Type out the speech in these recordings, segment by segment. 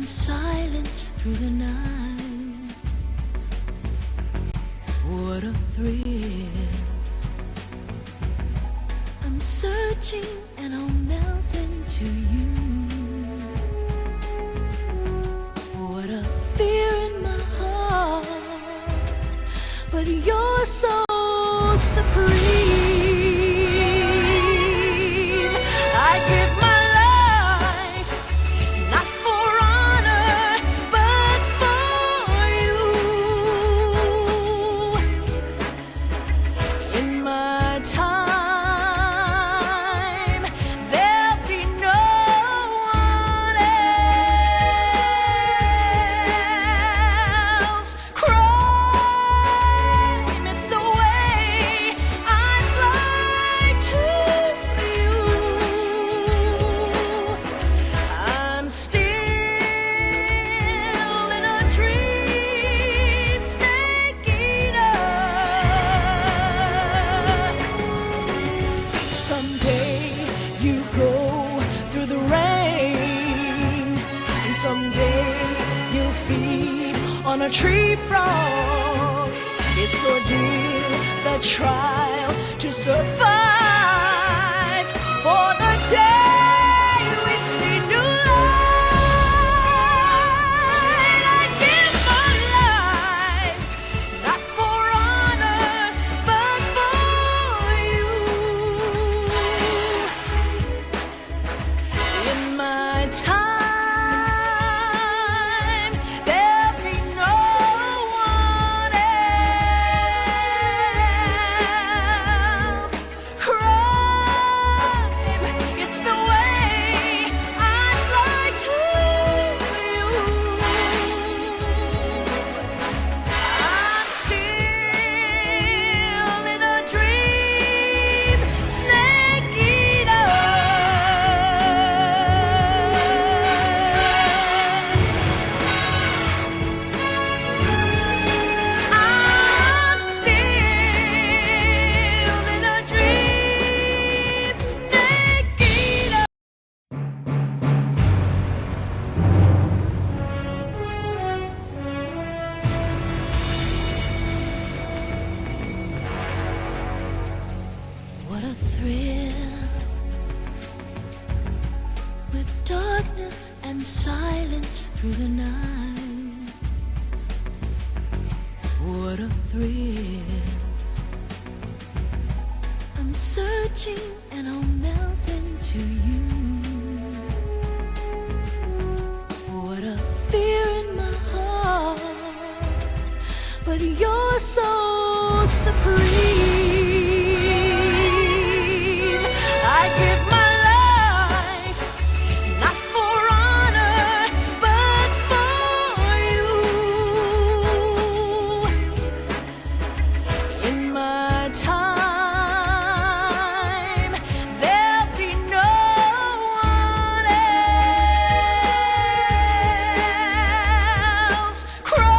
and silence through the night. What a thrill. I'm searching and I'll melt into you. What a fear in my heart, but you're so supreme. I give my life, not for honor, but for you. In my time, there'll be no one else. Crime, it's the way I fly to you. I'm still in a dream, snake eater. Someday you go through the rain, and someday you'll feed on a tree frog. It's ordeal, the trial to survive for the day we see new light. I give my life, not for honor, but for you. In my time, there'll be no one else. Crime, it's the way I fly to you. I'm still in a dream, snake eater. I'm still in a dream, snake eater. What a thrill, with darkness and silence through the night. What a thrill. I'm searching and I'll melt into you. What a fear in my heart, but you're so supreme. I give my life, not for honor, but for you. In my time, there'll be no one else. Crime,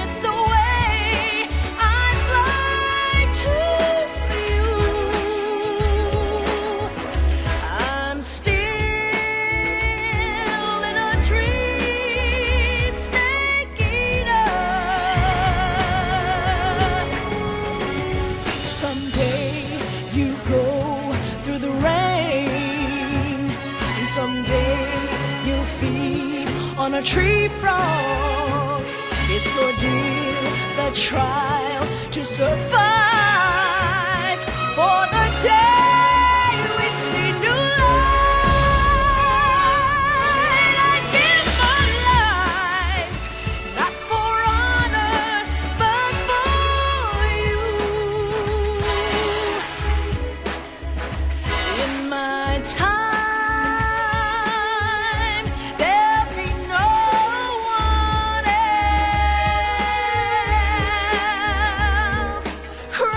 it's the way I fly to you. I'm still in a dream, snake eater. Someday you go through the rain, and someday you'll feed on a tree frog. It's ordeal, the trial to survive for the day we see new light. I give my life, not for honor, but for you. In my time, there'll be no one else. Crime,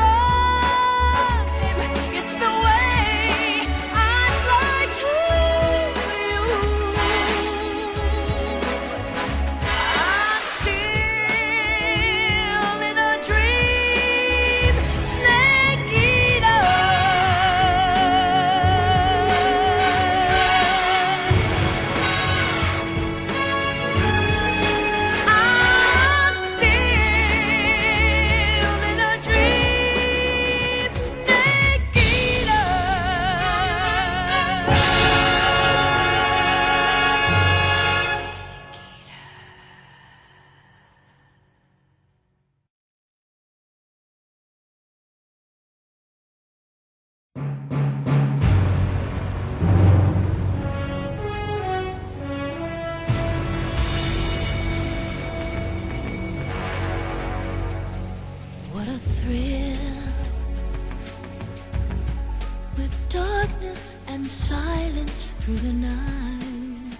and silence through the night.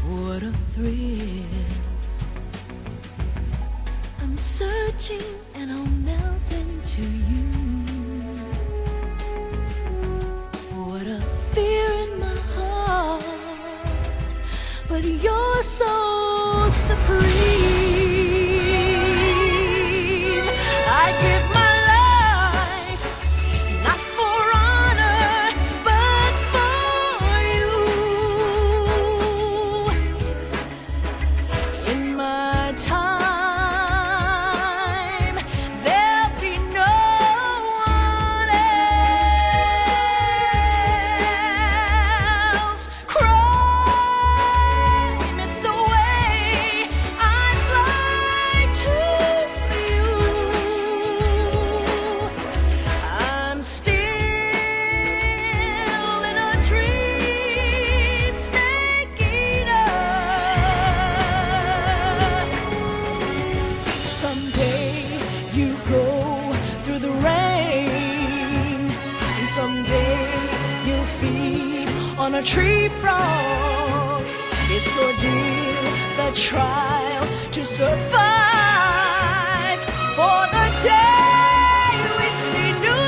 What a thrill. I'm searching and I'll melt into you. What a fear in my heart, but you're so supreme. I give my life, not for honor, but for you. In my time, there'll be no one else. Crime, it's the way I fly to you. I'm still in a dream, snake eater. Someday you go through the rain, and someday you'll feed on a tree frog. It's ordeal, the trial to survive for the day we see new light.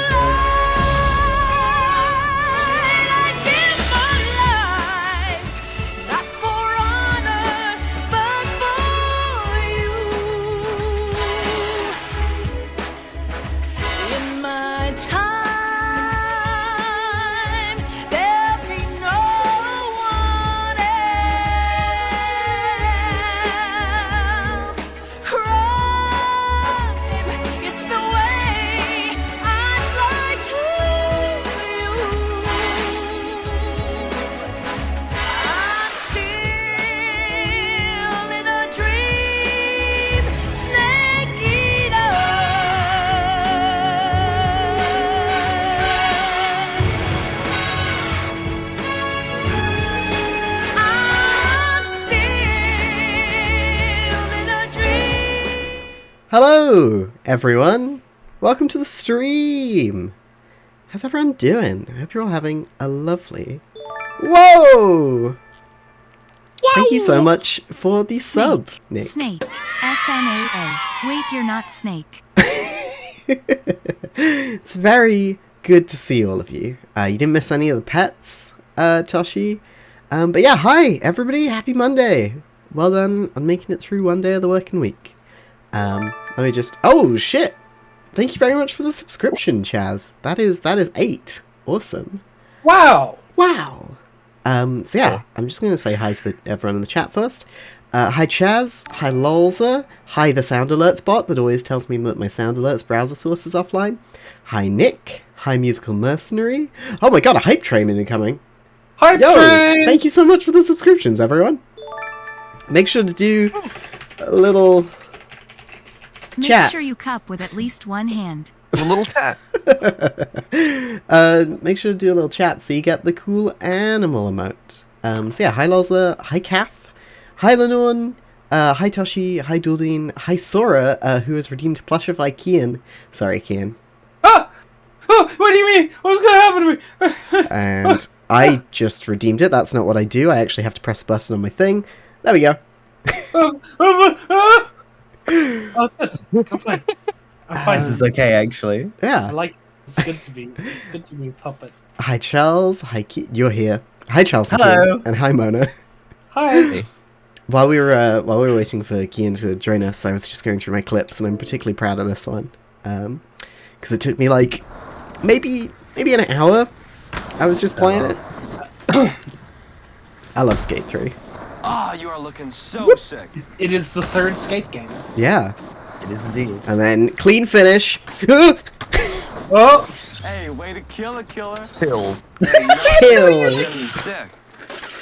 I give my life, not for honor, but for you. In my time, there'll be no one else. Crime, it's the way I fly to you. I'm still in a dream, snake eater. I'm still in a dream. Hello, everyone. Welcome to the stream. How's everyone doing? I hope you're all having a lovely... Whoa! Thank you so much for the sub, Nick. Snake. S-N-A-A. Wait, you're not Snake. It's very good to see all of you. You didn't miss any of the pets, Toshi. But yeah, hi, everybody. Happy Monday. Well done on making it through one day of the working week. Let me just... Oh, shit! Thank you very much for the subscription, Chaz. That is 8. Awesome. Wow! Wow. So yeah, I'm just going to say hi to everyone in the chat first. Hi Chaz, hi Lolza, hi the sound alerts bot that always tells me that my sound alerts browser source is offline. Hi Nick, hi Musical Mercenary. Oh my god, a hype train incoming. Hype Yo, train! thank you so much for the subscriptions, everyone. Make sure to do a little Make chat. sure you cup with at least one hand. A little tat. Make sure to do a little chat so you get the cool animal emote. So yeah, hi Lolza, hi Kath, hi Lenorn, hi Toshi, hi Duldine, hi Sora, who has redeemed Plushify Kian. Sorry, Kian. Ah! Oh, what do you mean? What's gonna happen to me? And I just redeemed it. That's not what I do. I actually have to press a button on my thing. There we go. Oh, it's good. I'm fine. I'm fine. This is okay, actually. I Yeah. like it. It's good to be. It's good to be a puppet. Hi Charles, hi You're here. Hi Charles. and Hello. Kian, and hi Mona. Hi. While we were waiting for Kian to join us, I was just going through my clips, and I'm particularly proud of this one, because it took me like maybe an hour. I was just playing it. I love Skate 3. Ah, you are looking so sick. It is the third skate game. Yeah, It is indeed. and then clean finish. Oh! Hey, way to kill a killer. Kill. Hey, you know, Kill. you're getting sick.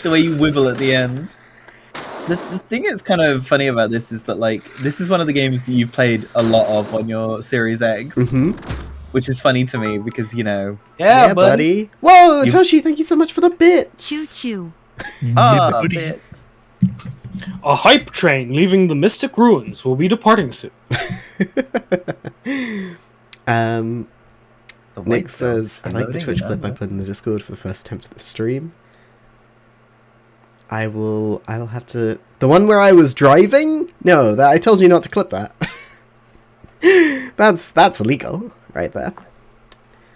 The way you wibble at the end. The thing that's kind of funny about this is that, like, this is one of the games that you've played a lot of on your Series X. Which is funny to me because, you know... Yeah, buddy. Whoa, You- Toshi, thank you so much for the bits. Choo choo. Ah, bits. A hype train leaving the Mystic Ruins will be departing soon. The Nick white zone. says, I like the Loading Twitch in clip I under. put in the Discord for the first attempt at the stream. I will have to... The one where I was driving? No, I told you not to clip that. That's illegal, right there.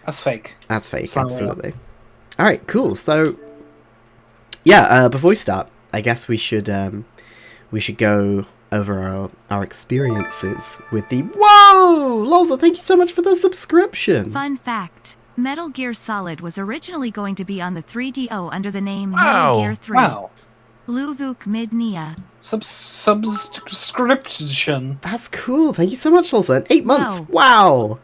That's fake. That's fake, It's not real. absolutely. Alright, cool. So, yeah, before we start, I guess we should go over our experiences with the... Whoa! Loza, thank you so much for the subscription! Fun fact. Metal Gear Solid was originally going to be on the 3DO under the name Wow. Metal Gear 3. Wow. Luvuk Midnia. Subscription. That's cool. Thank you so much, Loza. And 8 months. Wow. Wow!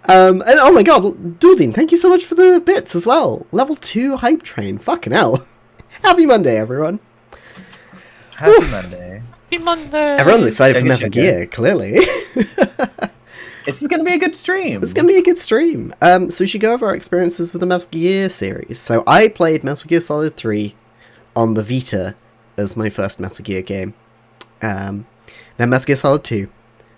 And oh my god, Duldin, thank you so much for the bits as well. Level 2 hype train. Fucking hell. Happy Monday, everyone. Happy Monday. Everyone's excited for Check it, Metal check Gear, clearly. This is going to be a good stream. It's going to be a good stream. So we should go over our experiences with the Metal Gear series. So I played Metal Gear Solid 3 on the Vita as my first Metal Gear game. Then Metal Gear Solid 2.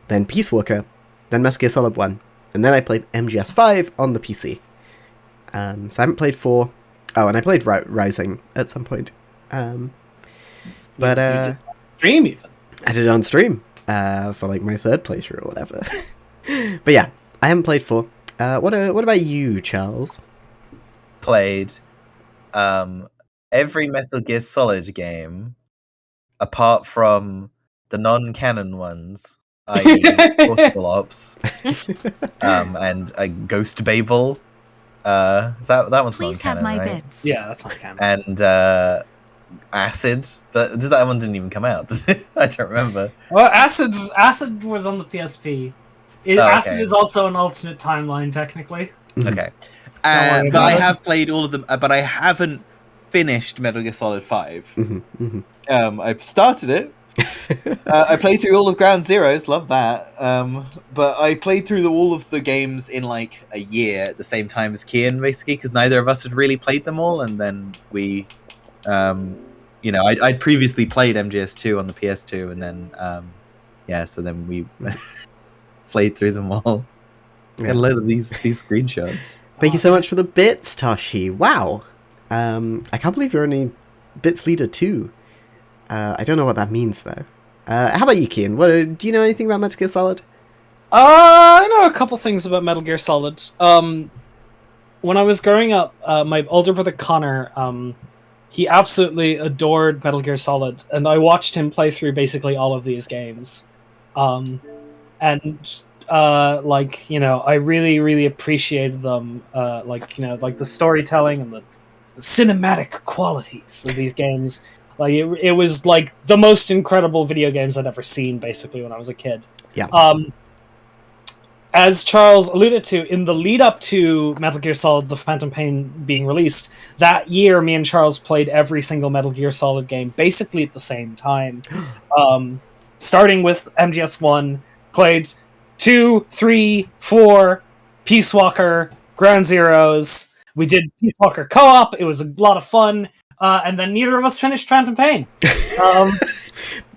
Then Peace Walker. Then Metal Gear Solid 1. And then I played MGS 5 on the PC. So I haven't played 4. Oh, and I played Rising at some point. But You did stream even. I did it on stream for like my third playthrough or whatever. But yeah, I haven't played 4. What about you, Charles? Played every Metal Gear Solid game apart from the non-canon ones, i.e. Forcible Ops, and Ghost Babel. That one's Please have non-canon, my right? bits. Yeah, that's not canon. And Acid, but that one didn't even come out. Did it? I don't remember. Well, Acid was on the PSP. Oh, okay. Acid is also an alternate timeline, technically. Okay, worry but about I it. have played all of them, but I haven't finished Metal Gear Solid 5. I've started it. I played through all of Ground Zeroes, love that. But I played through all of the games in like a year at the same time as Kian, basically, because neither of us had really played them all, and then we, I'd previously played MGS2 on the PS2, and then, so then we played through them all. Got a load of these screenshots. Thank you so much for the bits, Tashi. Wow. I can't believe you're only bits leader 2. I don't know what that means though. How about you, Kian? Do you know anything about Metal Gear Solid? I know a couple things about Metal Gear Solid. When I was growing up, my older brother Connor, he absolutely adored Metal Gear Solid, and I watched him play through basically all of these games. I really, really appreciated them. Like the storytelling and the cinematic qualities of these games. Like it was like the most incredible video games I'd ever seen, basically, when I was a kid. Yeah. As Charles alluded to, in the lead up to Metal Gear Solid: The Phantom Pain being released, that year me and Charles played every single Metal Gear Solid game basically at the same time. Starting with MGS1, played 2, 3, 4, Peace Walker, Ground Zeroes. We did Peace Walker co-op. It was a lot of fun. And then neither of us finished Phantom Pain.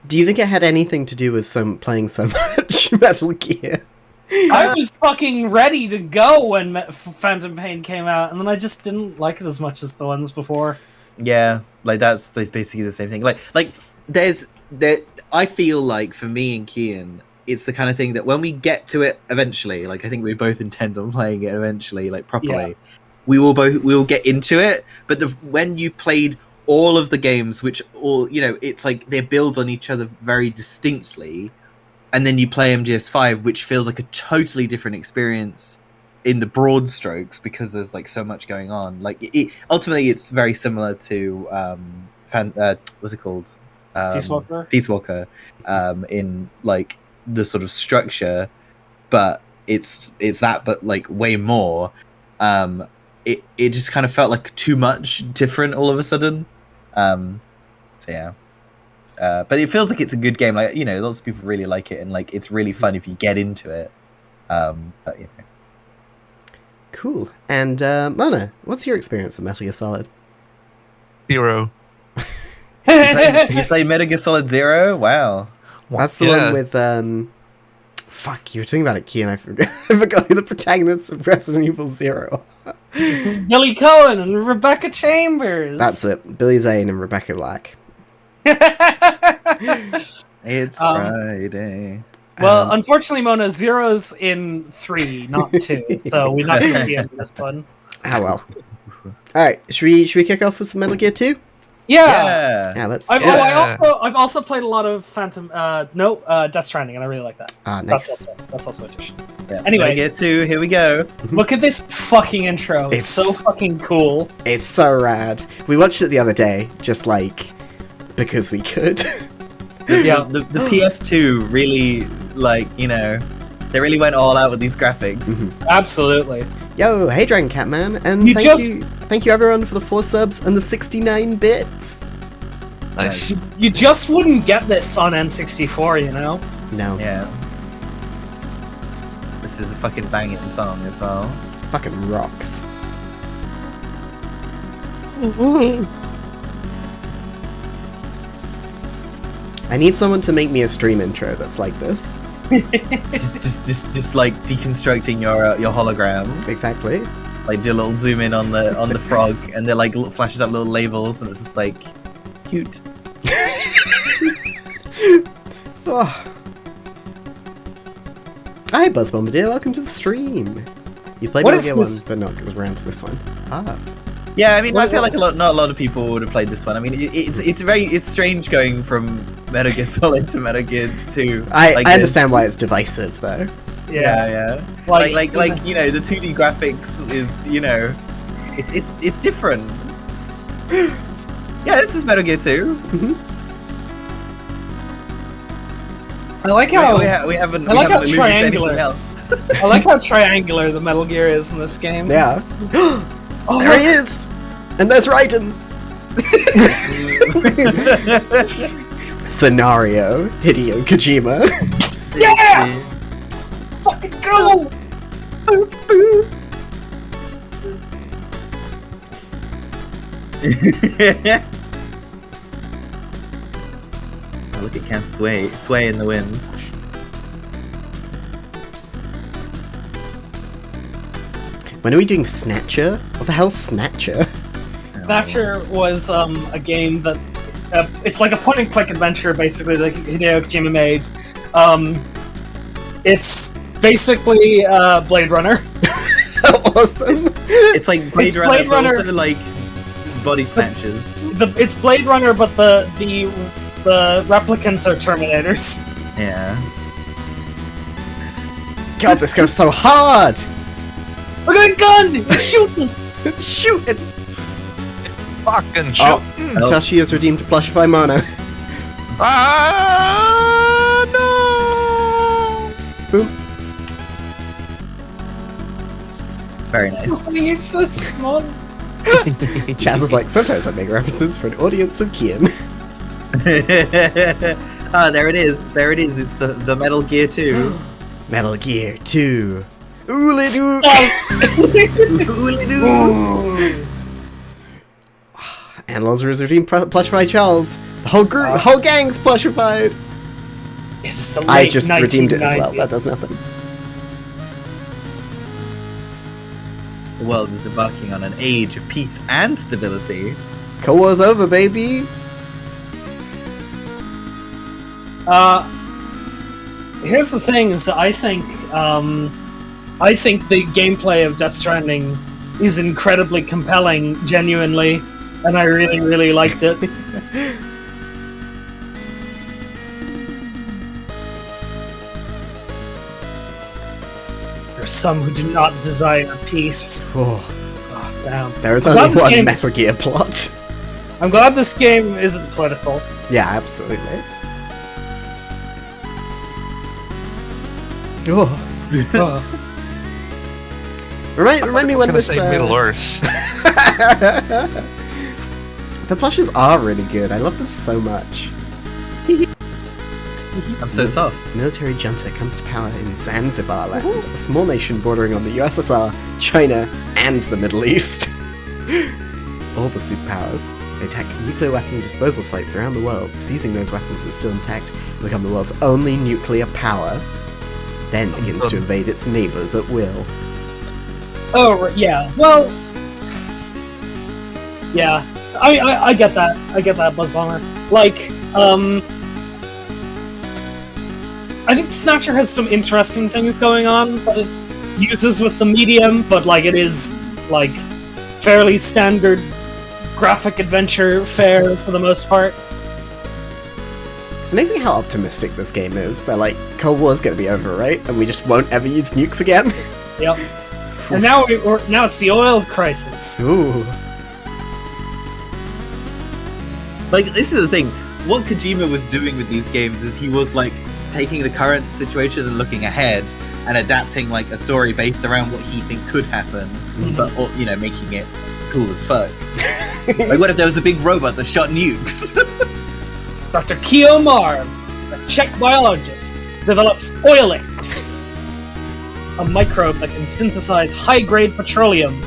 Do you think it had anything to do with playing so much Metal Gear? I was fucking ready to go when Phantom Pain came out, and then I just didn't like it as much as the ones before. Yeah, like that's basically the same thing. Like I feel like for me and Kian, it's the kind of thing that when we get to it eventually, like I think we both intend on playing it eventually, like properly. Yeah. We will get into it, but when you played all of the games, which all it's like they build on each other very distinctly, and then you play MGS5, which feels like a totally different experience in the broad strokes because there's like so much going on. Like ultimately, it's very similar to what's it called? Peace Walker. Peace Walker, in like the sort of structure, but it's that, but like way more. It just kind of felt like too much different all of a sudden. So yeah. But it feels like it's a good game. Like, lots of people really like it, and like it's really fun if you get into it. But Cool. And Mona, what's your experience of Metal Gear Solid? 0. you play Metal Gear Solid 0? Wow. That's the one with fuck, you were talking about it, Key, and I forgot, I forgot who the protagonists of Resident Evil 0 are. It's Billy Cohen and Rebecca Chambers. That's it. Billy Zane and Rebecca Black. It's Friday. Well, unfortunately, Mona, 0's in 3, not 2, so we're not going to see him in this one. Ah, well. Alright, should we kick off with some Metal Gear 2? Yeah. Yeah, let's I've do it. I've also played a lot of Death Stranding, and I really like that. Ah, nice. That's also addition. Yeah, Anyway. Metal Gear 2, here we go. Look at this fucking intro. It's so fucking cool. It's so rad. We watched it the other day, just like because we could. The PS2 really, like, you know, they really went all out with these graphics. Absolutely. Yo, hey Dragon Cat Man, and thank you everyone for the 4 subs and the 69 bits. Nice. You just wouldn't get this on N64, you know? No. Yeah. This is a fucking banging song as well. Fucking rocks. I need someone to make me a stream intro that's like this. just like deconstructing your hologram. Exactly. Like do a little zoom in on the frog, and they're like flashes up little labels, and it's just like cute. Oh. Hi Buzz Bombardier, welcome to the stream. You played Metal Gear 1, but not around to this one. Ah. Yeah, I mean, I feel like not a lot of people would have played this one. I mean, it's strange going from Metal Gear Solid to Metal Gear 2. I understand why it's divisive though. Yeah. Like you know, the 2D graphics is, you know, it's different. Yeah, this is Metal Gear 2. I like how we haven't I like how alluded to triangular. anything else. I like how triangular the Metal Gear is in this game. Yeah. Oh, there he is! And there's Raiden! Scenario, Hideo Kojima. Yeah! Fucking go! Oh, look at Ken sway in the wind. When are we doing Snatcher? What the hell's Snatcher? Snatcher was a game that it's like a point-and-click adventure, basically, that Hideo Kojima made. It's basically Blade Runner. Awesome. It's like Blade Runner, but Runner. also like body snatchers. It's Blade Runner, but the replicants are Terminators. Yeah. God, this goes so hard! Look at that gun! It's shooting! It's shooting! Fucking shoot. Oh, Tashi has redeemed to plushify Mono. Ah, no! Boom. Very nice. You're so small. Chaz is like, sometimes I make references for an audience of Kian. Ah, there it is. There it is. It's the Metal Gear 2. Metal Gear 2. Oolidoo! Oolidoo! Analyze has redeemed plushified Charles. The whole group, whole gang's plushified. It's the I late just redeemed it as well. 1990s. That does nothing. The world is embarking on an age of peace and stability. Cold War's over, baby. Here's the thing: is that I think the gameplay of Death Stranding is incredibly compelling, genuinely, and I really, really liked it. There are some who do not desire peace. Oh, Oh, damn. there is I'm glad only this one game- Metal Gear plot. I'm glad this game isn't political. Yeah, absolutely. Oh. Oh. Remind me when Gonna this. say Middle Earth. The plushes are really good. I love them so much. I'm so soft. Military junta comes to power in Zanzibar land, a small nation bordering on the USSR, China, and the Middle East. All the superpowers. They attack nuclear weapon disposal sites around the world, seizing those weapons that are still intact, and become the world's only nuclear power. then begins to invade its neighbors at will. Oh, yeah. Well, yeah. I get that. I get that, Buzzbomber. Like, I think Snatcher has some interesting things going on that it uses with the medium, but like it is like fairly standard graphic adventure fare for the most part. It's amazing how optimistic this game is. They're like, Cold War's gonna be over, right? And we just won't ever use nukes again. Yep. And now it's the oil crisis. Ooh. Like, this is the thing. What Kojima was doing with these games is he was like taking the current situation and looking ahead and adapting like a story based around what he think could happen, but you know, making it cool as fuck. Like, what if there was a big robot that shot nukes? Dr. Keo Marv, a Czech biologist, develops Oilix, a microbe that can synthesize high-grade petroleum.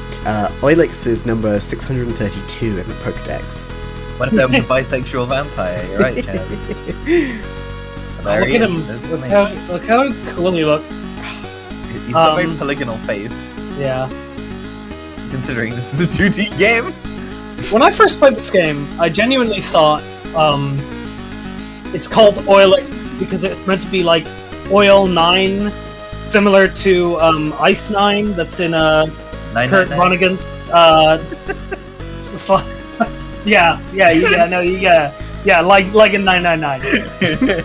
Oilix is number 632 in the Pokedex. What if there was a bisexual vampire? You're right, Chaz. There Look he at is. him. There's Look something. how cool he looks. He's got a very polygonal face, Yeah. considering this is a 2D game. When I first played this game, I genuinely thought it's called Oilix because it's meant to be like Oil 9, similar to Ice 9 that's in Kurt 999. Vonnegut's yeah, like in 999.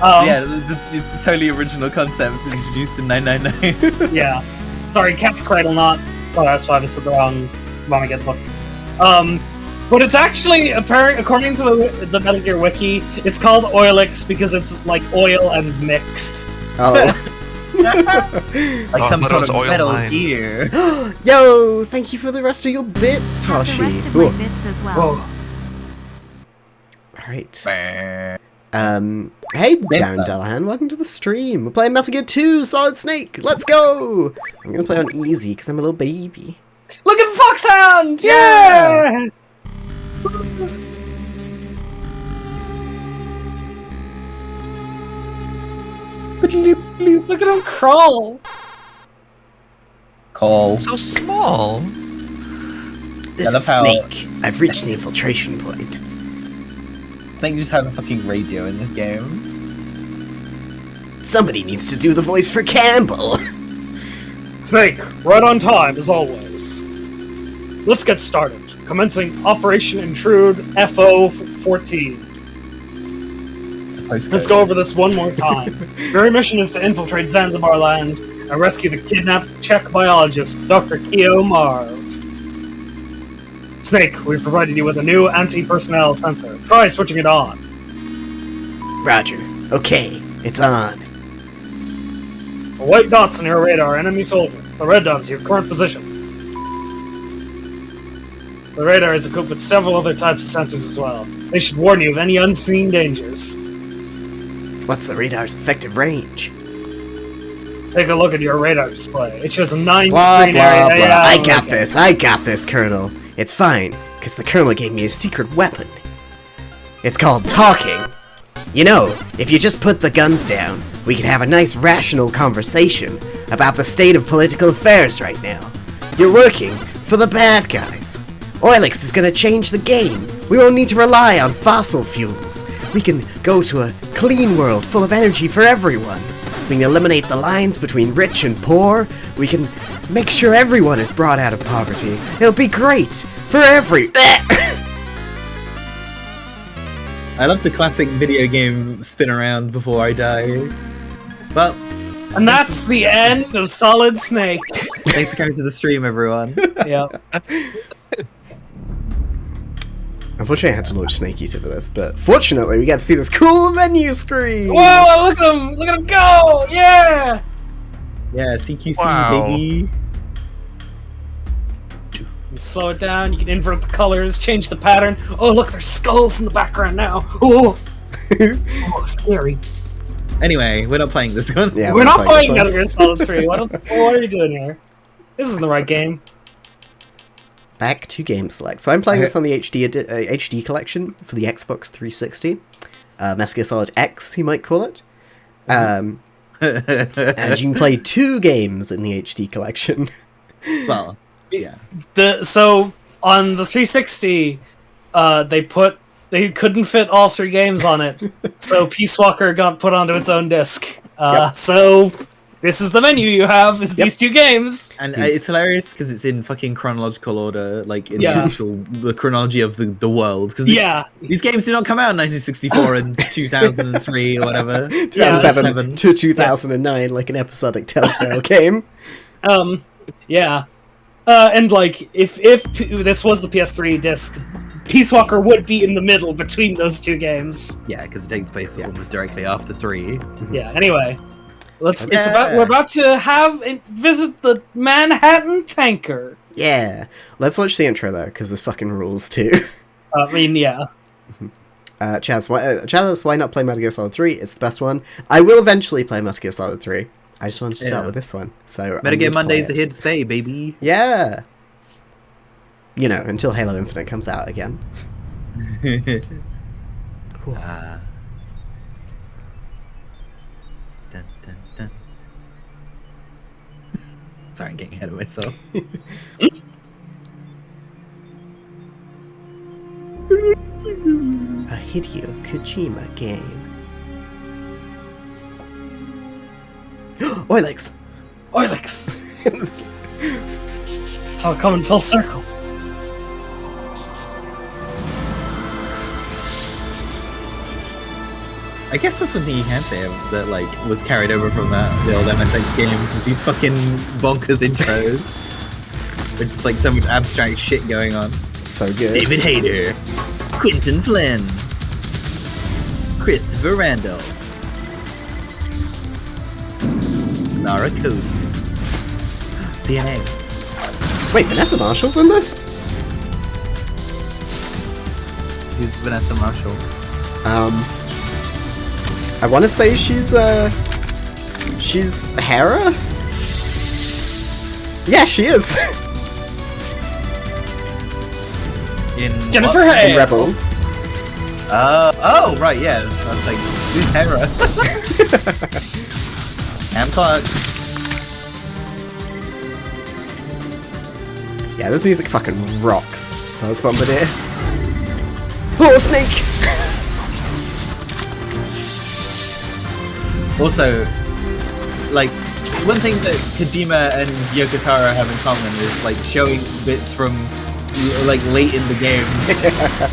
Yeah, it's a totally original concept introduced in 999. Yeah. Sorry, Cat's Cradle, not. Sorry, that's why I said the wrong Vonnegut book. But it's actually, according to the Metal Gear Wiki, it's called Oilix because it's like oil and mix. Oh. Like some but sort it's of Oil Metal 9. Gear. Yo, thank you for the rest of your bits, Have the Toshi. rest of Cool. my bits as well. Whoa. Alright. Hey, Bits Darren time. Dellahan, welcome to the stream. We're playing Metal Gear 2 Solid Snake. Let's go! I'm gonna play on easy because I'm a little baby. Look at Foxhound! Yeah! Look at him crawl! Call. So small. This I love is how- Snake. I've reached the infiltration point. Snake just has a fucking radio in this game. Somebody needs to do the voice for Campbell. Snake, right on time as always. Let's get started. Commencing Operation Intrude FO-14. It's a postcode. Let's go over this one more time. Your mission is to infiltrate Zanzibar land and rescue the kidnapped Czech biologist, Dr. Keo Marv. Snake, we've provided you with a new anti-personnel sensor. Try switching it on. Roger. Okay, it's on. The white dots on your radar are enemy soldiers. The red dots your current position. The radar is equipped with several other types of sensors as well. They should warn you of any unseen dangers. What's the radar's effective range? Take a look at your radar display. It shows a 9 Blah, screen blah, area. blah. Yeah, I got okay. this. I got this, Colonel. It's fine, because the Colonel gave me a secret weapon. It's called talking. You know, if you just put the guns down, we could have a nice rational conversation about the state of political affairs right now. You're working for the bad guys. Oilix is gonna change the game. We won't need to rely on fossil fuels. We can go to a clean world full of energy for everyone. We can eliminate the lines between rich and poor. We can make sure everyone is brought out of poverty. It'll be great for every... I love the classic video game spin around before I die. Well, And that's the end of Solid Snake. thanks for coming to the stream, everyone. Yep. Unfortunately, I had to launch Snake Eater for this, but fortunately, we get to see this cool menu screen! Whoa! Look at him! Look at him go! Yeah! Yeah, CQC, Wow. baby. You can slow it down. You can invert the colors, change the pattern. Oh, look! There's skulls in the background now. Oh, oh scary. Anyway, we're not playing this one. Yeah, We're not playing playing this Metal Gear Solid 3. What are you doing here? This isn't the right game. Back to Game Select. So I'm playing this on the HD collection for the Xbox 360. Metal Gear Solid X, you might call it. And you can play 2 games in the HD collection. Well, yeah. So on the 360, they couldn't fit all 3 games on it, so Peace Walker got put onto its own disc. So this is the menu you have, is these 2 games. And it's hilarious because it's in fucking chronological order, like in the chronology of the world. Cause these games did not come out in 1964 and 2003 or whatever. 2007 to 2009, like an episodic Telltale game. And like, if this was the PS3 disc, Peace Walker would be in the middle between those 2 games. Yeah, because it takes place almost directly after 3. Yeah. Anyway, we're about to visit the Manhattan Tanker. Yeah. Let's watch the intro though, because this fucking rules too. I mean, yeah. Chaz, why not play Metal Gear Solid 3? It's the best one. I will eventually play Metal Gear Solid 3. I just wanted to start with this one. So Metal Gear Mondays are here to stay, baby. Yeah. You know, until Halo Infinite comes out again. Cool. Dun, dun, dun. Sorry, I'm getting ahead of myself. A Hideo Kojima game. Oilix! Oilix! It's all coming full circle. I guess that's one thing you can say that like was carried over from the old MSX games is these fucking bonkers intros. Which is like so much abstract shit going on. So good. David Hayter, Quentin Flynn, Christopher Randolph, Lara Cody, DNA. Wait, Vanessa Marshall's in this? Who's Vanessa Marshall? I want to say she's Hera? Yeah, she is. In Jennifer what? Hay. In Rebels. Oh, right, yeah. I was like, who's Hera? Cam Clark. Yeah, this music fucking rocks. Those Bombardier. Oh, Snake! Also, like, one thing that Kojima and Yoko Taro have in common is, like, showing bits from, like, late in the game.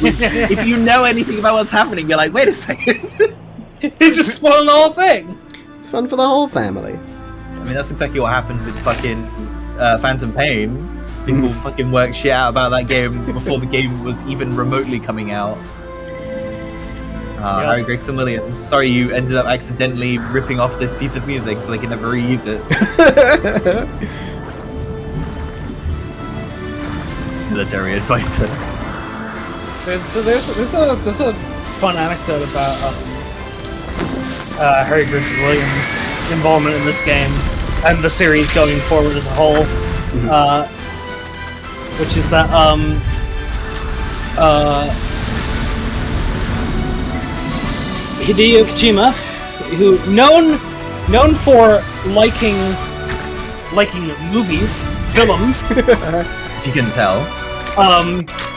Which, if you know anything about what's happening, you're like, wait a second. He just spoiled the whole thing. It's fun for the whole family. I mean, that's exactly what happened with fucking Phantom Pain. People fucking worked shit out about that game before the game was even remotely coming out. Harry Gregson Williams. Sorry you ended up accidentally ripping off this piece of music so they can never reuse it. Military advisor. There's a fun anecdote about Harry Gregson Williams' involvement in this game and the series going forward as a whole, which is that Hideo Kojima, who known for liking movies, films. If you can tell.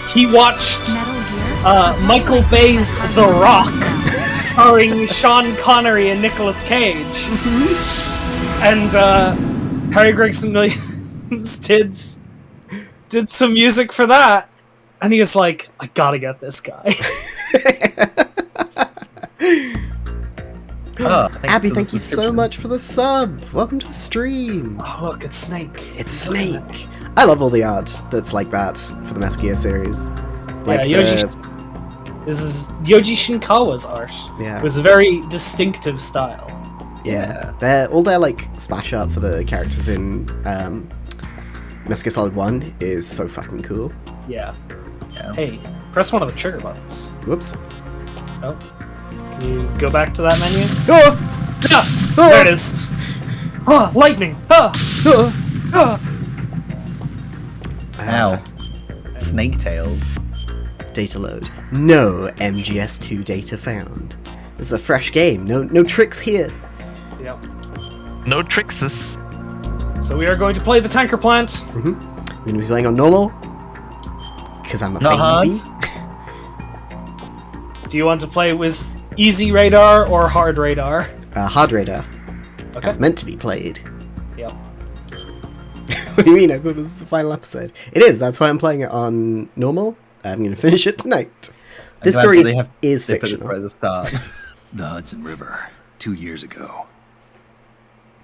He watched Metal Gear. Michael Bay's The Rock, starring Sean Connery and Nicolas Cage. And Harry Gregson Williams did some music for that, and he was like, I gotta get this guy. Abby, thank you so much for the sub. Welcome to the stream. Oh, look, it's Snake. It's Snake. I love all the art that's like that for the Metal Gear series. Like this is Yoji Shinkawa's art. Yeah. It was a very distinctive style. Yeah. All their like splash art for the characters in Metal Gear Solid 1 is so fucking cool. Yeah. Hey, press one of the trigger buttons. Whoops. Oh. Can you go back to that menu? Oh! Ah! There it is. Ah, lightning. Ah! Ah! Ow. Snake Tails. Data load. No MGS2 data found. This is a fresh game. No tricks here. Yep. No trickses. So we are going to play the tanker plant. We're going to be playing on normal. Because I'm a Not baby. Do you want to play with easy radar or hard radar? Hard radar. Okay. It's meant to be played. Yep. What do you mean? I thought this was the final episode. It is. That's why I'm playing it on normal. I'm going to finish it tonight. This I'm glad story that is they put this fictional. right at the start. The Hudson River, 2 years ago.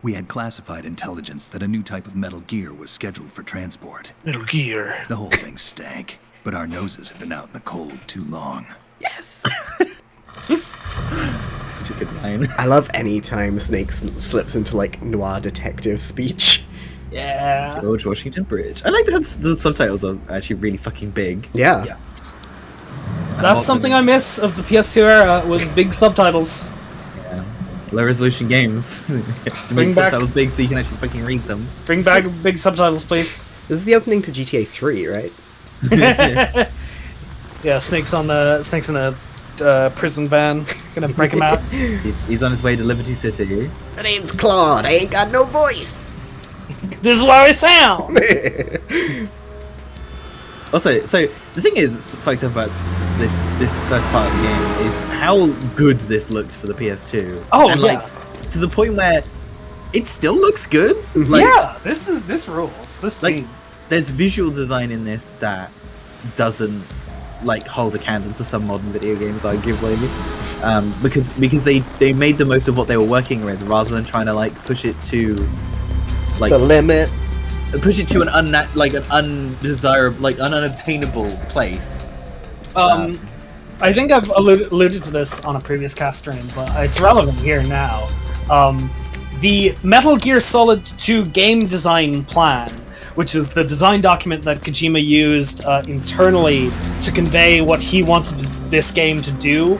We had classified intelligence that a new type of metal gear was scheduled for transport. Metal Gear. The whole thing stank, but our noses had been out in the cold too long. Yes. Such a good line. I love any time Snake slips into like noir detective speech. Yeah. George Washington Bridge. I like that the subtitles are actually really fucking big. Yeah. Yes. That's something I miss of the PS2 era, was big subtitles. Yeah. Low resolution games. To Bring make back- subtitles big so you can actually fucking read them. Bring back big subtitles, please. This is the opening to GTA 3, right? Yeah, Snake's in a prison van. Gonna break him out. He's on his way to Liberty City. The name's Claude. I ain't got no voice. This is why I sound. Also, so the thing is, it's fucked up about this first part of the game is how good this looked for the PS2. Oh, and yeah. like to the point where it still looks good. Like, Yeah, this rules. This like scene. there's visual design in this that doesn't like hold a candle to some modern video games, arguably, because they made the most of what they were working with rather than trying to like push it to like The limit. push it to an undesirable, like an unobtainable place. I think I've alluded to this on a previous cast stream, but it's relevant here now. The Metal Gear Solid 2 game design plan, which is the design document that Kojima used internally to convey what he wanted this game to do,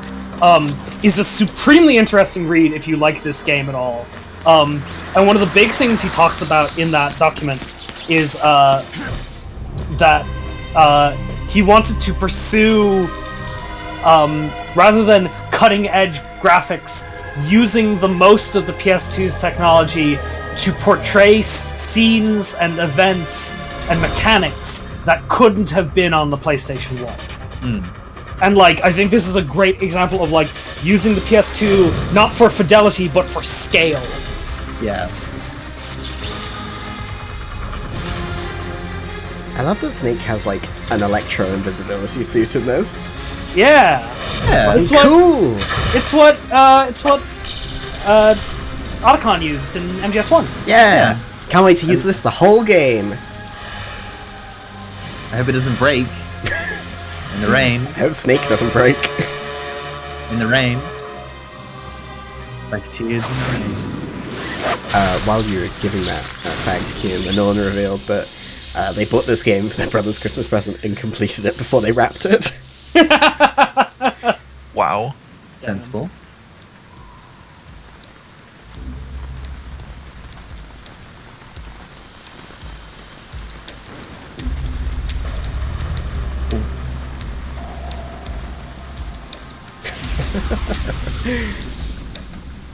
is a supremely interesting read if you like this game at all. And one of the big things he talks about in that document is that he wanted to pursue, rather than cutting-edge graphics, using the most of the PS2's technology to portray scenes and events and mechanics that couldn't have been on the PlayStation 1. And like, I think this is a great example of like using the PS2 not for fidelity but for scale. Yeah. I love that Snake has like an electro invisibility suit in this. Yeah, Yeah. It's what- Cool. it's what Otacon used in MGS1. Yeah. Can't wait to use this the whole game. I hope it doesn't break. In the rain. I hope Snake doesn't break. In the rain. Like tears in the rain. While you were giving that fact, Keen, the no one revealed that they bought this game for their brother's Christmas present and completed it before they wrapped it. Wow. Sensible.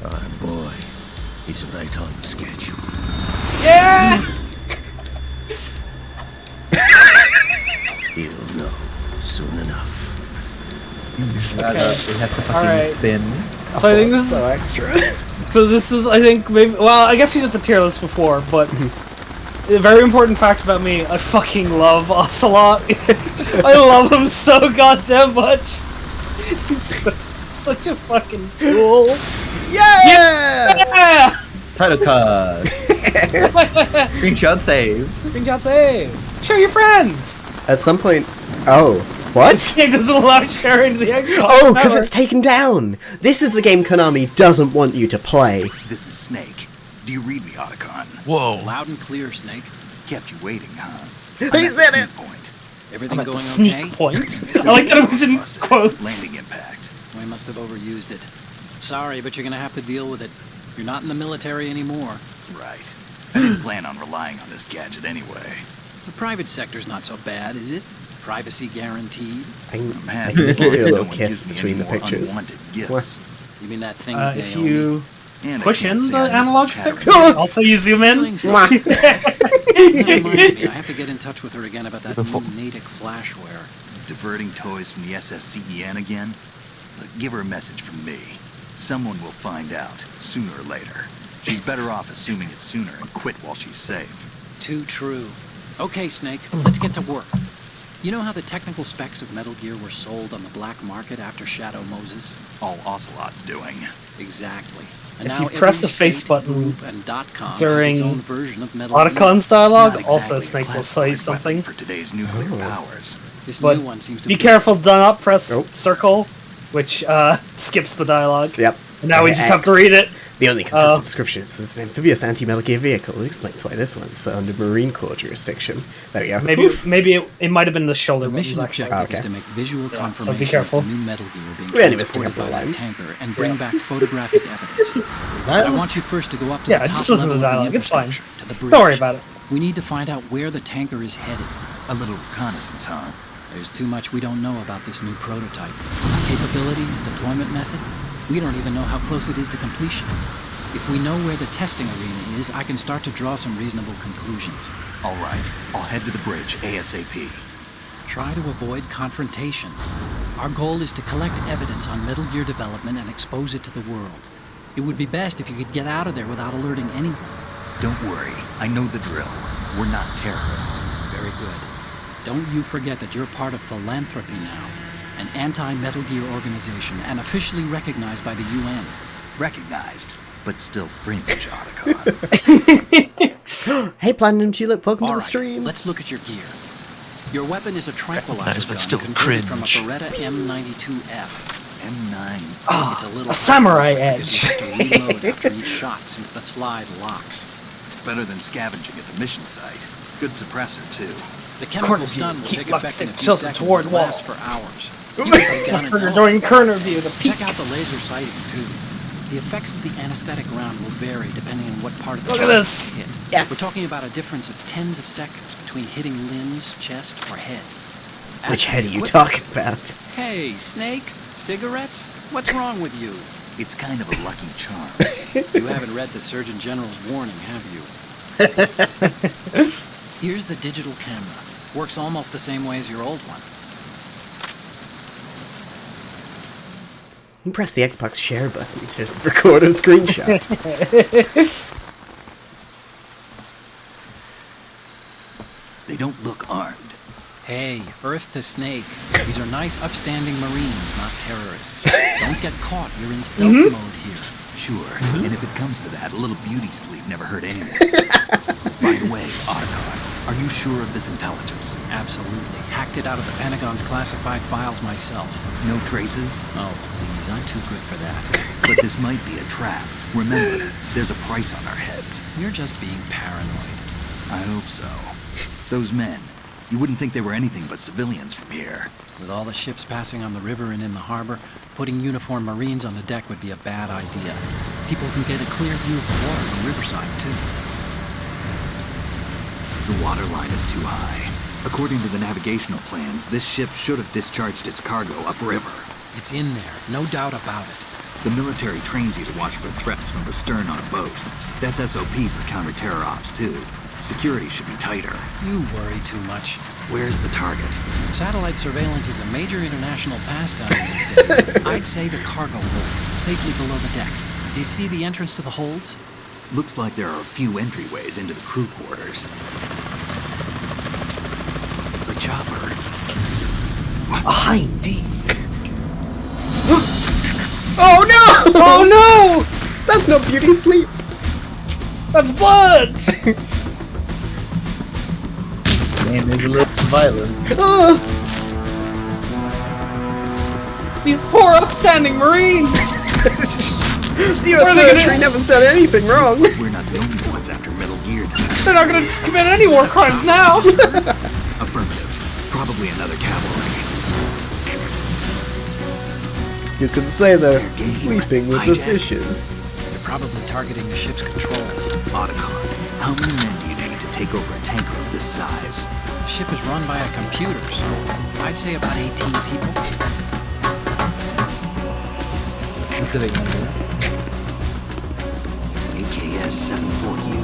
Oh boy, he's right on schedule. Yeah! He'll know soon enough. It has to fucking Alright. spin. So I think this is so extra. So this is, I think, maybe... Well, I guess we did the tier list before, but... A very important fact about me, I fucking love Ocelot. I love him so goddamn much. He's such a fucking tool. Yeah! Yeah! Title card. Screenshot saved. Screenshot save. Show your friends. At some point... Oh. What? Game doesn't allow sharing the Xbox. Oh, because network. it's taken down! This is the game Konami doesn't want you to play. This is Snake. Do you read me, Otacon? Whoa. Loud and clear, Snake. Kept you waiting, huh? He I'm at said the it! sneak point. Everything I'm at going the sneak okay? point. I like that it was in Busted. quotes. Landing impact. We must have overused it. Sorry, but you're gonna have to deal with it. You're not in the military anymore. Right. I didn't plan on relying on this gadget anyway. The private sector's not so bad, is it? Privacy guaranteed. I can Man, do a no little one kiss gives me between any the more pictures. unwanted gifts. What? You mean that thing If you And I push can't in say the I miss analog chatter. sticks? Also, you zoom in. Feelings- That reminds me, I have to get in touch with her again about that new Natick flashware. Diverting toys from the SSCEN again? Look, give her a message from me. Someone will find out, sooner or later. She's better off assuming it sooner and quit while she's safe. Too true. Okay, Snake, let's get to work. You know how the technical specs of Metal Gear were sold on the black market after Shadow Moses? All Ocelot's doing. Exactly. If now you every press the face state, button group, and .com during has its own version of Metal Otacon's Gear. dialogue, Not also exactly a Snake will say classified weapon something. for today's nuclear powers. This But new one seems to be careful, do not press Oh. circle, which skips the dialogue. Yep. And now we just have to X. read it. The only consistent description is this is an amphibious anti-Metal Gear vehicle. It explains why this one's under Marine Corps jurisdiction. There we go. Maybe it might have been the shoulder The mission buttons, actually. objective Okay. is to make visual so confirmation be careful. of the new Metal Gear being We only missed a transported couple by of that lines. tanker and bring back photographic evidence. I want you first to go up to Yeah, the top just listen to level the of dialogue. It's fine. infrastructure, to the bridge. Don't worry about it. We need to find out where the tanker is headed. A little reconnaissance, huh? There's too much we don't know about this new prototype. Capabilities, deployment method. We don't even know how close it is to completion. If we know where the testing arena is, I can start to draw some reasonable conclusions. All right, I'll head to the bridge ASAP. Try to avoid confrontations. Our goal is to collect evidence on Metal Gear development and expose it to the world. It would be best if you could get out of there without alerting anyone. Don't worry, I know the drill. We're not terrorists. Very good. Don't you forget that you're part of Philanthropy now, an anti-Metal Gear organization and officially recognized by the UN. Recognized, but still fringe, Otacon. Hey, Platinum Tulip, welcome to All the right, stream. let's look at your gear. Your weapon is a tranquilizer Nice, but gun still converted from a cringe. Beretta M92F. M9. It's a little a samurai because edge. you have to reload after each shot since the slide locks. Better than scavenging at the mission site. Good suppressor, too. The chemical Corner view. stun will Keep take left effect in a stick few tilted seconds toward and wall. last for hours. You can take down an We're elephant. doing corner view, the peak. Check out the laser sighting, too. The effects of the anesthetic round will vary depending on what part of the Look at target this. you hit. Yes. We're talking about a difference of tens of seconds between hitting limbs, chest, or head. Which head are you Quick- talking about? Hey, Snake, cigarettes? What's wrong with you? It's kind of a lucky charm. You haven't read the Surgeon General's warning, have you? Here's the digital camera. Works almost the same way as your old one. You can press the Xbox share button to record a screenshot. They don't look armed. Hey, Earth to Snake. These are nice, upstanding Marines, not terrorists. Don't get caught. You're in stealth mode here. Sure, and if it comes to that, a little beauty sleep never hurt anyone. By the way, Otacon, are you sure of this intelligence? Absolutely. Hacked it out of the Pentagon's classified files myself. No traces? Oh, please, I'm too good for that. But this might be a trap. Remember, there's a price on our heads. You're just being paranoid. I hope so. Those men, you wouldn't think they were anything but civilians from here. With all the ships passing on the river and in the harbor, putting uniformed Marines on the deck would be a bad idea. People can get a clear view of the water from Riverside, too. The water line is too high. According to the navigational plans, this ship should have discharged its cargo upriver. It's in there, no doubt about it. The military trains you to watch for threats from the stern on a boat. That's SOP for counter-terror ops, too. Security should be tighter. You worry too much. Where's the target? Satellite surveillance is a major international pastime these days. I'd say the cargo holds, safely below the deck. Do you see the entrance to the holds? Looks like there are a few entryways into the crew quarters. The chopper. Behind D. Oh no! Oh no! That's not beauty sleep! That's blood! Game is a little violent. Ah! These poor upstanding Marines! The US military never's done anything wrong! We're not the only ones after Metal Gear tonight. They're not gonna commit any war crimes now! Affirmative. Probably another cavalry. You could say they're sleeping with the fishes. They're probably targeting the ship's controls. Otacon, how many men do you need to take over a tanker of this size? The ship is run by a computer, so I'd say about 18 people. Specific number. AKS-74U.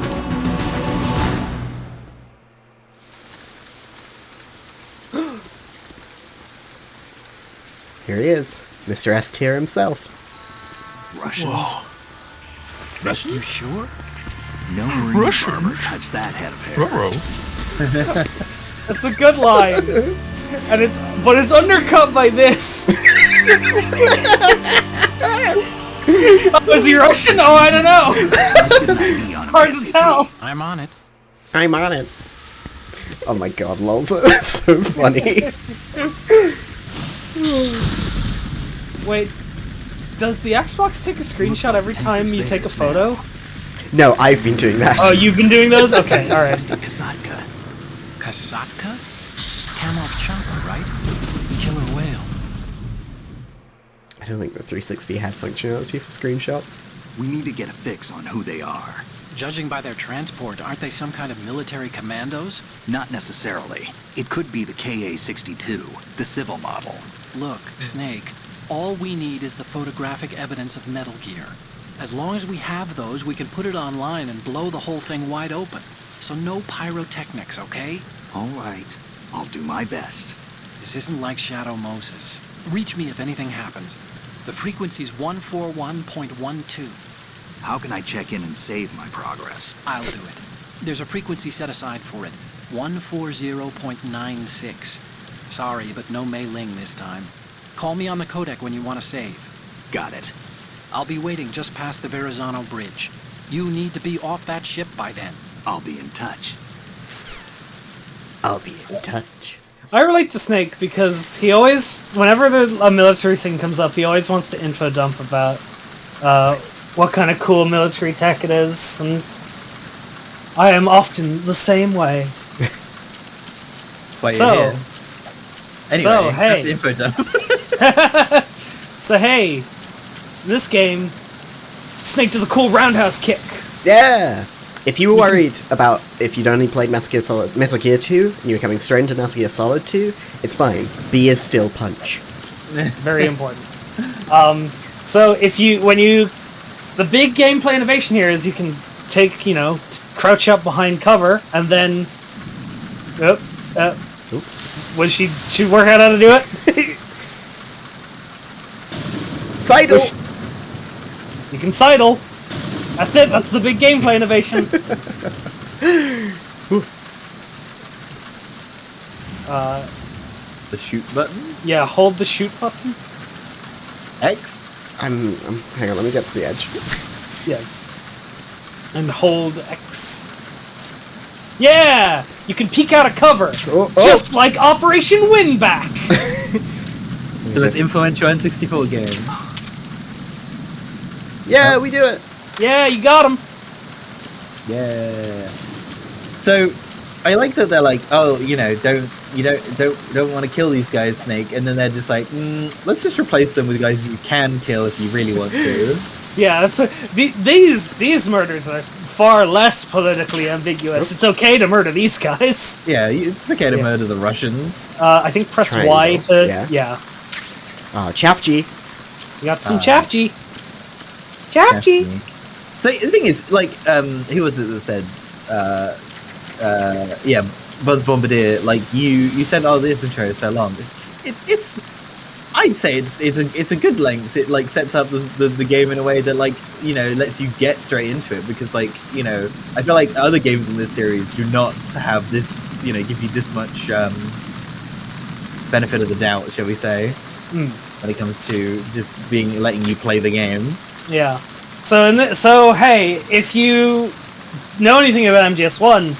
Here he is, Mr. S tier himself. Russians? Russian? You sure? No marine Russian? barber touched that head of hair. Ruh-roh. That's a good line. And it's undercut by this. Oh, is he Russian? Oh, I don't know. It's Hard to tell. I'm on it. I'm on it. Oh my god, lols. That's so funny. Wait, does the Xbox take a screenshot every time you take a photo? No, I've been doing that. Oh, you've been doing those? Okay, alright. Kasatka. Kasatka? Kamov chopper, right? Killer whale. I don't think the 360 had functionality for screenshots. We need to get a fix on who they are. Judging by their transport, aren't they some kind of military commandos? Not necessarily. It could be the KA-62, the civil model. Look, Snake, all we need is the photographic evidence of Metal Gear. As long as we have those, we can put it online and blow the whole thing wide open. So no pyrotechnics, okay? All right. I'll do my best. This isn't like Shadow Moses. Reach me if anything happens. The frequency's 141.12. How can I check in and save my progress? I'll do it. There's a frequency set aside for it. 140.96. Sorry, but no Mei Ling this time. Call me on the codec when you want to save. Got it. I'll be waiting just past the Verrazano Bridge. You need to be off that ship by then. I'll be in touch. I'll be in touch. I relate to Snake because he always, whenever a military thing comes up, he always wants to info dump about what kind of cool military tech it is, and I am often the same way. That's why you're here. Anyway, so, hey. that's info dump. So hey, in this game, Snake does a cool roundhouse kick. Yeah! If you were worried about if you'd only played Metal Gear 2, and you were coming straight into Metal Gear Solid 2, it's fine. B is still punch. Very important. So the big gameplay innovation here is you can take, crouch up behind cover, and then, was she work out how to do it? Sidle! You can sidle. That's it. That's the big gameplay innovation. The shoot button? Yeah, hold the shoot button. X? I'm hang on, let me get to the edge. Yeah. And hold X. Yeah! You can peek out of cover. Just like Operation Winback. The most influential N64 game. Yeah, we do it! Yeah, you got him. Yeah. So, I like that they're like, oh, don't want to kill these guys, Snake, and then they're just like, let's just replace them with guys you can kill if you really want to. Yeah, these murders are far less politically ambiguous. It's okay to murder these guys. Yeah, it's okay to murder the Russians. I think press Triangle. Y to Yeah. Chafji. You got some Chafji. Chafji. So the thing is, like, who was it that said, Buzz Bombardier, like, you said, oh, this intro is so long. It's I'd say it's a good length. It, like, sets up the game in a way that, like, lets you get straight into it, because, like, I feel like other games in this series do not have this, give you this much benefit of the doubt, shall we say, when it comes to just letting you play the game. Yeah. So hey, if you know anything about MGS1,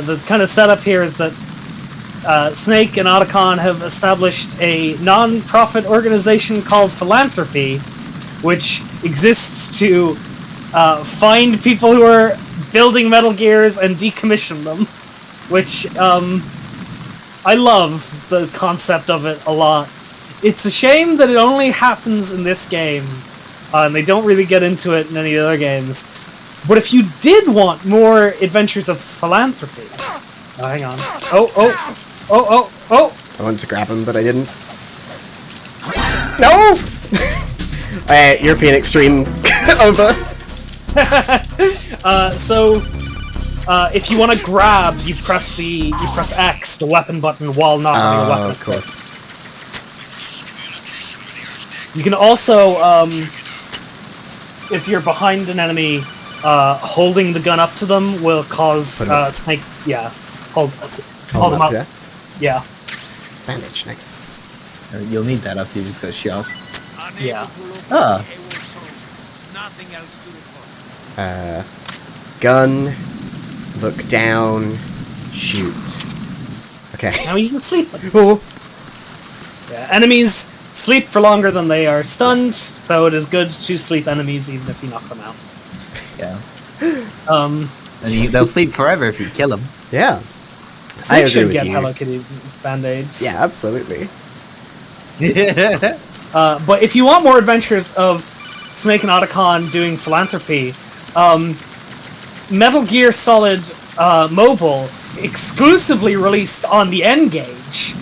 the kind of setup here is that Snake and Otacon have established a non-profit organization called Philanthropy, which exists to find people who are building Metal Gears and decommission them, which I love the concept of it a lot. It's a shame that it only happens in this game, and they don't really get into it in any other games. But if you did want more adventures of philanthropy... Oh, hang on. Oh! I wanted to grab him, but I didn't. No! European Extreme over. If you want to grab, you press X, the weapon button, while not having a weapon. Of course. You can also, if you're behind an enemy, holding the gun up to them will cause Snake. Yeah, hold them up. Yeah. Bandage, nice. You'll need that after you just got shot. Yeah. Ah. Gun. Look down. Shoot. Okay. Now he's asleep. Oh. Yeah, enemies sleep for longer than they are stunned, so it is good to sleep enemies even if you knock them out. Yeah. And they'll sleep forever if you kill them. Yeah. Snake should get Hello Kitty band-aids. Yeah, absolutely. But if you want more adventures of Snake and Otacon doing philanthropy, Metal Gear Solid Mobile, exclusively released on the N-Gage,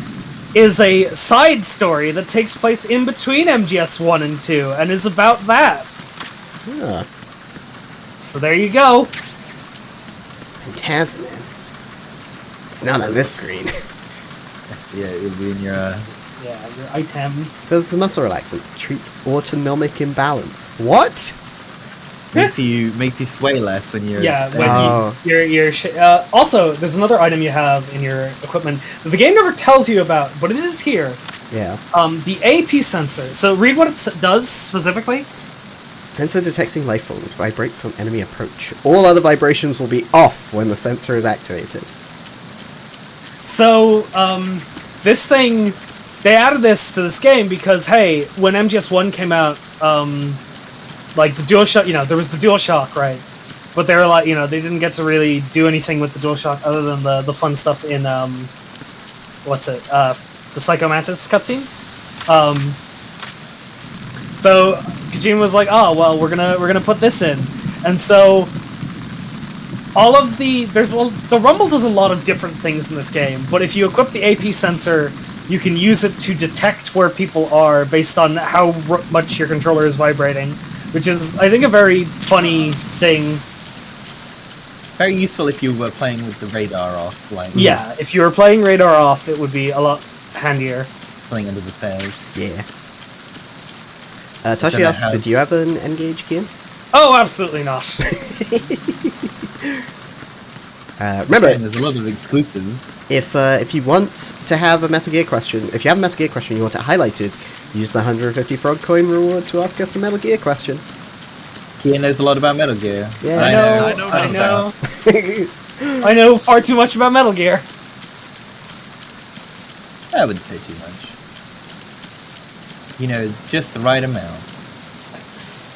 is a side story that takes place in between MGS 1 and 2, and is about that. Huh. So there you go. Fantastic, man. It's not on this screen. Yeah, it'll be in your... Yeah, your item. So it's a muscle relaxant. Treats autonomic imbalance. What? Makes you sway less when you're... Yeah, when you're also, there's another item you have in your equipment that the game never tells you about, but it is here. Yeah. The AP sensor. So read what it does specifically. Sensor detecting life forms vibrates on enemy approach. All other vibrations will be off when the sensor is activated. So, this thing, they added this to this game because, hey, when MGS1 came out, like the DualShock, there was the DualShock, right? But they were like, they didn't get to really do anything with the DualShock other than the fun stuff in, the Psycho Mantis cutscene. So Kojima was like, oh, well, we're gonna put this in. And so all of the Rumble does a lot of different things in this game, but if you equip the AP sensor, you can use it to detect where people are based on how much your controller is vibrating, which is, I think, a very funny thing. Very useful if you were playing with the radar off. Yeah, if you were playing radar off, it would be a lot handier. Something under the stairs. Yeah. Toshi asked, did you have an N-Gage game? Oh, absolutely not. Remember, there's a lot of exclusives. If you want to have a Metal Gear question, if you have a Metal Gear question you want it highlighted, use the 150 frog coin reward to ask us a Metal Gear question. He knows a lot about Metal Gear. Yeah, I know. I know far too much about Metal Gear. I wouldn't say too much. Just the right amount. Thanks.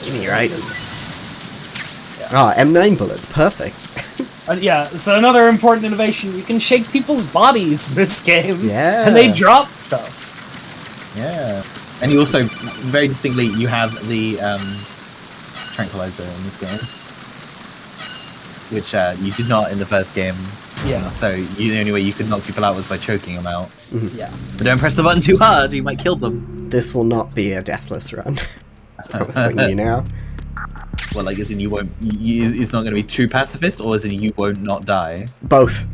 Give me your items. Ah, M9 bullets, perfect. Yeah, so another important innovation, you can shake people's bodies in this game. Yeah. And they drop stuff. Yeah. And you also, very distinctly, you have the tranquilizer in this game. Which you did not in the first game. Yeah. So the only way you could knock people out was by choking them out. Mm-hmm. Yeah. But don't press the button too hard, you might kill them. This will not be a deathless run. I'm promising you now. Well, as in you won't... it's not going to be true pacifist, or as in you won't not die? Both.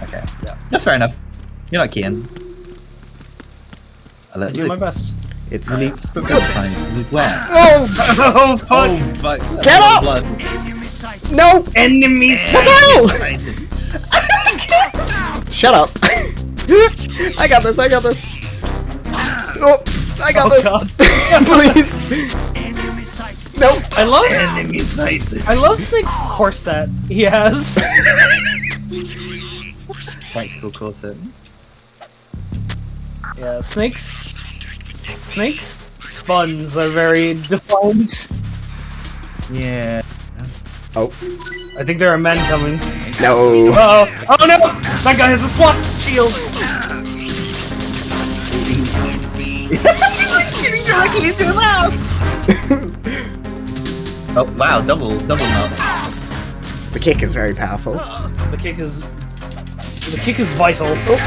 Okay. Yeah. That's fair enough. You're not Kian. I do my best. It's... Really, fine, because he's wet. Oh! Oh, fuck! Oh, fuck. Get up! Blood. No! Enemy sighted! Shut up! I got this, Oh, I got this! God. Please! Nope! I love Snake's corset he has. Practical corset. Yeah, Snake's buns are very defined. Yeah. Oh. I think there are men coming. No! Uh-oh. Oh no! That guy has a SWAT shield! He's shooting directly into his ass! Oh, wow, double knock. The kick is very powerful. The kick is vital. Oh.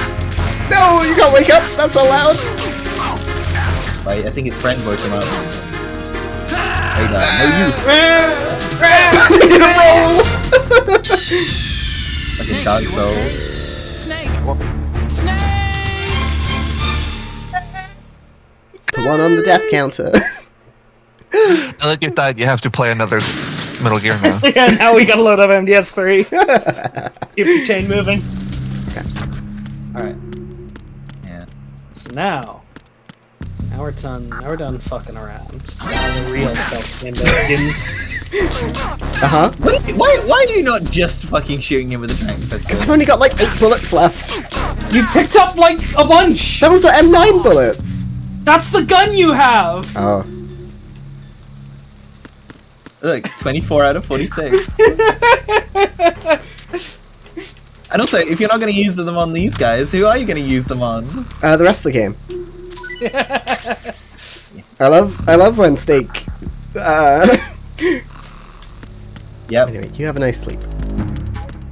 No, you can't wake up! That's not allowed! Right, I think his friend woke him up. Radar, no use! They didn't roll! Like in Dark Souls. Snake! Snake! Put one on the death counter. Now that you've died, you have to play another Metal Gear now. Yeah, now we gotta load up MDS3. Keep the chain moving. Alright. Yeah. So now we're done fucking around. Now the real stuff begins. Uh-huh. Why are you not just fucking shooting him with a trank pistol? Because I've only got like 8 bullets left. You picked up like a bunch! That was what M9 bullets. That's the gun you have! Oh. Look, 24 out of 46. And also, if you're not going to use them on these guys, who are you going to use them on? The rest of the game. I love when Snake. Yep. Anyway, you have a nice sleep.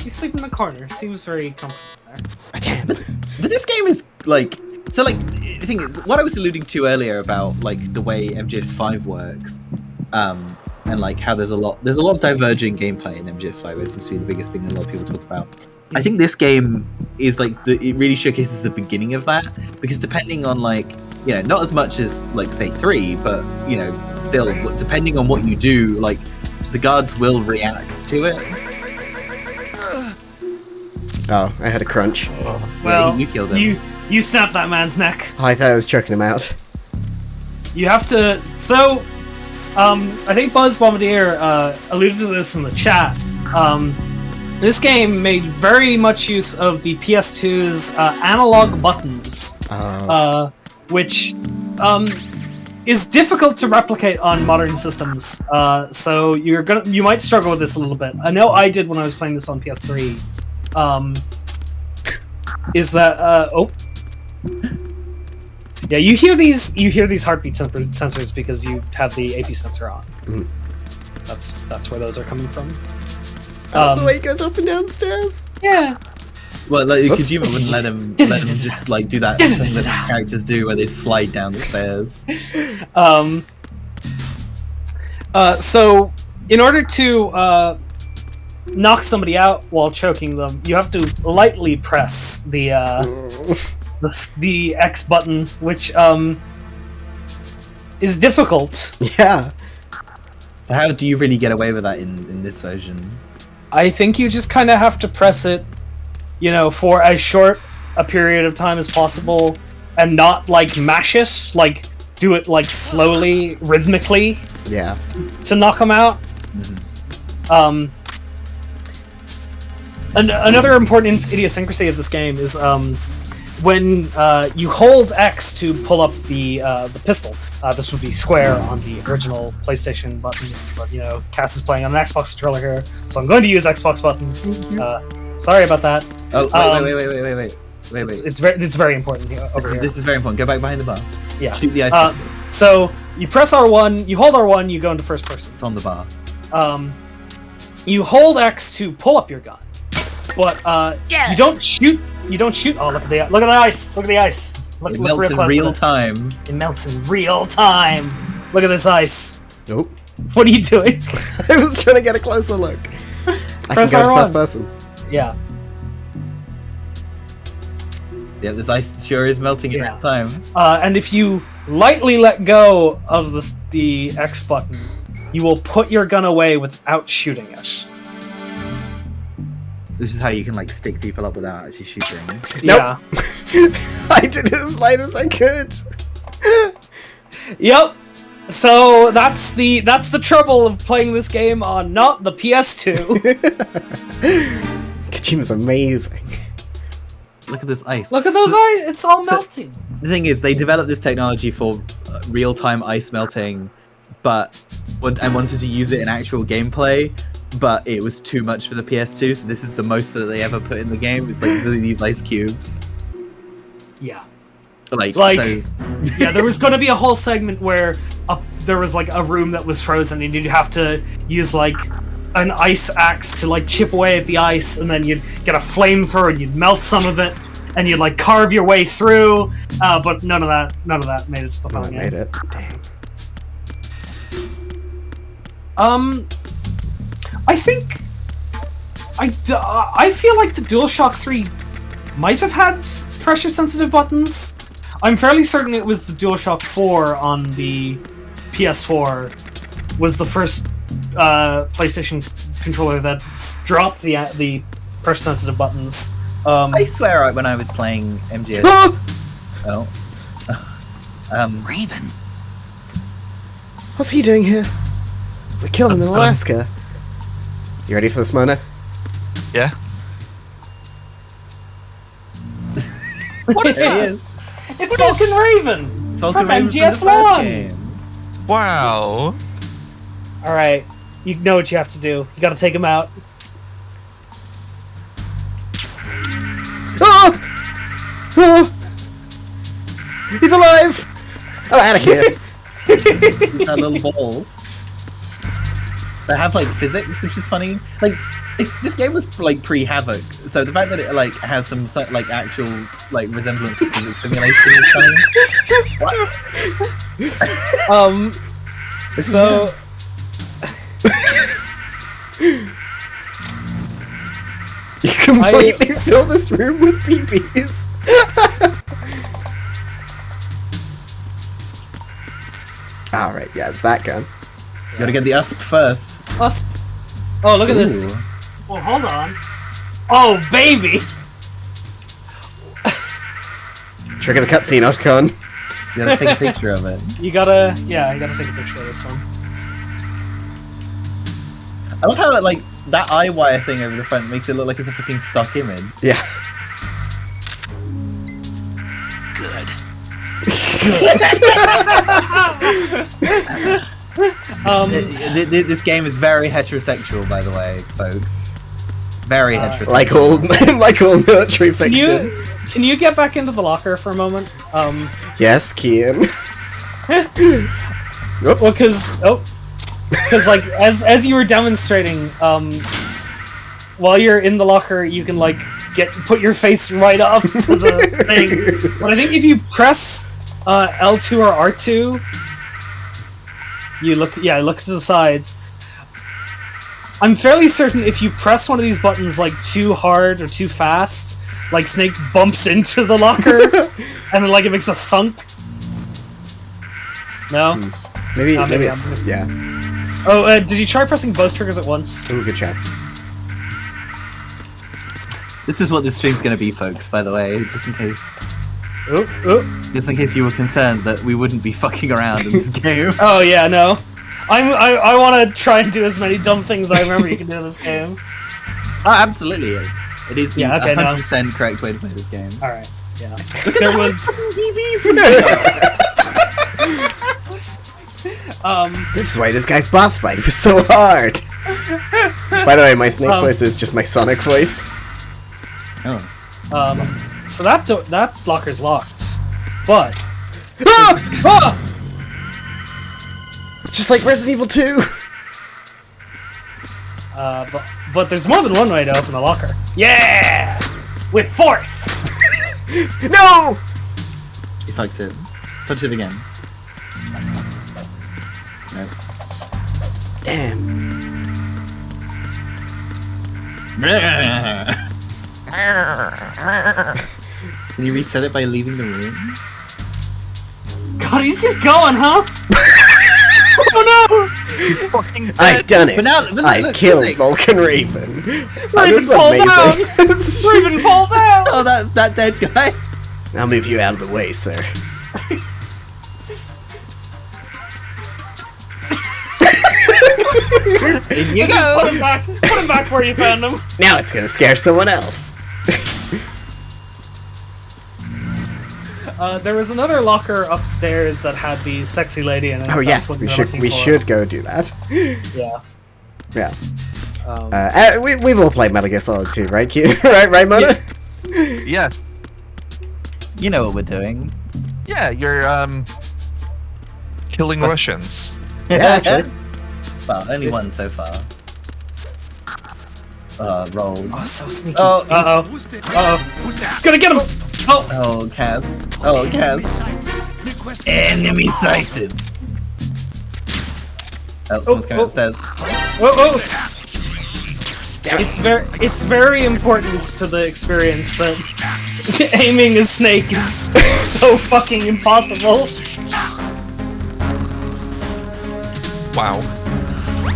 You sleep in the corner. Seems very comfortable there. Damn. But this game is like, so like, the thing is, what I was alluding to earlier about like the way MGS5 works, and like how there's a lot of diverging gameplay in MGS5, which seems to be the biggest thing that a lot of people talk about. I think this game is like it really showcases the beginning of that, because depending on like, you know, not as much as like say 3, but you know, still depending on what you do, like the guards will react to it. Oh, I had a crunch. Well, yeah, you killed him. You snapped that man's neck. Oh, I thought I was choking him out. You have to. So, I think Buzz Bombardier alluded to this in the chat. This game made very much use of the PS2's analog buttons, which is difficult to replicate on modern systems. So you might struggle with this a little bit. I know I did when I was playing this on PS3. Is that yeah, you hear these heartbeat sensors because you have the AP sensor on. Mm-hmm. That's where those are coming from. The way he goes up and down stairs. Yeah. Well, like, Oops. Kojima wouldn't let him just like do that thing that characters do where they slide down the stairs. So in order to knock somebody out while choking them, you have to lightly press the X button, which is difficult. Yeah. So how do you really get away with that in this version? I think you just kind of have to press it, you know, for as short a period of time as possible, and not like mash it, like do it like slowly, rhythmically. Yeah. To knock them out. Mm-hmm. Another important idiosyncrasy of this game is when you hold X to pull up the pistol. This would be square on the original PlayStation buttons, but you know, Cass is playing on an Xbox controller here, so I'm going to use Xbox buttons. Sorry about that. Oh, wait. It's very important over here. This is very important. Go back behind the bar. Yeah. Shoot the ice. So you press R1, you hold R1, you go into first person. It's on the bar. You hold X to pull up your gun, but you don't shoot. You don't shoot. Oh, look at the ice! Look at the ice! Look, It look melts in real time. It melts in real time. Look at this ice. Nope. What are you doing? I was trying to get a closer look. I Press can go to R1. first person. Yeah. Yeah, this ice sure is melting in real time. And if you lightly let go of the X button, you will put your gun away without shooting it. This is how you can like stick people up without actually shooting. Yeah. I did it as light as I could. Yep. So that's the trouble of playing this game on not the PS2. Kojima's amazing. Look at this ice. Look at those eyes. It's all melting. The thing is, they developed this technology for real-time ice melting, but wanted to use it in actual gameplay, but it was too much for the PS2. So this is the most that they ever put in the game. It's like these ice cubes. Yeah. Like so... yeah, there was going to be a whole segment where there was like a room that was frozen, and you'd have to use like an ice axe to like chip away at the ice, and then you'd get a flamethrower and you'd melt some of it, and you'd like carve your way through. But none of that made it to the final game. Made it. Dang. I think I feel like the DualShock 3 might have had pressure sensitive buttons. I'm fairly certain it was the DualShock 4 on the PS4 was the first PlayStation controller that dropped the pressure sensitive buttons. I swear, when I was playing MGS. Oh. Raven. What's he doing here? We killed him in Alaska. You ready for this, Mona? Yeah. What is There he that? is. It's Vulcan Raven! It's Vulcan From Raven from the MGS1! first game. Wow. Alright, you know what you have to do. You gotta take him out. Oh! Oh! He's alive! Oh, out of here! These are little balls. They have like physics, which is funny. Like this game was like pre-Havoc, so the fact that it like has some like actual like resemblance to physics simulation is funny. What? So You completely fill this room with PPs. Alright, yeah, it's that gun. You gotta get the USP first. us. Oh, look at this. Ooh. Well, hold on. Oh, baby! Trigger the cutscene, Otcon. You gotta take a picture of it. You gotta take a picture of this one. I love how like that eye wire thing over the front makes it look like it's a fucking stock image. Yeah. Good. This game is very heterosexual, by the way, folks. Very heterosexual. like all military fiction. Can you get back into the locker for a moment? Yes, Kian. Whoops. Well, because like as you were demonstrating, while you're in the locker, you can like put your face right up to the thing. But I think if you press L2 or R2, you look to the sides. I'm fairly certain if you press one of these buttons like too hard or too fast, like Snake bumps into the locker and like it makes a thunk. No? Maybe maybe it's... Yeah. Oh, did you try pressing both triggers at once? Ooh, good job. This is what this stream's gonna be, folks, by the way, just in case. Just in case you were concerned that we wouldn't be fucking around in this game. Oh yeah, no. I want to try and do as many dumb things as I remember you can do in this game. Oh, absolutely. It is the Yeah, okay, 100% correct way to play this game. Alright, yeah. There was... This is why this guy's boss fight was so hard. By the way, my Snake voice is just my Sonic voice. Oh. So that locker's locked, but... Ah! It's just like Resident Evil 2. But there's more than one way to open the locker. Yeah! With force! No! You fucked it. Touch it again. Nope. Damn. Can you reset it by leaving the room? God, he's just going, huh? Oh no! I've done it. But now, I look, killed physics. Vulcan Raven. Oh, Raven this is fall down! amazing. Raven fall down! Oh, that dead guy. I'll move you out of the way, sir. In you Just go. put him back where you found him. Now it's gonna scare someone else. There was another locker upstairs that had the sexy lady in it. Oh That's yes, what we they're should looking we for. should go do that. Yeah. Yeah. We've all played Metal Gear Solid 2, right, Q? right, Mona? Yes. You know what we're doing. Yeah, you're killing Russians. Yeah, actually. Well, only one so far. Rolls. Oh, so sneaky. Oh, Uh-oh. Gonna get him! Oh! Oh, Cass. Oh, Cass. Enemy sighted. Oh, someone's coming upstairs. Oh, oh! It's very important to the experience that aiming as Snake is so fucking impossible. Wow.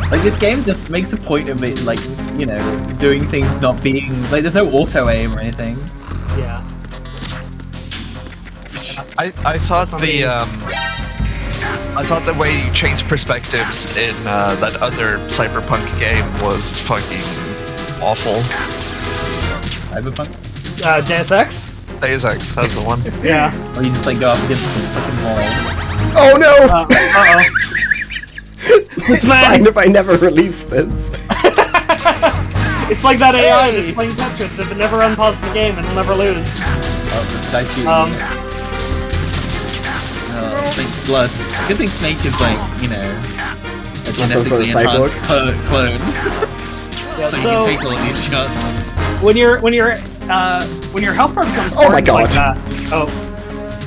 Like, this game just makes a point of it, like, you know, doing things not being... Like, there's no auto-aim or anything. Yeah. I thought I thought the way you change perspectives in that other Cyberpunk game was fucking awful. Cyberpunk? Deus Ex? Deus Ex, that's the one. Yeah. Or you just, like, go up against the fucking wall. Oh no! Uh-oh. It's fine if I never release this. It's like that AI that's playing Tetris. If it never unpauses the game, it'll never lose. Oh, this Snake's blood. Good thing Snake is, like, you know, a genetically enhanced clone. Yeah, so you can take all these shots. When your health bar becomes orange like that,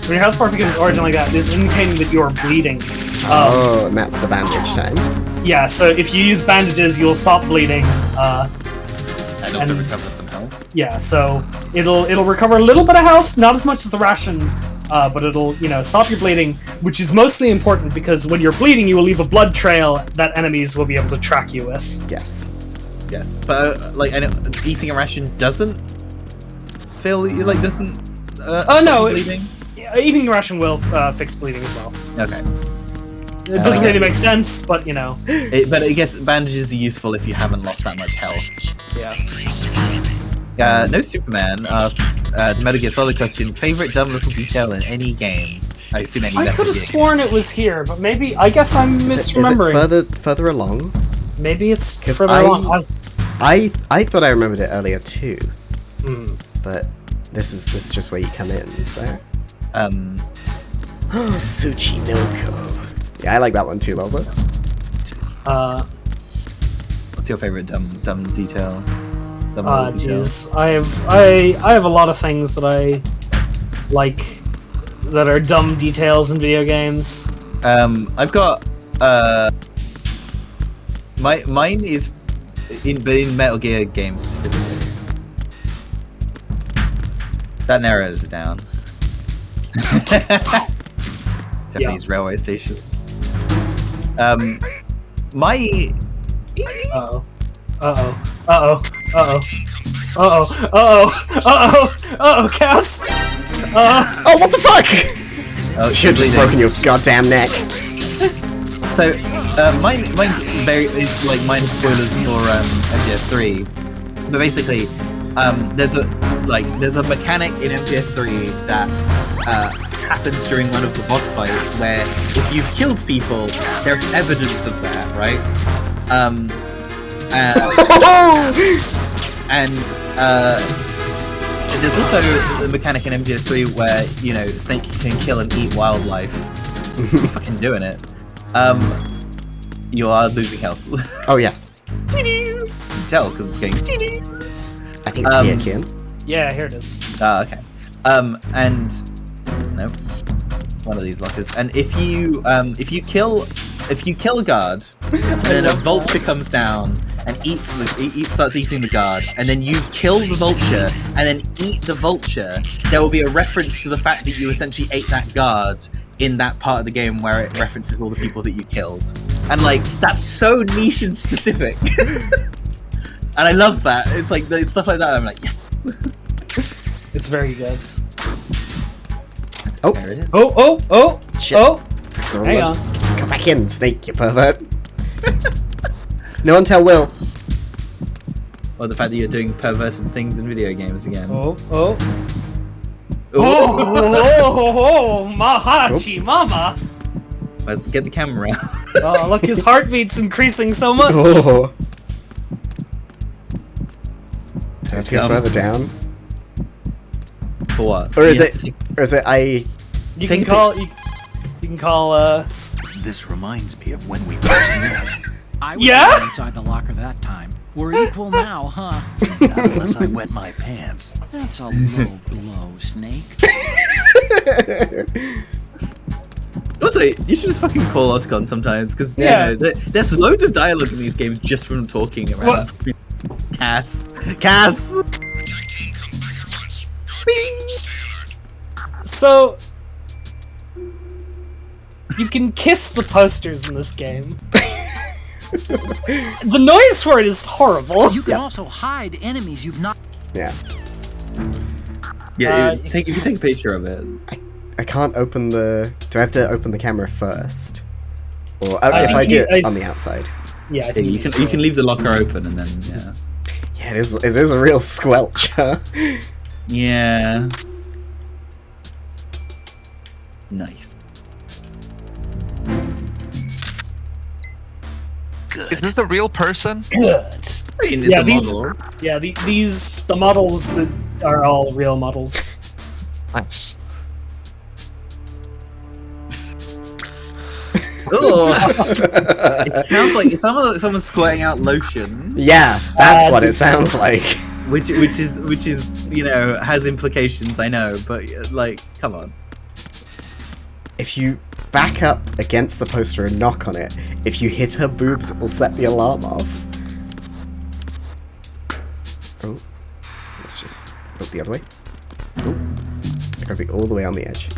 when your health bar becomes orange like that, it is indicating that you are bleeding. And that's the bandage time. Yeah, so if you use bandages, you'll stop bleeding. And also recover some health. Yeah, so it'll recover a little bit of health, not as much as the ration, but it'll, you know, stop your bleeding, which is mostly important because when you're bleeding, you will leave a blood trail that enemies will be able to track you with. Yes. Yes, but like, eating a ration doesn't feel like doesn't. No, bleeding. Eating a ration will fix bleeding as well. Okay. It doesn't really make sense, but you know. But I guess bandages are useful if you haven't lost that much health. Yeah. No Superman asks the Metal Gear Solid question: favorite dumb little detail in any game? I assume any. I could have sworn it was here, but maybe I guess I'm misremembering. Is it further along? Maybe it's further along. I thought I remembered it earlier too. Hmm. But this is just where you come in. So. Tsuchinoko. Yeah, I like that one too, Lelza. What's your favorite dumb detail? Jeez, I have a lot of things that I like that are dumb details in video games. I've got mine is in Metal Gear games specifically. That narrows it down. Japanese railway stations. My. Cass. Oh, what the fuck? Oh, should've just broken your goddamn neck. So, mine's like minor spoilers for MGS3, but basically, there's a mechanic in MGS3 that happens during one of the boss fights where if you've killed people, there's evidence of that, right? There's also the mechanic in MGS3 where, you know, Snake can kill and eat wildlife. You're fucking doing it. You are losing health. Oh, yes. You can tell, because it's going... I think it's here, Kian. Yeah, here it is. Okay. And... No. One of these lockers. And if you kill a guard, and then a vulture comes down and starts eating the guard, and then you kill the vulture and then eat the vulture, there will be a reference to the fact that you essentially ate that guard in that part of the game where it references all the people that you killed. And like, that's so niche and specific. And I love that. It's like stuff like that. I'm like, yes. It's very good. Oh. There it is. Oh! Shit. Oh! Hang on. Come back in, Snake, you pervert. No one tell Will. Or the fact that you're doing perverted things in video games again. Oh! Ooh. Mahachi Mama! Let's get the camera out. Oh, look, his heartbeat's increasing so much! Oh. Do I have to go further down? For what? Or is it I... You can call... This reminds me of when we first met. I was the one inside the locker that time. We're equal now, huh? Not unless I wet my pants. That's a low blow, Snake. Also, you should just fucking call Otacon sometimes, because you know, there's loads of dialogue in these games just from talking around. Cass. Cass. So you can kiss the posters in this game. The noise for it is horrible. You can also hide enemies you've not. Yeah. Yeah, you can take a picture of it. I can't open the... Do I have to open the camera first? Or if I do it on the outside? Yeah, I Yeah, think you can leave the locker open and then Yeah, it is a real squelcher. yeah. Nice. Is this a real person? good. I mean, it's Yeah, a model. the models that are all real models. Nice. It sounds like someone's squirting out lotion, Yeah, that's what it sounds like. which is has implications. I know, but like, come on. If you back up against the poster and knock on it, if you hit her boobs, it will set the alarm off. Oh, let's just look the other way. Oh, I gotta be all the way on the edge.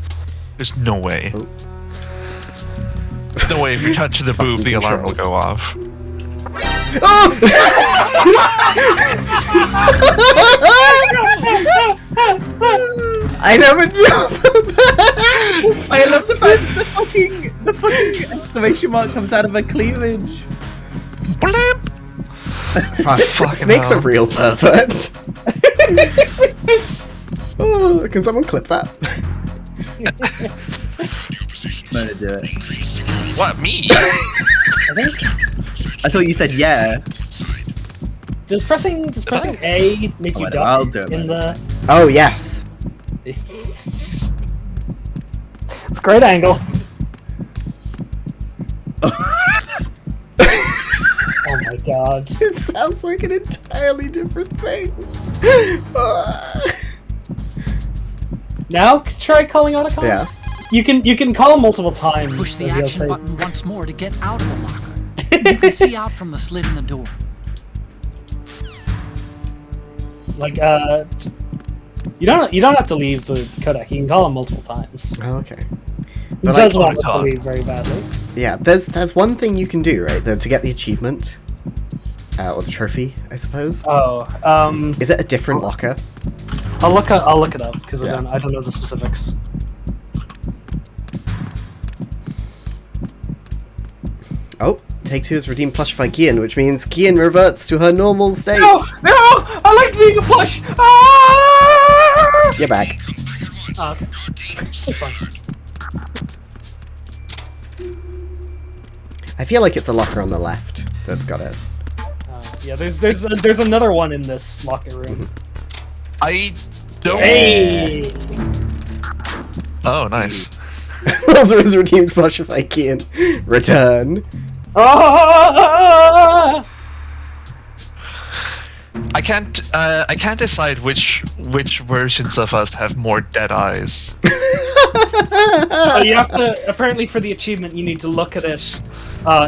There's no way. Oh. There's no way if you touch the boob, the alarm will go off. I never knew about that! I love the fact that the fucking exclamation mark comes out of her cleavage. Blimp! Fuck, Snake's a hell. real pervert. Oh, can someone clip that? I'm gonna do it. What, me? I thought you said yeah. Does pressing A make you Whatever, duck I'll do it, in man, the? Oh, yes. It's a great angle. Oh my god. It sounds like an entirely different thing. Now try calling out a call. Yeah. You can call him multiple times. Push the and he'll action say- button once more to get out of the locker. You can see out from the slit in the door. Like you don't have to leave the codec. You can call him multiple times. Oh, okay. He But does like- want us to leave very badly. Yeah, there's one thing you can do, right? To get the achievement. Or the trophy, I suppose. Oh, Is it a different locker? I'll look it up because Yeah. I don't know the specifics. Oh, Take Two has redeemed Plushify Kian, which means Kian reverts to her normal state. No, I like being a plush. Ah! You're back. Oh, okay, that's fine. I feel like it's a locker on the left that's got it. Yeah, there's another one in this locker room. I don't. Hey. Oh, nice. Also has redeemed Plushify Kian. Return. Ah! I can't decide which versions of us have more dead eyes. You have to, apparently for the achievement, you need to look at it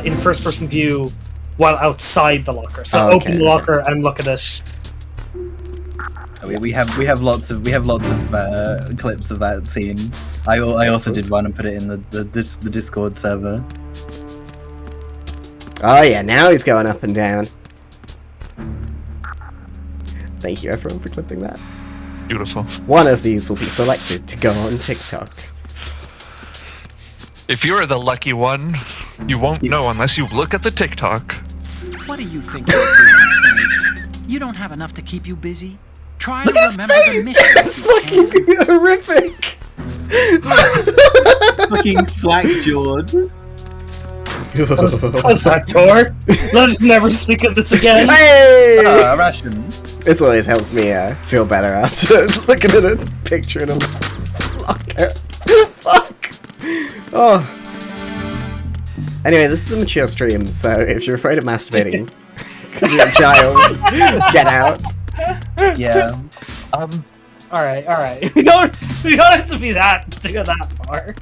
in first-person view while outside the locker. So Oh, okay, open the locker and look at it. We have lots of clips of that scene. I also did one and put it in the Discord server. Oh yeah, now he's going up and down. Thank you everyone for clipping that. Beautiful. One of these will be selected to go on TikTok. If you're the lucky one, you won't know unless you look at the TikTok. What do you think you're doing, Snake? You don't have enough to keep you busy? Try to remember the mission. It's fucking horrific! Fucking slack-jawed. Close that door. Let us never speak of this again. Hey! Ration. This always helps me feel better after looking at a picture in a locker. Fuck! Oh. Anyway, this is a mature stream, so if you're afraid of masturbating because you're a child, get out. Yeah. All right. We don't have to be that far.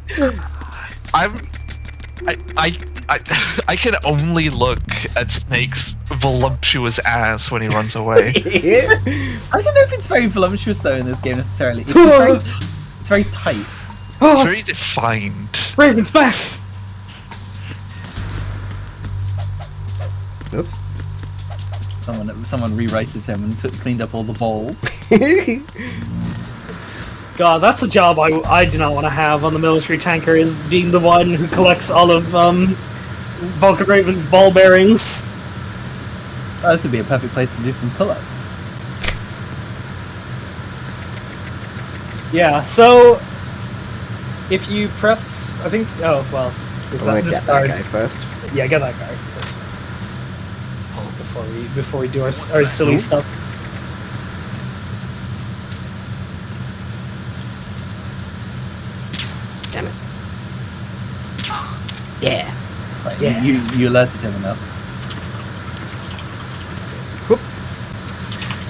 I can only look at Snake's voluptuous ass when he runs away. I don't know if it's very voluptuous though in this game necessarily. It's very tight. It's very defined. Raven's back! Oops. Someone rewrited him and cleaned up all the balls. God, that's a job I do not want to have on the military tanker, is being the one who collects all of Vulcan Raven's ball bearings. Oh, this would be a perfect place to do some pull-ups. Yeah, so if you press, I think, oh, well, is I want that to this get card? that guy first. Yeah, get that guy first. Before we do our silly stuff. Damn it. Yeah. Like, Yeah. You alerted him enough. Whoop.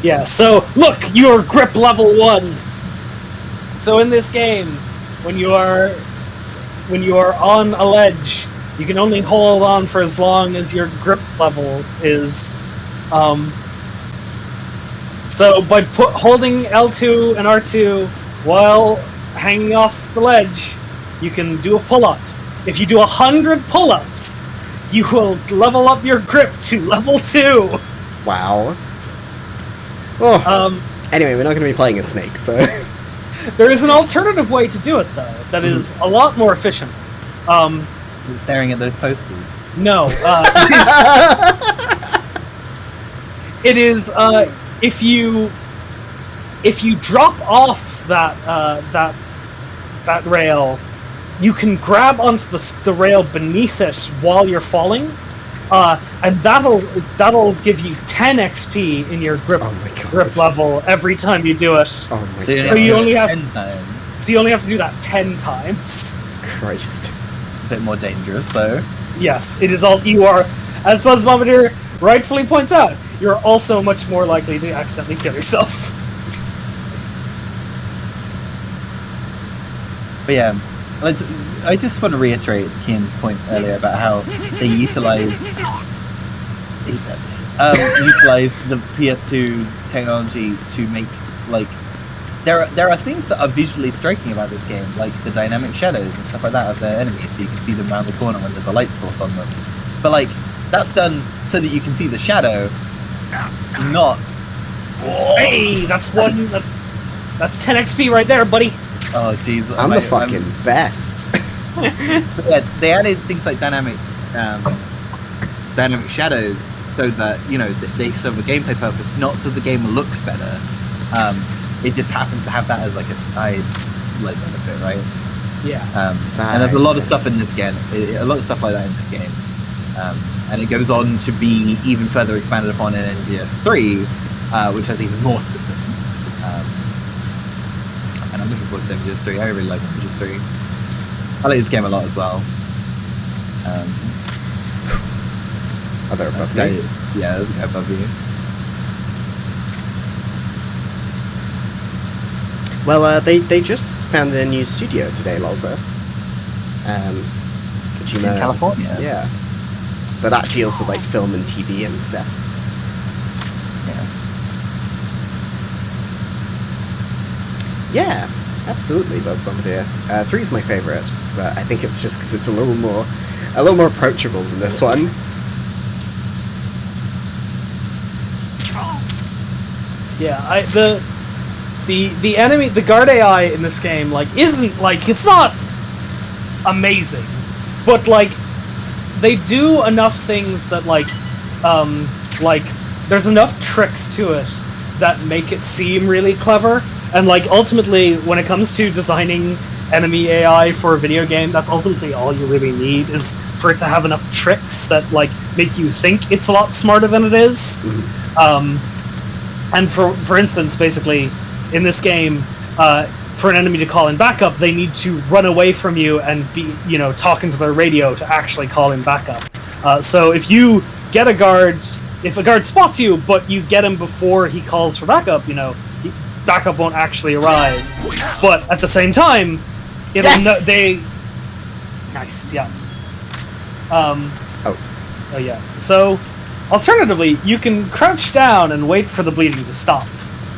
Yeah, so look, you're grip level 1. So in this game, when you are on a ledge, you can only hold on for as long as your grip level is. So by holding L2 and R2 while hanging off the ledge, you can do a pull-up. If you do 100 pull-ups, you will level up your grip to level 2. Wow. Oh. Anyway, we're not going to be playing as Snake, so... There is an alternative way to do it, though, that is a lot more efficient. Staring at those posters. No. It is if you drop off that rail, you can grab onto the rail beneath it while you're falling, and that'll give you 10 XP in your grip level every time you do it. Oh my So god. So you only have 10 times. So you only have to do that 10 times. Christ. A bit more dangerous though. Yes, it is all you are, as Buzz Bombardier rightfully points out, you're also much more likely to accidentally kill yourself. But yeah, I just want to reiterate Kian's point earlier about how they utilized the PS2 technology to make, like, there are things that are visually striking about this game, like the dynamic shadows and stuff like that of their enemies, so you can see them around the corner when there's a light source on them. But like, that's done so that you can see the shadow, not. Hey, that's 10 XP right there, buddy. Oh jeez, I'm the fucking best. Yeah, they added things like dynamic shadows, so that, you know, they serve a gameplay purpose, not so the game looks better. It just happens to have that as like a side benefit, right? Yeah. And there's a lot of stuff in this game, a lot of stuff like that in this game, and it goes on to be even further expanded upon in MGS3, which has even more systems. And I'm looking forward to MGS3. I really like MGS3. I like this game a lot as well. Are there above guy, me? yeah, there's a guy above you. Well, they just founded a new studio today, Lolza. Kojima, In California? Yeah. But that deals with like film and TV and stuff. Yeah, absolutely, Buzz Bombardier. 3 is my favourite, but I think it's just because it's a little more approachable than this one. Yeah, the enemy, the guard AI in this game, like, isn't, like, it's not amazing, but, like, they do enough things that, like, there's enough tricks to it that make it seem really clever, and, like, ultimately, when it comes to designing enemy AI for a video game, that's ultimately all you really need, is for it to have enough tricks that, like, make you think it's a lot smarter than it is. And for instance, basically, in this game, for an enemy to call in backup, they need to run away from you and be, you know, talking to their radio to actually call in backup. So if you get a guard, if a guard spots you, but you get him before he calls for backup, you know, backup won't actually arrive. But at the same time, it'll Yes! Nice, yeah. Oh yeah. So, alternatively, you can crouch down and wait for the bleeding to stop.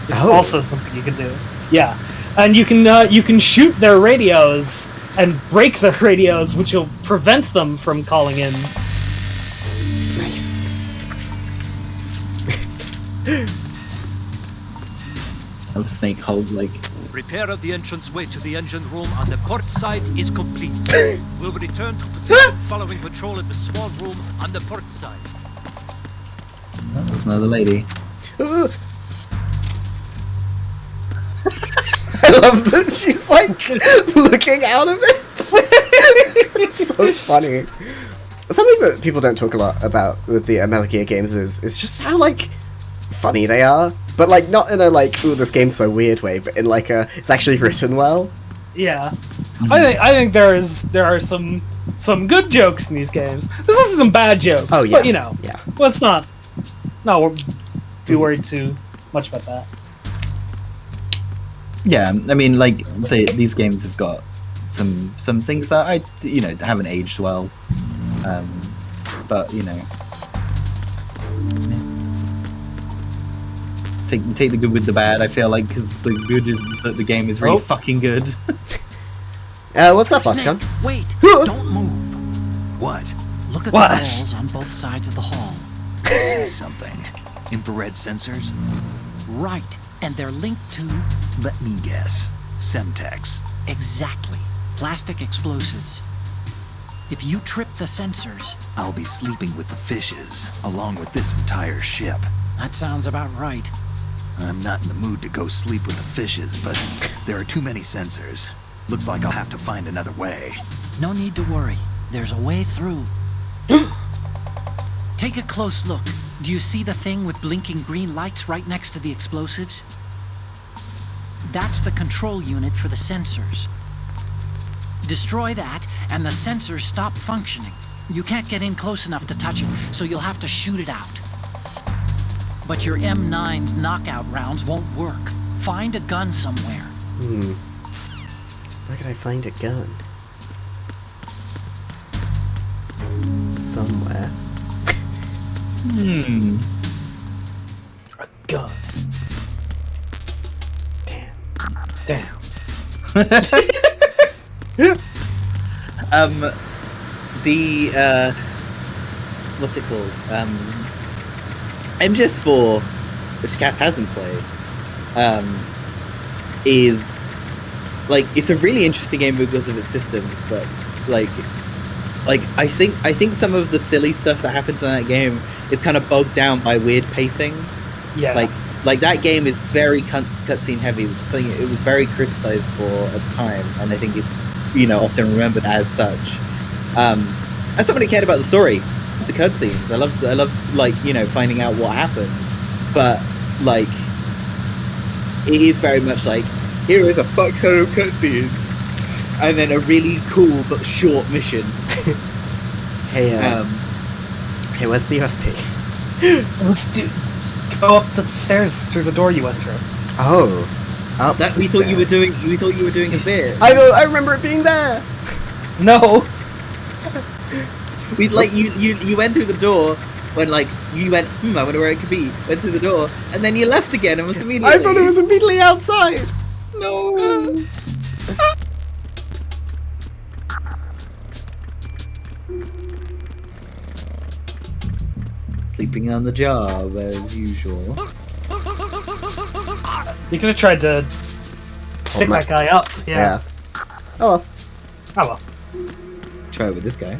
It's also something you can do. Yeah, and you can shoot their radios and break their radios, which will prevent them from calling in. Nice. Snake hold like. Repair of the entranceway to the engine room on the port side is complete. We'll return to position following patrol at the small room on the port side. Oh, there's another lady. I love that she's like looking out of it. It's so funny. Something that people don't talk a lot about with the Metal Gear games is just how like funny they are, but like not in a like, ooh, this game's so weird way, but in like a it's actually written well. Yeah, I think there are some good jokes in these games. There's also some bad jokes. Oh yeah, but you know, yeah. Let's not be worried too much about that. Yeah, I mean, like these games have got some things that haven't aged well, but you know, take the good with the bad. I feel like because the good is that the game is really fucking good. What's up, Snake, Oscar? wait! Don't move. What? Look at What? the walls on both sides of the hall. I see something. Infrared sensors? Right, and they're linked to... Let me guess. Semtex. Exactly. Plastic explosives. If you trip the sensors... I'll be sleeping with the fishes, along with this entire ship. That sounds about right. I'm not in the mood to go sleep with the fishes, but there are too many sensors. Looks like I'll have to find another way. No need to worry. There's a way through. Take a close look. Do you see the thing with blinking green lights right next to the explosives? That's the control unit for the sensors. Destroy that, and the sensors stop functioning. You can't get in close enough to touch it, so you'll have to shoot it out. But your M9's knockout rounds won't work. Find a gun somewhere. Where could I find a gun? Somewhere. A gun. Damn. The what's it called? MGS4, which Cass hasn't played, is like it's a really interesting game because of its systems, but like I think some of the silly stuff that happens in that game is kind of bogged down by weird pacing. Yeah. Like that game is very cutscene heavy, which is something it was very criticized for at the time, and I think it's often remembered as such. As somebody who cared about the story, the cutscenes, I love like finding out what happened, but like it is very much like here is a fuck ton of cutscenes, and then a really cool but short mission. Hey, where's the USB? Go up the stairs through the door you went through. Oh, up That the we thought you were stairs. doing. We thought you were doing a bit. I remember it being there. No. We like you went through the door when like you went. I wonder where it could be. Went through the door and then you left again and was immediately. I thought it was immediately outside. No. Sleeping on the job as usual. You could have tried to stick that guy up. Yeah. Oh well. Oh well. Try it with this guy.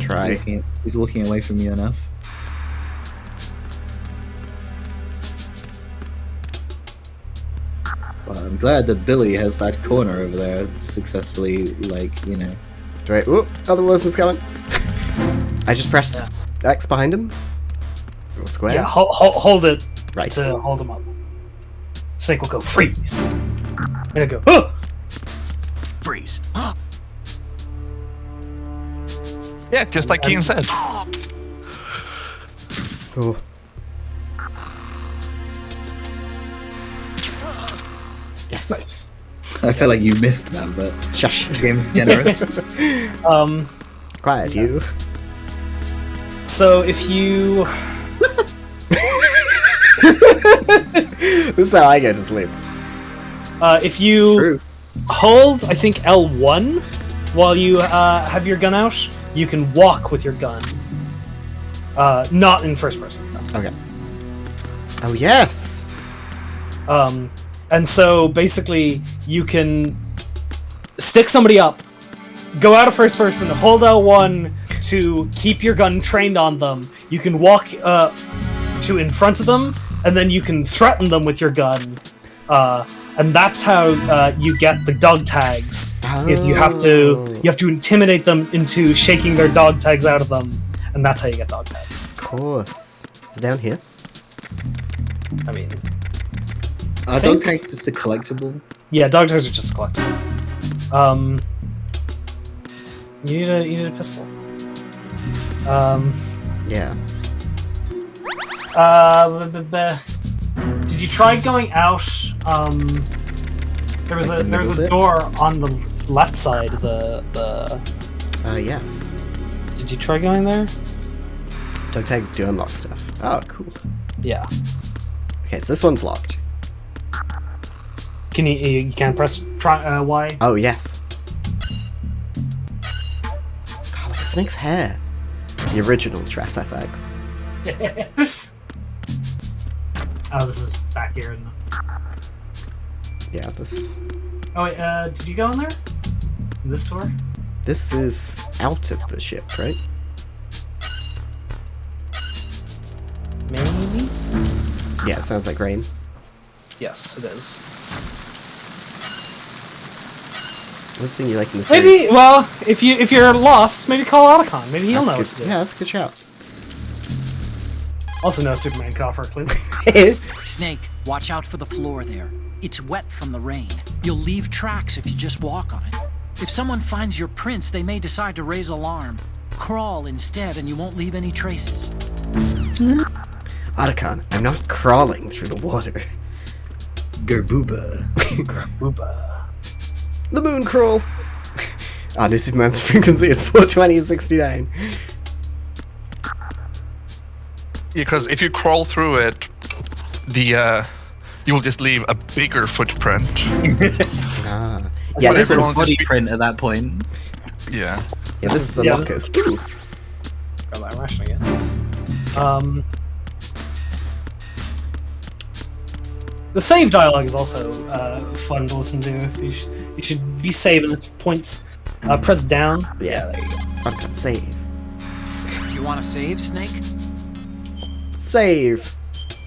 Try. He's walking away from you enough. Well, I'm glad that Billy has that corner over there successfully, Right. Ooh, other person's coming. I just press X behind him. Or square. Yeah. Hold it. Right. To hold him up. Snake will go freeze. And it'll go. Oh! Freeze. Yeah, just like Keen said. Oh. Yes. Nice. I feel like you missed that, but Shush. the game's generous. Quiet, you. So if you... This is how I go to sleep. If you True. hold, I think, L1 while you have your gun out, you can walk with your gun. Not in first person. No. Okay. Oh, yes! And so basically you can stick somebody up, go out of first person, hold L1 to keep your gun trained on them. You can walk to in front of them, and then you can threaten them with your gun. And that's how you get the dog tags. Is you have to intimidate them into shaking their dog tags out of them, and that's how you get dog tags. Of course. Is it down here? I mean, Dog tags just a collectible. yeah, dog tags are just a collectible. You need a pistol. Yeah. Did you try going out? There was Like the a middle bit? door on the left side. Yes. Did you try going there? Dog tags do unlock stuff. Oh, cool. Yeah. Okay, so this one's locked. Can you can't press Y? Oh, yes. Oh, like a snake's hair. The original Trash FX. Oh, this is back here, isn't it? Yeah, this... Oh wait, did you go in there? In this door? This is out of the ship, right? Maybe? Yeah, it sounds like rain. Yes, it is. One thing you like in this Maybe, well, if you're lost, maybe call Otacon. Maybe he'll know what to do. Yeah, that's a good shout. Also, no Superman can offer a clue. Snake, watch out for the floor there. It's wet from the rain. You'll leave tracks if you just walk on it. If someone finds your prints, they may decide to raise alarm. Crawl instead, and you won't leave any traces. Otacon, I'm not crawling through the water. Gerbooba. Booba. The moon crawl. New Superman's frequency is 42069. Because if you crawl through it, you will just leave a bigger footprint. Ah. Yeah, But this everyone is... Body print at that point. Yeah. Yeah, this is the Yeah, lockers. Got that ration again. The save dialogue is also fun to listen to. You should be saving its points. Press down. Yeah. There you go. Otacon, save. Do you want to save, Snake? Save!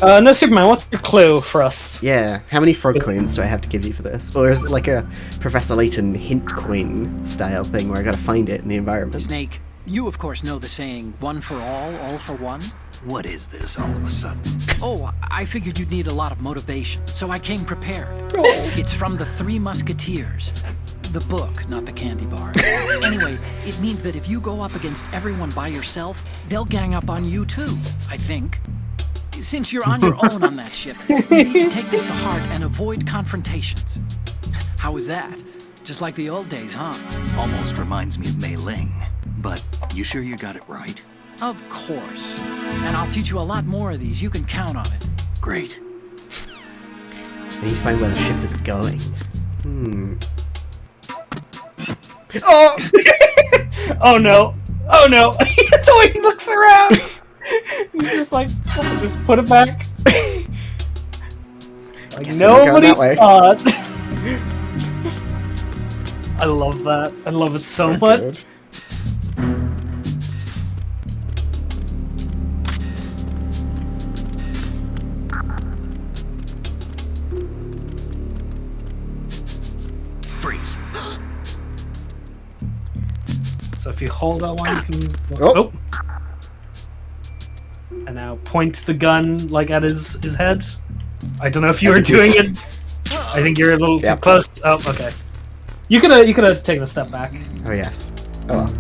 No, Superman, what's your clue for us? Yeah, how many frog coins do I have to give you for this? Or is it like a Professor Layton hint coin style thing where I gotta find it in the environment? Snake, you of course know the saying, one for all for one? What is this all of a sudden? Oh, I figured you'd need a lot of motivation, so I came prepared. It's from the Three Musketeers. The book, not the candy bar. Anyway, it means that if you go up against everyone by yourself, they'll gang up on you too, I think. Since you're on your own on that ship, you need to take this to heart and avoid confrontations. How was that? Just like the old days, huh? Almost reminds me of Mei Ling. But you sure you got it right? Of course. And I'll teach you a lot more of these. You can count on it. Great. I need to find where the ship is going. Oh! Oh no! Oh no! The way he looks around! He's just like, just put it back. Like guess we're going nobody that way. thought. I love that. I love it so much. Good. Freeze. So if you hold that one, you can. Oh. And now point the gun like at his head. I don't know if you I were think doing he's- it. I think you're a little too Yep. close. Oh, okay. You could have taken a step back. Oh, yes. Oh, well.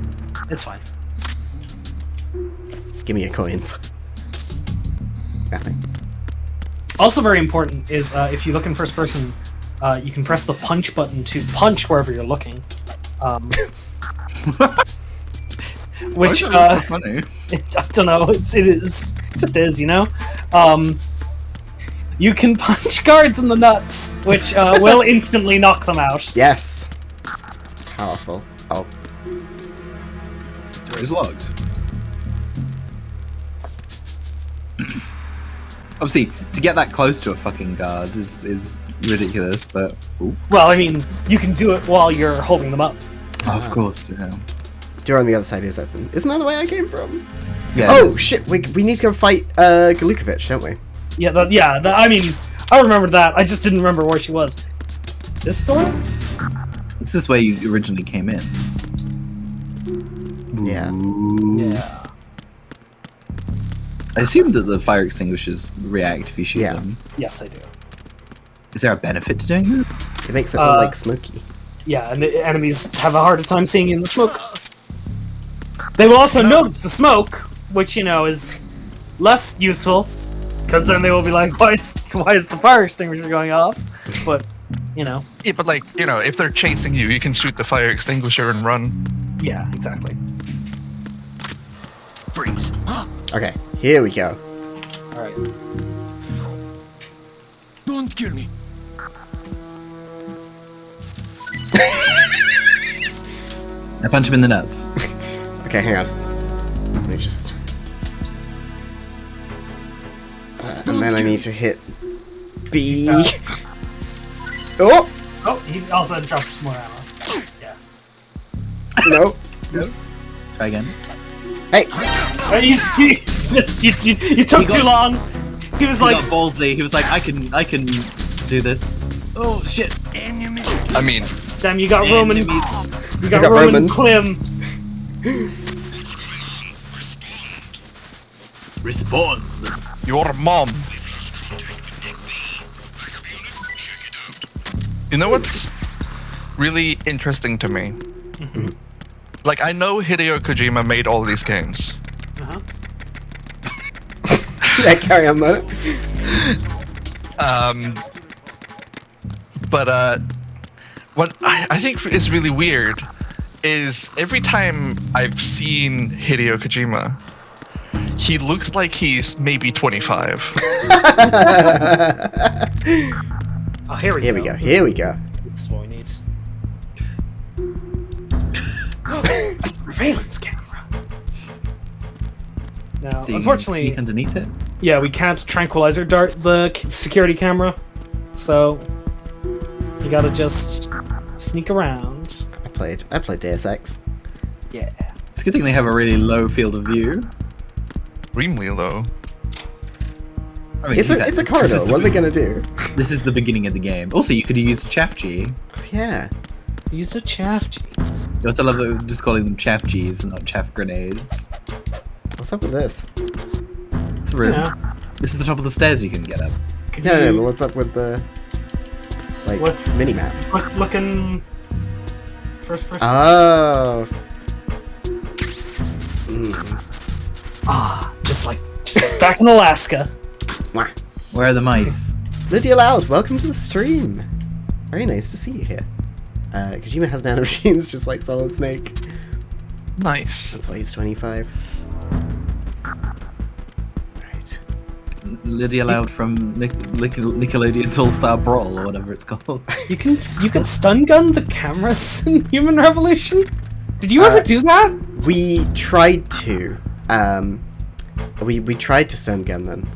It's fine. Give me your coins. Nothing. Also very important is if you look in first person, you can press the punch button to punch wherever you're looking. which funny. I don't know. It just is, you know. You can punch guards in the nuts, which will instantly knock them out. Yes. Powerful. Oh. This door is locked. Obviously, to get that close to a fucking guard is ridiculous, but... Ooh. Well, I mean, you can do it while you're holding them up. Oh, of course, yeah. Door on the other side is open. Isn't that the way I came from? Yeah, oh, shit, we need to go fight Galukovich, don't we? Yeah, I mean, I remembered that. I just didn't remember where she was. This door? This is where you originally came in. Yeah. Ooh. Yeah. I assume that the fire extinguishers react if you shoot them. Yes, they do. Is there a benefit to doing that? It makes it all, like, smoky. Yeah, and the enemies have a harder time seeing in the smoke. They will also notice the smoke, which, you know, is less useful, because then they will be like, why is the fire extinguisher going off? But, you know. Yeah, but like, you know, if they're chasing you, you can shoot the fire extinguisher and run. Yeah, exactly. Freeze. Okay, here we go. Alright. Don't kill me. I punch him in the nuts. Okay, hang on. Let me just... and then I need to hit B. Oh! Oh, he also drops more ammo. Yeah. No. No. Try again. Hey! You took too long! He was like... He got ballsy. He was like, I can do this. Oh, shit. I mean... Damn, you got Roman... You got got Roman Roman. Klim. Respond. Your mom. You know what's really interesting to me? Mm-hmm. Like, I know Hideo Kojima made all these games. Uh-huh. Yeah, carry on, man. But what I think is really weird is every time I've seen Hideo Kojima, he looks like he's maybe 25. Oh, here we go. Here we go. This is what we need. A surveillance camera. Now, So you unfortunately, can sneak underneath it. yeah, we can't tranquilizer dart the security camera, so you gotta just sneak around. I played Deus Ex. Yeah. It's a good thing they have a really low field of view. Extremely low. I mean, It's a corridor. What are they gonna do? This is the beginning of the game. Also, you could have used chaff G. Oh, yeah. Use a chaff G. You also love that we're just calling them chaff Gs and not chaff grenades. What's up with this? It's rude. Yeah. This is the top of the stairs you can get up. No, but what's up with the What's- mini-map? Looking first person. Oh. Just like back in Alaska. Mwah. Where are the mice? Lydia Loud, welcome to the stream. Very nice to see you here. Kojima has nanomachines just like Solid Snake. Nice. That's why he's 25. Right. Lydia Loud from Nickelodeon's All-Star Brawl or whatever it's called. You can stun gun the cameras in Human Revolution? Did you ever do that? We tried to. We tried to stun gun them.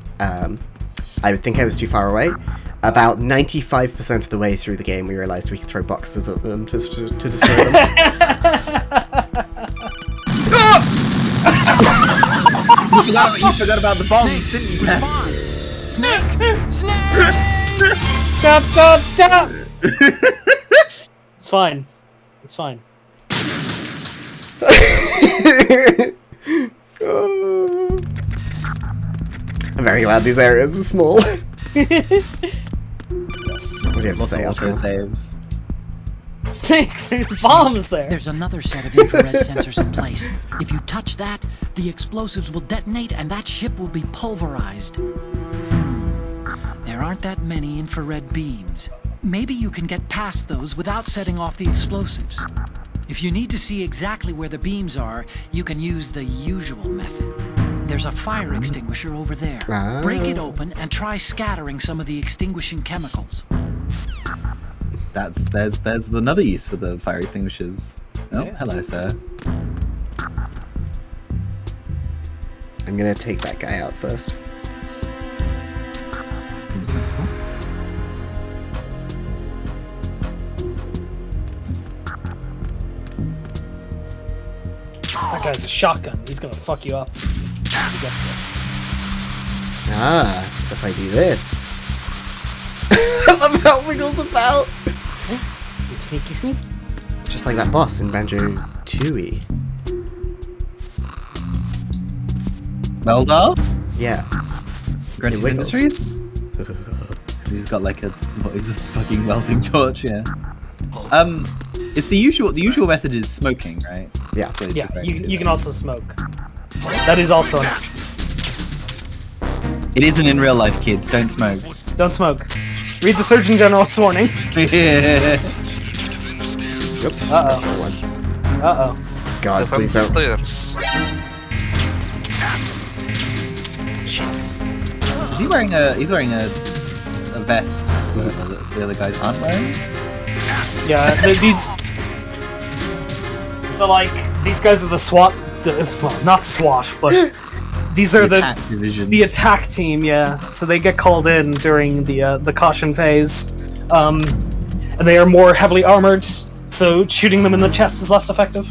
I think I was too far away. About 95% of the way through the game, we realized we could throw boxes at them to destroy them. You forgot about the bombs, didn't you? Snake! Snake! Stop, stop, stop! It's fine. It's fine. I'm very glad these areas are small. What do you have to Lots say, of Otto? auto saves. Snake, there's bombs there. There's another set of infrared sensors in place. If you touch that, the explosives will detonate and that ship will be pulverized. There aren't that many infrared beams. Maybe you can get past those without setting off the explosives. If you need to see exactly where the beams are, you can use the usual method. There's a fire extinguisher over there. Break it open and try scattering some of the extinguishing chemicals. There's another use for the fire extinguishers. Oh, hello, sir. I'm gonna take that guy out first. Seems sensible. That guy's a shotgun. He's gonna fuck you up. He gets you. Ah, so if I do this... I love how it wiggles about! Sneaky, sneaky. Just like that boss in Banjo-Tooie. Meldar? Yeah. Grunty's It wiggles. Industries? Because he's got like he's a fucking welding torch, yeah. It's the usual method is smoking, right? Yeah. So it's Yeah, correct you too, can right? also smoke. That is also an option. It isn't in real life, kids. Don't smoke. Don't smoke. Read the Surgeon General's warning. Oops. Uh-oh. Missed that one. Uh-oh. God, please don't. Stairs. Shit. Is he wearing a vest that the other guys aren't wearing? Yeah, these... So, like, these guys are the SWAT... Well, not SWAT, but... These are The attack division. the attack team, yeah. So they get called in during the caution phase, and they are more heavily armored. So shooting them in the chest is less effective.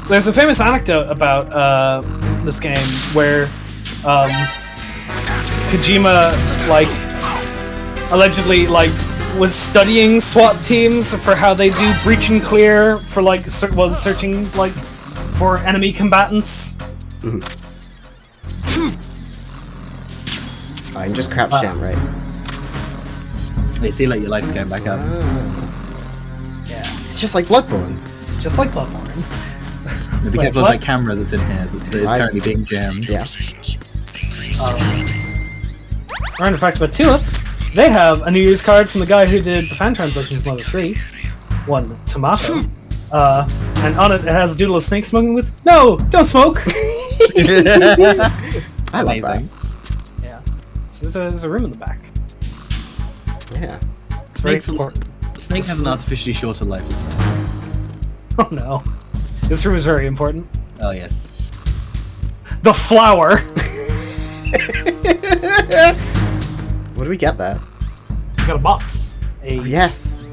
There's a famous anecdote about this game where Kojima, like, allegedly, like, was studying SWAT teams for how they do breach and clear for, like, was searching, like, for enemy combatants. I can just crouch down, right? They see like your life's going back up. Yeah, It's just like Bloodborne. just like Bloodborne. Be Wait, careful what? of that camera that's in here that is Right. currently being jammed. Yeah. Random fact about Tulip, they have a New Year's card from the guy who did the fan translation of Mother 3. One tomato. And on it, it has a doodle of snake smoking with "No, don't smoke." I love Amazing. Yeah. So there's a room in the back. that. Yeah. It's very Snakes, important. snakes have an artificially shorter life as well. Oh no. This room is very important. Oh yes. The flower. What do we get there? We got a box. Oh, yes.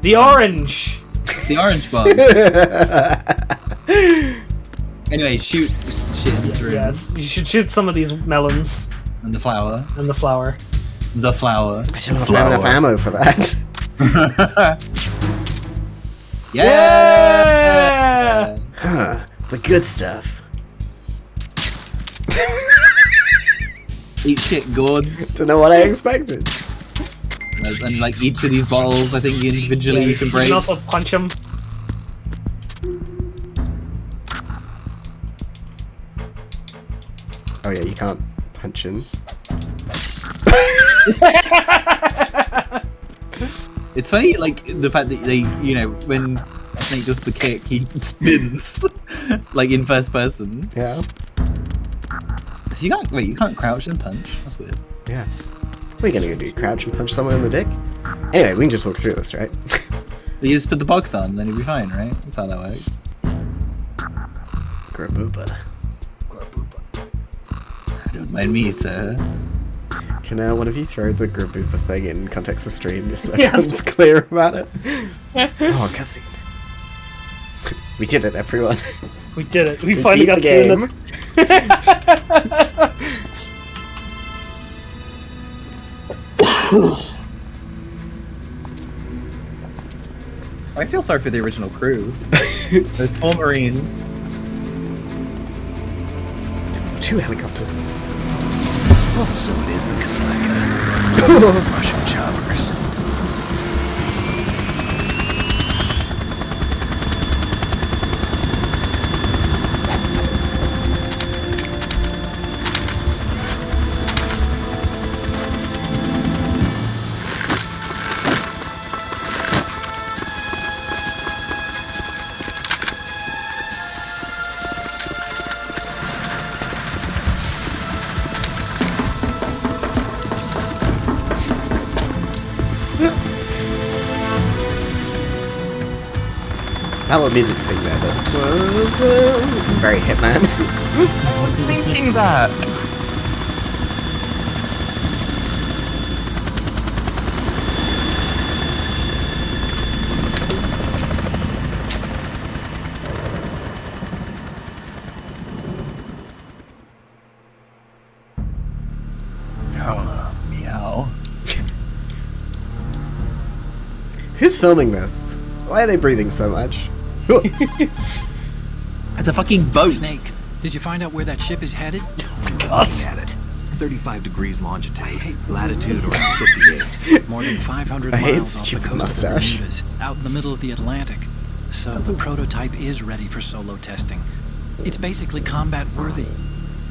The orange. The orange one. Anyway, shoot shit in this room. Yes, you should shoot some of these melons And the flower. and the flower. The flower. I don't know if I have enough ammo for that. Yeah! Huh. The good stuff. Eat shit, gourds. Don't know what I expected. And like each of these bottles, I think individually you can You break. can also punch them. Oh yeah, you can't punch in. It's funny, like the fact that they, you know, when Snake does the kick, he spins, like in first person. Yeah. You can't crouch and punch. That's weird. Yeah. What are you gonna go do? Crouch and punch someone in the dick? Anyway, we can just walk through this, right? You just put the box on, then you'll be fine, right? That's how that works. Grabooba. Don't mind me, sir. Can one of you throw the Grabooba thing in context of stream just so Yes. everyone's clear about it? Oh, cutscene. We did it, everyone. We did it. We We finally beat got the to game. I feel sorry for the original crew. Those poor Marines. 2 helicopters. Oh, so it is the Kasaka. Russian choppers. That little music sting there, though. It's very Hitman. Thinking that. Oh, meow. Who's filming this? Why are they breathing so much? It's a fucking boat. Snake, did you find out where that ship is headed? Us. At it. 35 degrees longitude. Latitude around 58. More than 500 I hate miles off the stupid coast mustache. of the Bermudas, out in the middle of the Atlantic. So the prototype is ready for solo testing. It's basically combat worthy.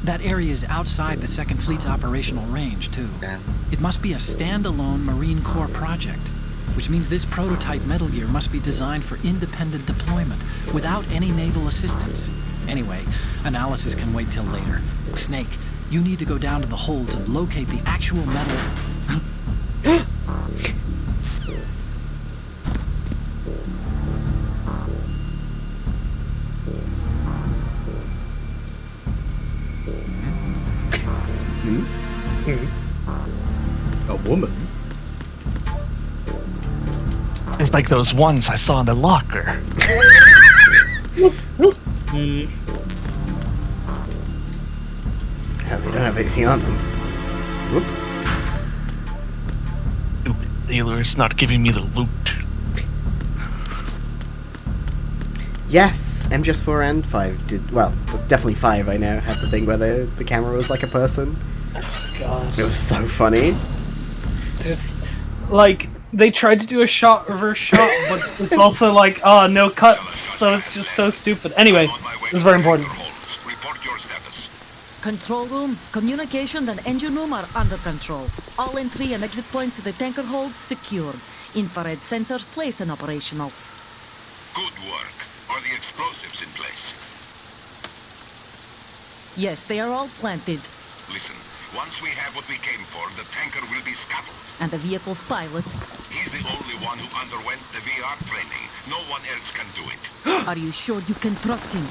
That area is outside the Second Fleet's operational range, too. Damn. It must be a standalone Marine Corps project, which means this prototype Metal Gear must be designed for independent deployment, without any naval assistance. Anyway, analysis can wait till later. Snake, you need to go down to the hold to locate the actual metal... A woman? It's like those ones I saw in the locker. Hell, they don't have anything on them. Whoop. Stupid dealer's not giving me the loot. Yes, MGS4 and 5 did. Well, it was definitely 5, I know, had the thing where the camera was like a person. God. It was so funny. There's, like, they tried to do a shot reverse shot, but it's also like, no cuts, so it's just so stupid. Anyway, this is very important. Control room, communications, and engine room are under control. All entry and exit points to the tanker hold secured. Infrared sensors placed and operational. Good work. Are the explosives in place? Yes, they are all planted. Listen, once we have what we came for, the tanker will be scuttled. And the vehicle's pilot. He's the only one who underwent the VR training. No one else can do it. Are you sure you can trust him?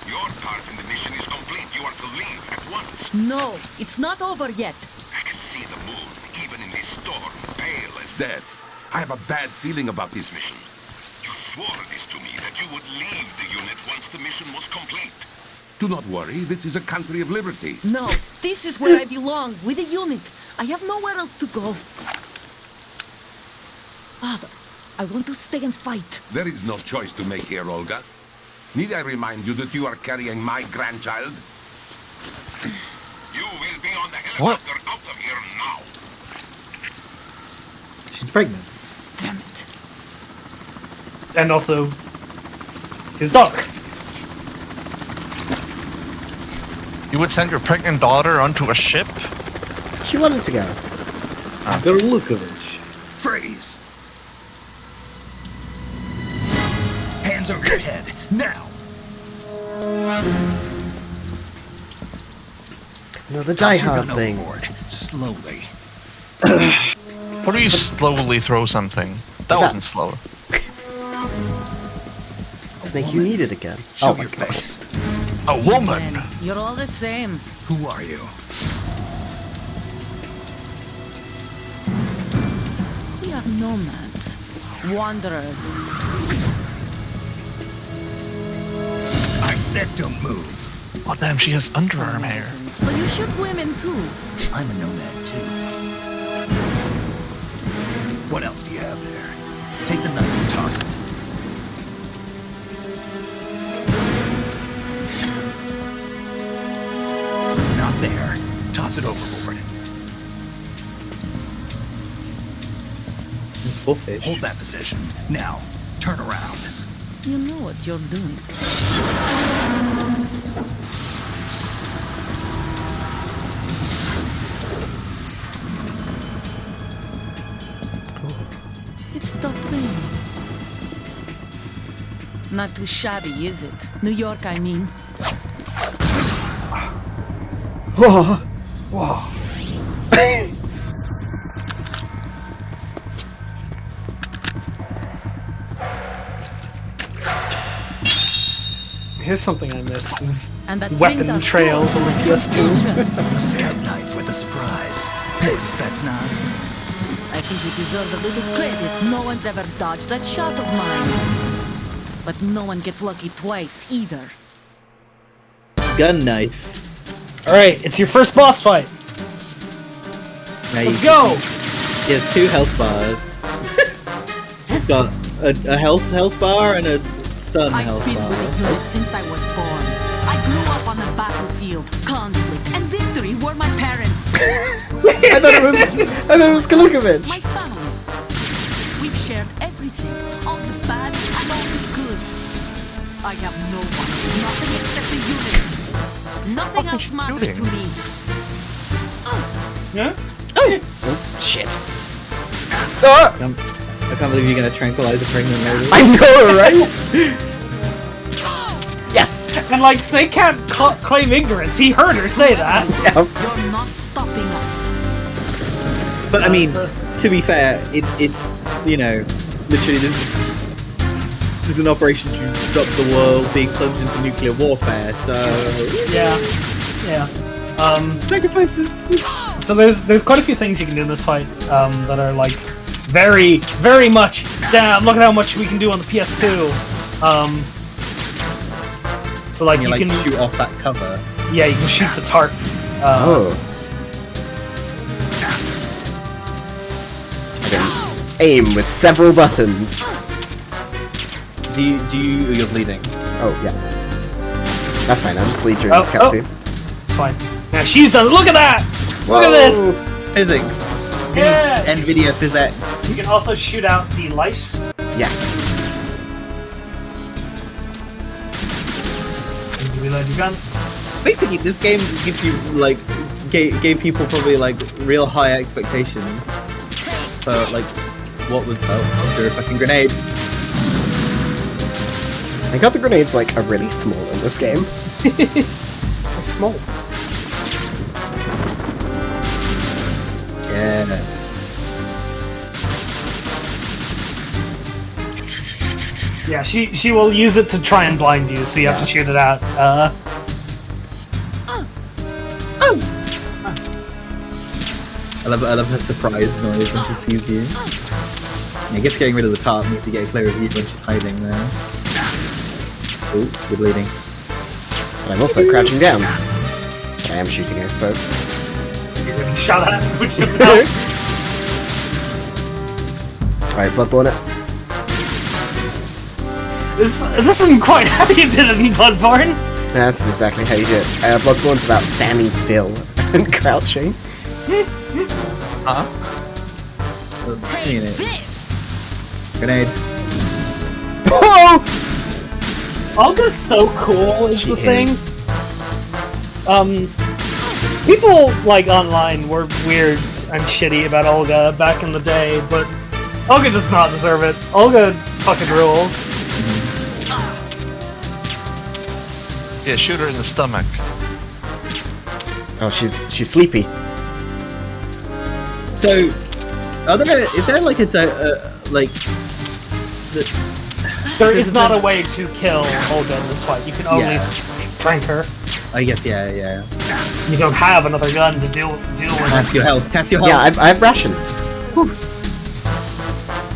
Your part in the mission is complete. You are to leave at once. No, it's not over yet. I can see the moon, even in this storm, pale as Death. I have a bad feeling about this mission. you swore this to me, that you would leave the unit once the mission was complete. Do not worry, this is a country of liberty. No, this is where I belong, with the unit. I have nowhere else to go. Father, I want to stay and fight. There is no choice to make here, Olga. Need I remind you that you are carrying my grandchild? You will be on the helicopter out of here now. She's pregnant. Damn it. And also, his daughter. You would send your pregnant daughter onto a ship? She wanted to go. Berlukovich. Freeze. Hands over your head, now. No, the Die Hard thing. Slowly. How do you slowly throw something? That wasn't slow. Snake, you need it again. Show Oh my your god. face. A woman! Man, you're all the same. Who are you? We are nomads. Wanderers. I said don't move. Oh damn, she has underarm hair. So you shoot women too. I'm a nomad too. What else do you have there? Take the knife and toss it. Not there. Toss it overboard. It's bullfish. Hold that position. Now, turn around. You know what you're doing. It stopped raining. Not too shabby, is it? New York, I mean. Whoa. Whoa. Here's something I miss: is And that brings weapon us trails to on the our PS2. conclusion. Scout knife with a surprise. More Spetsnaz. I think we deserve a little credit. No one's ever dodged that shot of mine. But no one gets lucky twice either. Gun knife. Alright, it's your first boss fight. Now Let's go! He has 2 health bars. She's got a health bar and a stun I've health been bar. with the unit since I was born. I grew up on the battlefield. Conflict and victory were my parents. I thought it was Kalukovich. My family. We've shared everything. All the bad and all the good. I have no one. Nothing except the unit. Nothing else matters to me. Yeah? Oh, shit. Ah! I can't believe you're gonna tranquilize a pregnant lady. I know, right? Yes! And like, Snake can't claim ignorance. He heard her say that. Yeah. You're not stopping us. But I mean, to be fair, it's you know, literally this is an operation to stop the world being plunged into nuclear warfare. So Yeah. sacrifices. So there's quite a few things you can do in this fight that are like very, very much. Damn! Look at how much we can do on the PS2. So like You you can can shoot off that cover. Yeah, you can shoot the tarp. Oh. I can aim with several buttons. You're bleeding. Oh, yeah. That's fine, I'll just bleed during this cutscene. It's fine. Now she's done. Look at that! Whoa. Look at this! Physics. Yeah. NVIDIA physics. You can also shoot out the light. Yes. And you reload your gun. Basically, this game gives you like gave people probably like real high expectations for like what was after a fucking grenade. I got the grenades like are really small in this game. Small. Yeah. Yeah, she will use it to try and blind you, so you have to shoot it out. I love her surprise noise when she sees you. I guess getting rid of the tarp means to get a clear view when she's hiding there. Oh, you're bleeding. But I'm also crouching down. But I am shooting, I suppose. You're getting shot at, which doesn't help. Alright, Bloodborne it. This isn't quite how you did it in Bloodborne. No, this is exactly how you do it. Bloodborne's about standing still and crouching. Huh? Grenade. Oh! Olga's so cool is She the thing. is. People like online were weird and shitty about Olga back in the day, but Olga does not deserve it. Olga fucking rules. Yeah, shoot her in the stomach. Oh, she's sleepy. So, is there like a There is not a way to kill Olga in this fight. You can only prank her. I guess yeah. You don't have another gun to deal with. Cast your health. Cast your health. Yeah, I have rations. Whew.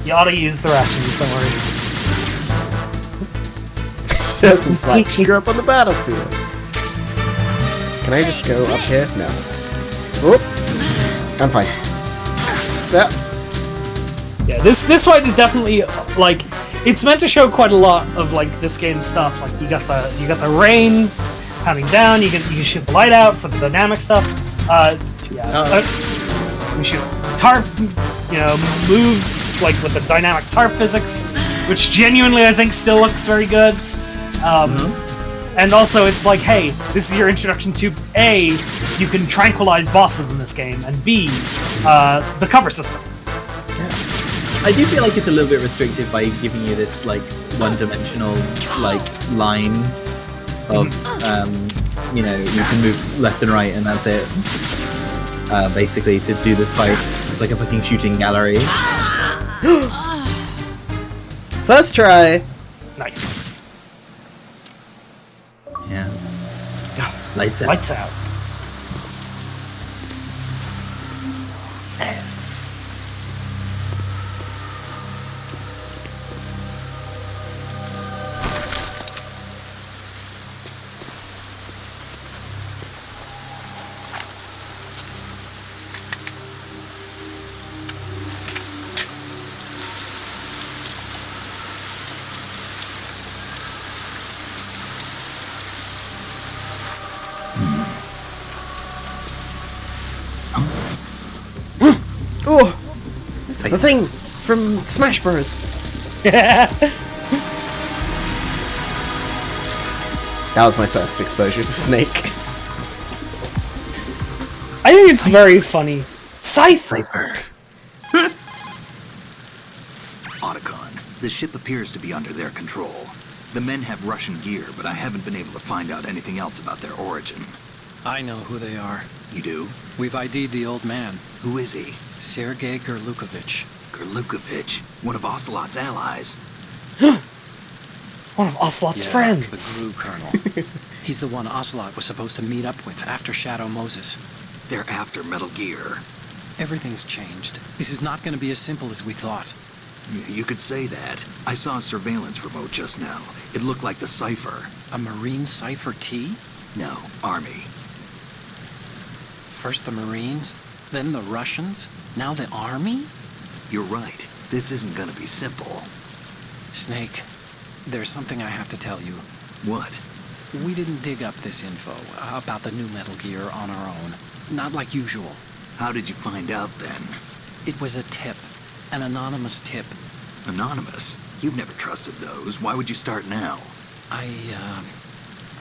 You ought to use the rations. Don't worry. There's some slack. She grew up on the battlefield. Can I just go up here? No. Oh, I'm fine. Yeah, this fight is definitely like it's meant to show quite a lot of like this game's stuff. Like you got the rain pounding down. You can shoot the light out for the dynamic stuff. We shoot tarp. You know, moves like with the dynamic tarp physics, which genuinely I think still looks very good. And also, it's like, hey, this is your introduction to A, you can tranquilize bosses in this game, and B, the cover system. Yeah. I do feel like it's a little bit restrictive by giving you this like one-dimensional like line of you know, you can move left and right and that's it. Basically, to do this fight, it's like a fucking shooting gallery. First try. Nice. Lights out. Lights out. Oh, the thing from Smash Bros. That was my first exposure to Snake. I think it's very funny. Cypher. Otacon, the ship appears to be under their control. The men have Russian gear, but I haven't been able to find out anything else about their origin. I know who they are. You do? We've ID'd the old man. Who is he? Sergei Gerlukovich. Gerlukovich, one of Ocelot's allies. One of Ocelot's friends. The GRU colonel. He's the one Ocelot was supposed to meet up with after Shadow Moses. They're after Metal Gear. Everything's changed. This is not going to be as simple as we thought. You could say that. I saw a surveillance remote just now. It looked like the Cypher. A Marine Cypher T? No, Army. First the Marines, then the Russians, now the Army? You're right. This isn't gonna be simple. Snake, there's something I have to tell you. What? We didn't dig up this info about the new Metal Gear on our own. Not like usual. How did you find out then? It was a tip. An anonymous tip. Anonymous? You've never trusted those. Why would you start now? I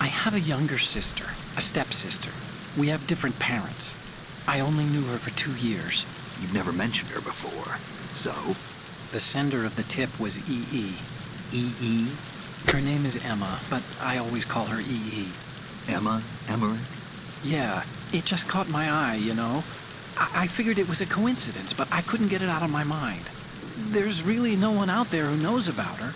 have a younger sister, a stepsister. We have different parents. I only knew her for 2 years. You've never mentioned her before. So? The sender of the tip was EE. EE? Her name is Emma, but I always call her EE. Emma? Emmerich? Yeah, it just caught my eye, you know? I figured it was a coincidence, but I couldn't get it out of my mind. There's really no one out there who knows about her.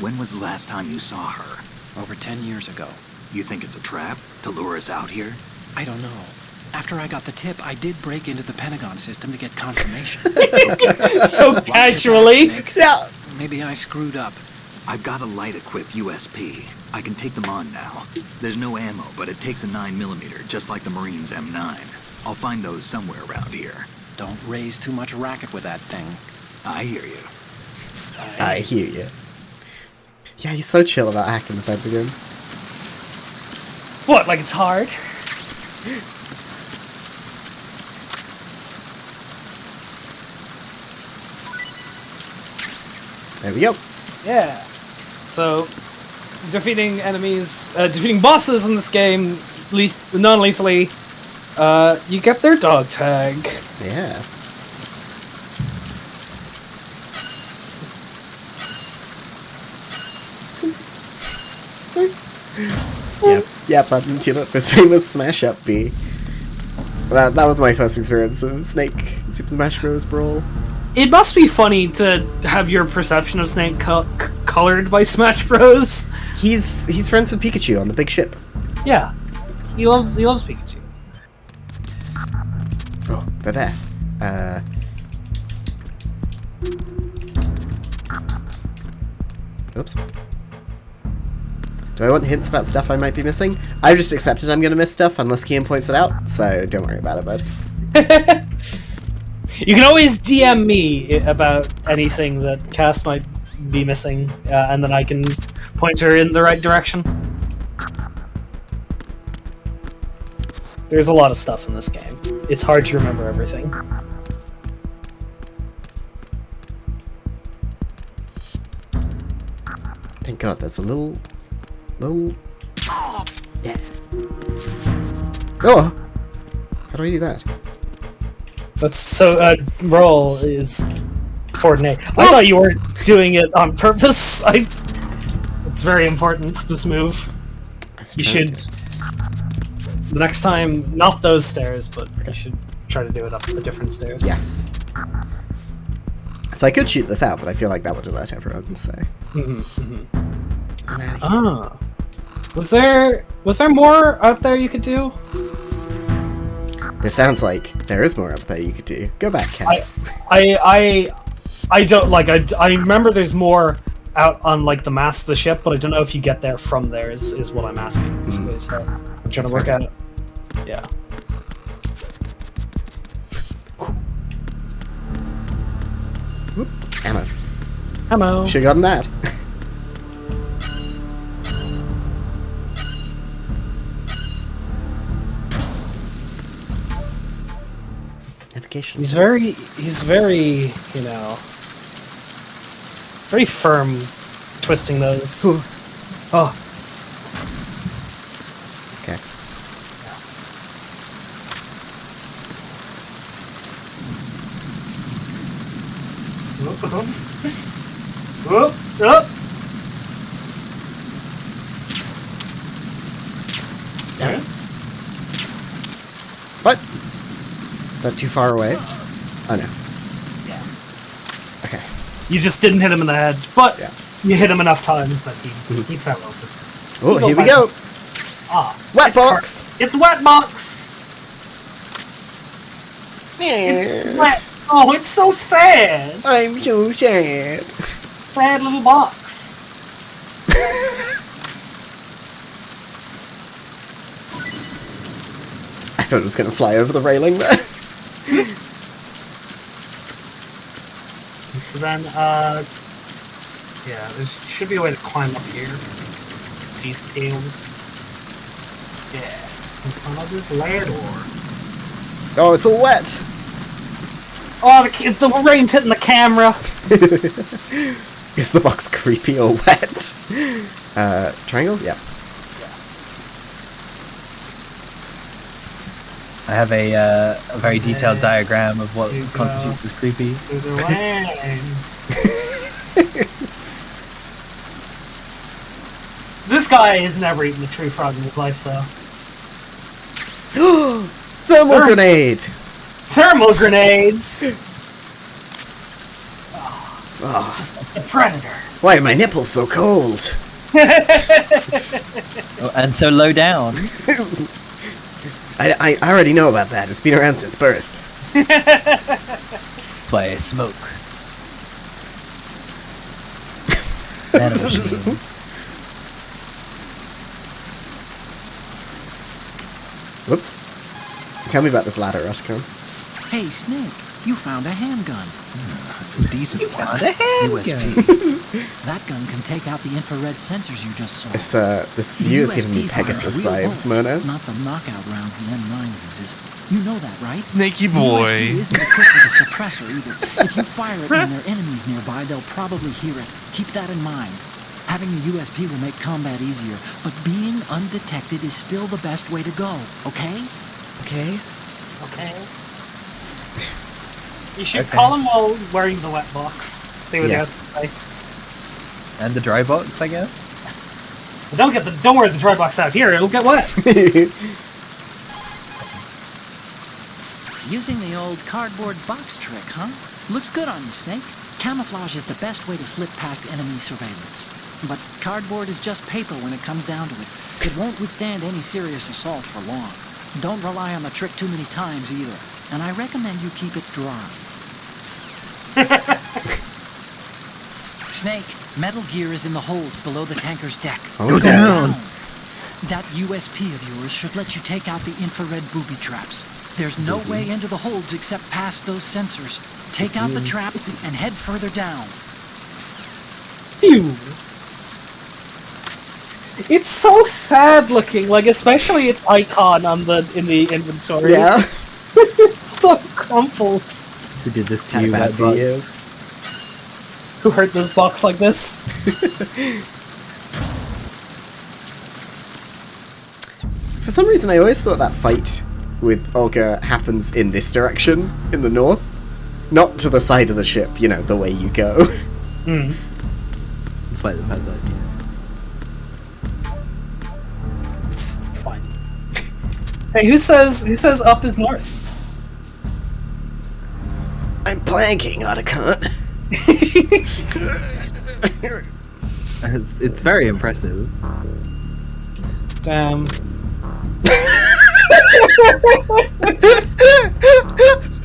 When was the last time you saw her? Over 10 years ago. You think it's a trap to lure us out here? I don't know. After I got the tip, I did break into the Pentagon system to get confirmation. So casually. Yeah. Maybe I screwed up. I've got a light-equipped USP. I can take them on now. There's no ammo, but it takes a 9mm, just like the Marines' M9. I'll find those somewhere around here. Don't raise too much racket with that thing. I hear you. I hear you. Yeah, he's so chill about hacking the Pentagon. What, like it's hard? There we go. Yeah. So, defeating enemies, defeating bosses in this game, non-lethally, you get their dog tag. Yeah. Yep, I didn't tune up this famous Smash Up B. That was my first experience of Snake Super Smash Bros. Brawl. It must be funny to have your perception of Snake colored by Smash Bros. He's friends with Pikachu on the big ship. Yeah, he loves Pikachu. Oh, they're there. Oops. Do I want hints about stuff I might be missing? I've just accepted I'm gonna miss stuff unless Kian points it out, so don't worry about it, bud. You can always DM me about anything that Cass might be missing, and then I can point her in the right direction. There's a lot of stuff in this game. It's hard to remember everything. Thank God, there's a little... Yeah. Oh! How do I do that? That's so, roll is coordinate. I thought you were doing it on purpose. It's very important, this move. You should... The next time, not those stairs, but you should try to do it up the different stairs. Yes. So I could shoot this out, but I feel like that would alert everyone, so... Ah. Was there more out there you could do? This sounds like there is more up there you could do. Go back, Cass. I don't like. I remember there's more out on like the mast of the ship, but I don't know if you get there from there. Is what I'm asking. Basically. So I'm trying to work out. Yeah. Whoop. Ammo. Ammo. Should've gotten that. Navigation. He's very, you know, very firm, twisting those. Ooh. Oh. Okay. Whoop, whoop. Damn it. What? Is that too far away? Oh no. Yeah. Okay. You just didn't hit him in the head, but Yeah. you hit him enough times that he fell over. Oh, here we go. Ah, Wet box. It's wet box. It's wet. Oh, it's so sad. I'm so sad. Sad little box. I thought it was going to fly over the railing there. And so then, yeah, there should be a way to climb up here. These scales. Yeah. And climb up this ladder. Oh, it's all wet. Oh, the rain's hitting the camera. Is the box creepy or wet? Triangle? Yeah. I have a very detailed diagram of what constitutes as creepy. Through the rain. This guy has never eaten a tree frog in his life, though. Thermal grenade! Thermal grenades! Oh. Just like the Predator. Why are my nipples so cold? Oh, and so low down. I already know about that. It's been around since birth. That's why I smoke. Nanomachines. Whoops. Tell me about this ladder, Rotacon. Hey, Snake, you found a handgun. It's a decent one. A USP. That gun can take out the infrared sensors you just saw. This view is giving me Pegasus vibes, Mona. Not the knockout rounds the M9 uses. You know that, right? Nakey The boy. USP isn't equipped with a suppressor either. If you fire it when there are enemies nearby, they'll probably hear it. Keep that in mind. Having the USP will make combat easier, but being undetected is still the best way to go, okay? Okay. Okay. You should call him while wearing the wet box. See what he has to say. And the dry box, I guess? But don't wear the dry box out here, it'll get wet. Using the old cardboard box trick, huh? Looks good on you, Snake. Camouflage is the best way to slip past enemy surveillance. But cardboard is just paper when it comes down to it. It won't withstand any serious assault for long. Don't rely on the trick too many times either. And I recommend you keep it dry. Snake, Metal Gear is in the holds below the tanker's deck. Go down. That USP of yours should let you take out the infrared booby traps. There's no way into the holds except past those sensors. Take out the trap and head further down. Phew. It's so sad looking, like especially its icon on in the inventory. Yeah. It's so crumpled. Who did this to Had a you, bad Wet few Box? years. Who hurt this box like this? For some reason, I always thought that fight with Olga happens in this direction, in the north. Not to the side of the ship, you know, the way you go. Hmm. Despite the fact that, It's fine. Hey, who says up is north? I'm planking, Otacon. it's very impressive. Damn.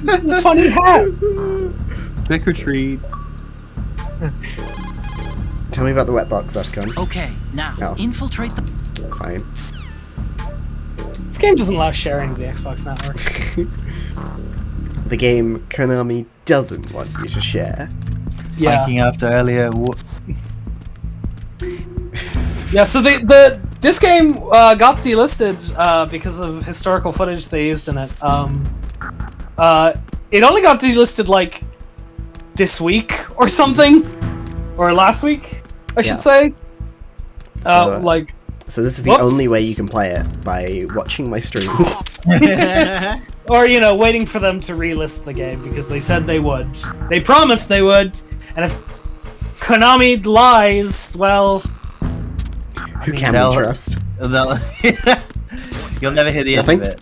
This funny hat. Trick or treat. Tell me about the wet box, Ashcon. Okay, now Oh. infiltrate the. Fine. This game doesn't allow sharing to the Xbox Network. The game Konami doesn't want you to share. Yeah. Biking after earlier. Yeah, so this game got delisted because of historical footage they used in it. It only got delisted like this week or something, or last week, I should say. So this is the whoops. only way you can play it, by watching my streams. Or, waiting for them to relist the game because they said they would. They promised they would, and if Konami lies, well... Who can we trust? You'll never hear the Nothing? end of it.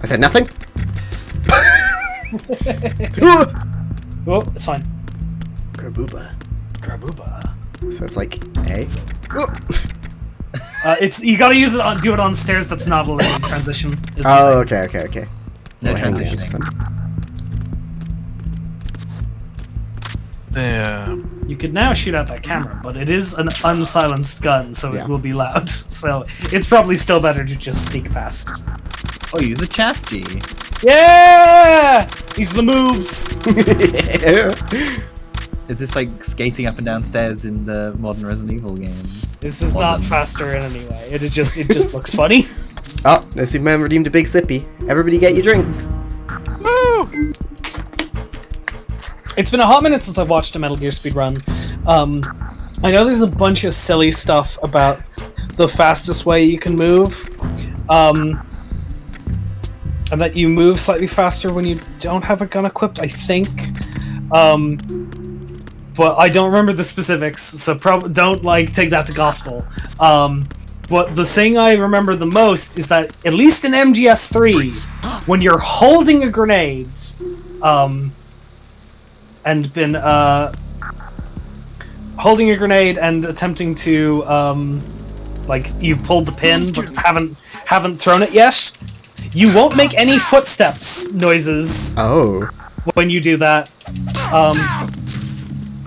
I said nothing? Oh, it's fine. Grabuba. So it's like A. You gotta use it on, do it on stairs that's not a linear transition. Oh, okay. No Well, hang on transitioning. just then. Yeah. You could now shoot out that camera, but it is an unsilenced gun, so Yeah. it will be loud. So it's probably still better to just sneak past. Oh, use a chaff G. Yeah! These are the moves! Is this like skating up and down stairs in the modern Resident Evil games? This is not faster in any way. It just looks funny. Oh, no Superman redeemed a big sippy. Everybody get your drinks. Woo! It's been a hot minute since I've watched a Metal Gear speedrun. I know there's a bunch of silly stuff about the fastest way you can move. And that you move slightly faster when you don't have a gun equipped, I think. But I don't remember the specifics, so don't take that to gospel. But the thing I remember the most is that, at least in MGS3, when you're holding a grenade, and been holding a grenade and attempting to you've pulled the pin but haven't thrown it yet, you won't make any footsteps noises. Oh. When you do that.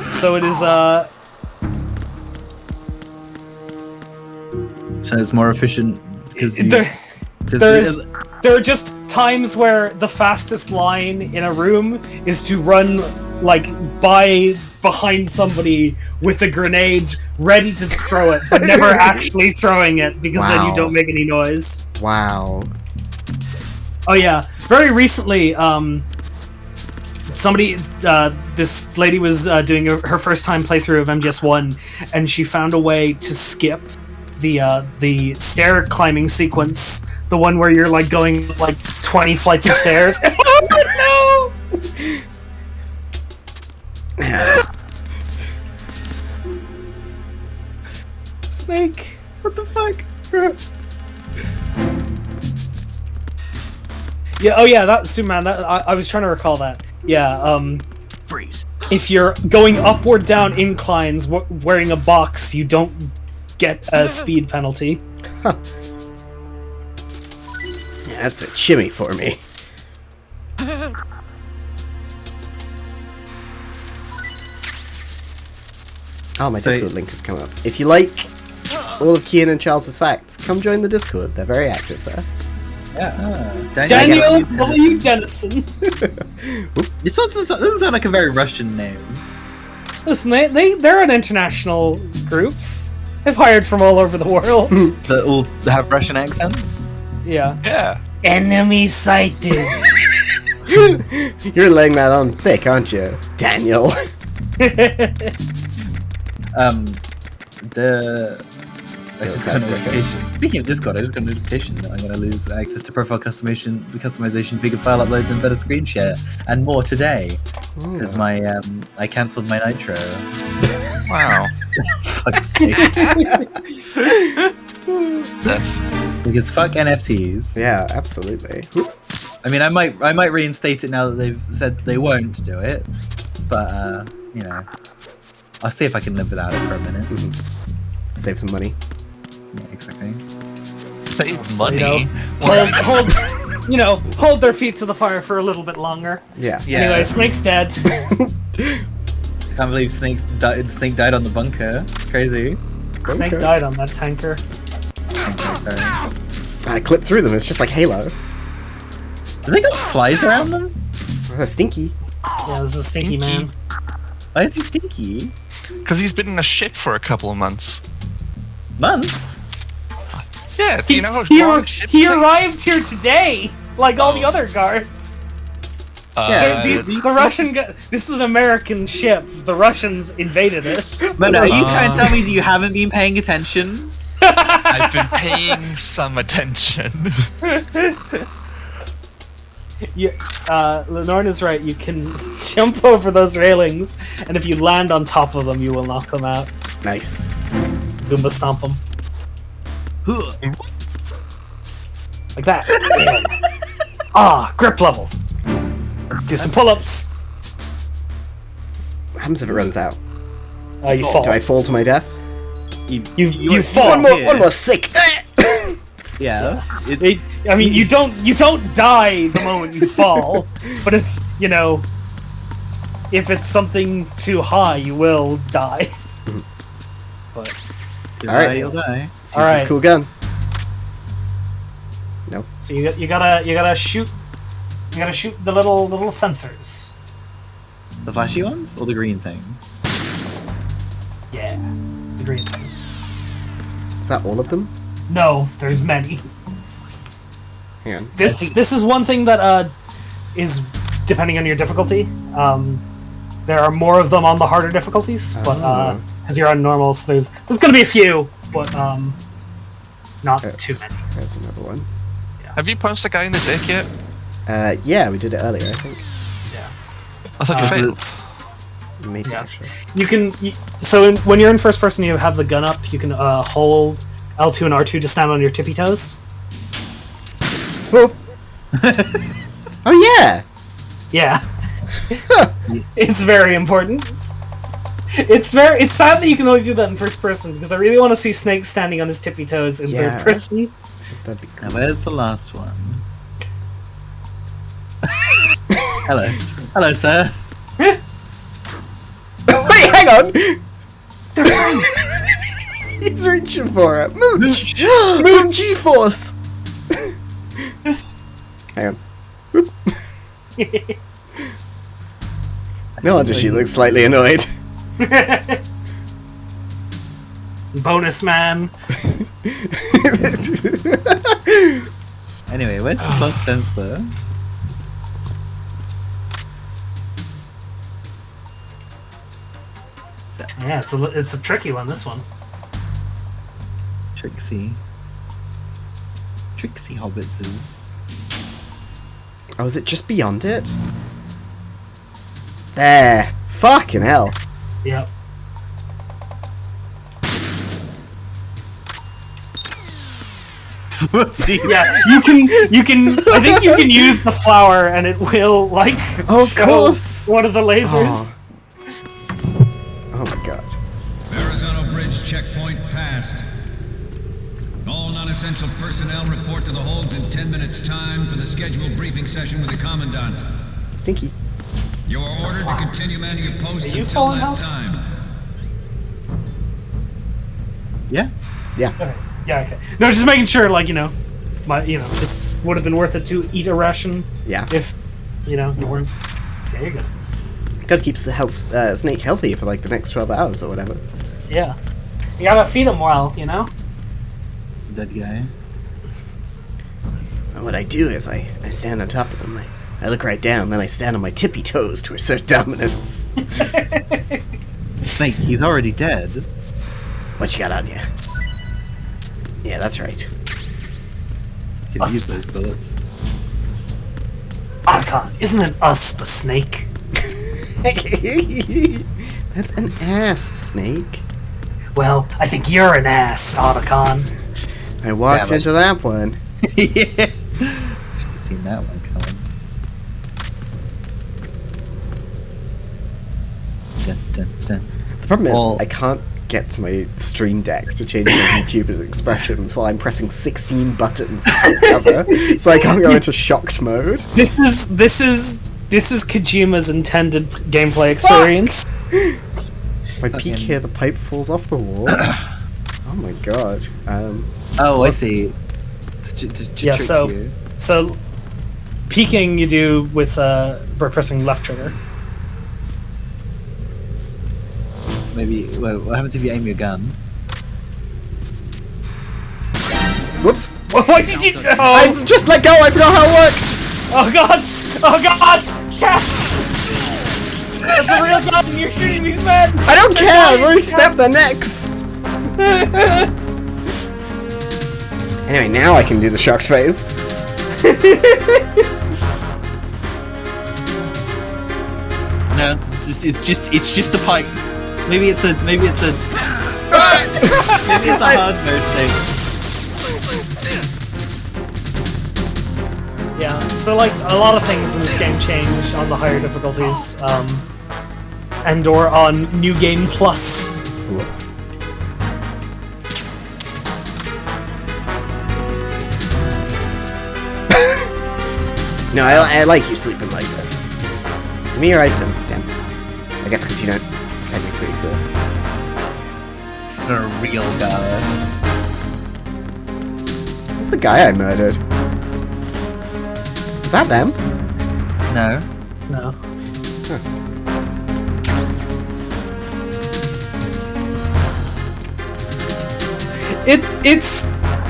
So it is So it's more efficient because there are just times where the fastest line in a room is to run behind somebody with a grenade ready to throw it, but never actually throwing it because then you don't make any noise. Wow. Oh yeah, very recently, this lady was doing her first time playthrough of MGS1, and she found a way to skip the stair climbing sequence, the one where you're going 20 flights of stairs. Oh no! Snake, what the fuck? Yeah. Oh yeah, that's Superman. I was trying to recall that. Yeah. Freeze. If you're going upward down inclines wearing a box, you don't get a speed penalty. Huh. Yeah, that's a chimney for me. Oh, my Discord link has come up. If you like all of Kian and Charles's facts, come join the Discord. They're very active there. Yeah. Daniel W. Dennison. It doesn't sound like a very Russian name. Listen, they're an international group. They've hired from all over the world. That all have Russian accents? Yeah. Yeah. Enemy sighted. You're laying that on thick, aren't you, Daniel? I just got a notification. Speaking of Discord, I just got a notification that I'm going to lose access to profile customization, bigger file uploads, and better screen share, and more today. Because I cancelled my Nitro. Wow. Fuck's sake. Because fuck NFTs. Yeah, absolutely. I mean, I might reinstate it now that they've said they won't do it, but I'll see if I can live without it for a minute. Save some money. Yeah, exactly. Save money. Hold their feet to the fire for a little bit longer. Yeah. Anyway, Snake's dead. Can't believe Snake died on the bunker. It's crazy. Snake died on that tanker. Okay, sorry. I clipped through them. It's just like Halo. Do they got flies around them? They're stinky. Yeah, this is Stinky Man. Why is he stinky? Because he's been in a ship for a couple of months. Months? Yeah, do you know how He arrived here today, like all the other guards. The Russian this is an American ship. The Russians invaded it. But are you trying to tell me that you haven't been paying attention? I've been paying some attention. Lenorna's right. You can jump over those railings, and if you land on top of them, you will knock them out. Nice. Goomba stomp them. Like that. Grip level. Do some pull-ups. What happens if it runs out? You fall. Do I fall to my death? You fall. One more sick. Yeah. I mean, you don't die the moment you fall, but if if it's something too high, you will die. But alright, you'll die. Let's use this cool gun. No. So you gotta shoot. You gotta shoot the little sensors. The flashy ones or the green thing? Yeah, the green thing. Is that all of them? No, there's many. Hang on. This is one thing that is depending on your difficulty. There are more of them on the harder difficulties, but as you're on normal, so there's gonna be a few, but not too many. There's another one. Yeah. Have you punched the guy in the dick yet? Yeah, we did it earlier, I think. Yeah. I thought you failed. Maybe actually. When you're in first person, you have the gun up. You can hold L2 and R2 to stand on your tippy toes. Oh. Oh yeah. Yeah. It's very important. It's sad that you can only do that in first person because I really want to see Snake standing on his tippy toes in third person. That'd be cool. Now where's the last one? Hello, sir. Wait, hang on. He's reaching for it. Mooch. Mooch. G-force. Hang on. No wonder she looks slightly annoyed. Bonus man. Anyway, where's the plus sensor? Yeah, it's a tricky one. This one. Trixie hobbitses. Oh, is it just beyond it? There. Fucking hell. Yep. Yeah, you can. I think you can use the flower, and it will Oh, of course. One of the lasers. Oh my god. Verrazano Bridge checkpoint passed. All non-essential personnel report to the holds in 10 minutes' time for the scheduled briefing session with the Commandant. Stinky. You are ordered to continue manning your posts you until falling that out? time. Yeah. Yeah. Okay. Yeah. Okay. No, just making sure. This would have been worth it to eat a ration. Yeah. If you weren't. Yeah, you're good. Gotta keep Snake healthy for the next 12 hours or whatever. Yeah. You gotta feed him well, It's a dead guy. And what I do is I stand on top of them. I look right down, then I stand on my tippy toes to assert dominance. Snake, he's already dead. What you got on you? Yeah, that's right. You can use those bullets. Otacon, isn't it us, a snake? That's an ass, Snake. Well, I think you're an ass, Otacon. I walked into that one. Yeah. Should have seen that one coming. Dun, dun, dun. The problem is, I can't get to my Stream Deck to change my YouTuber's expressions while I'm pressing 16 buttons to take cover, so I can't go into shocked mode. This is Kojima's intended gameplay experience. If I peek here, the pipe falls off the wall. Oh my god. Oh, I see. To Yeah, trick so you. so peeking you do with by pressing left trigger. Maybe. Well, what happens if you aim your gun? Whoops. What did you do? I've just let go. I forgot how it worked. Oh god! Oh god! Yes! That's a real gun. You're shooting these men. I don't care. I've already snapped their necks. Anyway, now I can do the shocked phase. No, it's just a pipe. Maybe it's a maybe it's a hard mode thing. Yeah, so like a lot of things in this game change on the higher difficulties, and or on New Game Plus. No, I like you sleeping like this. Give me your item. Damn. I guess because you don't technically exist. You're a real guard. Who's the guy I murdered? Is that them? No. No. Huh. It's.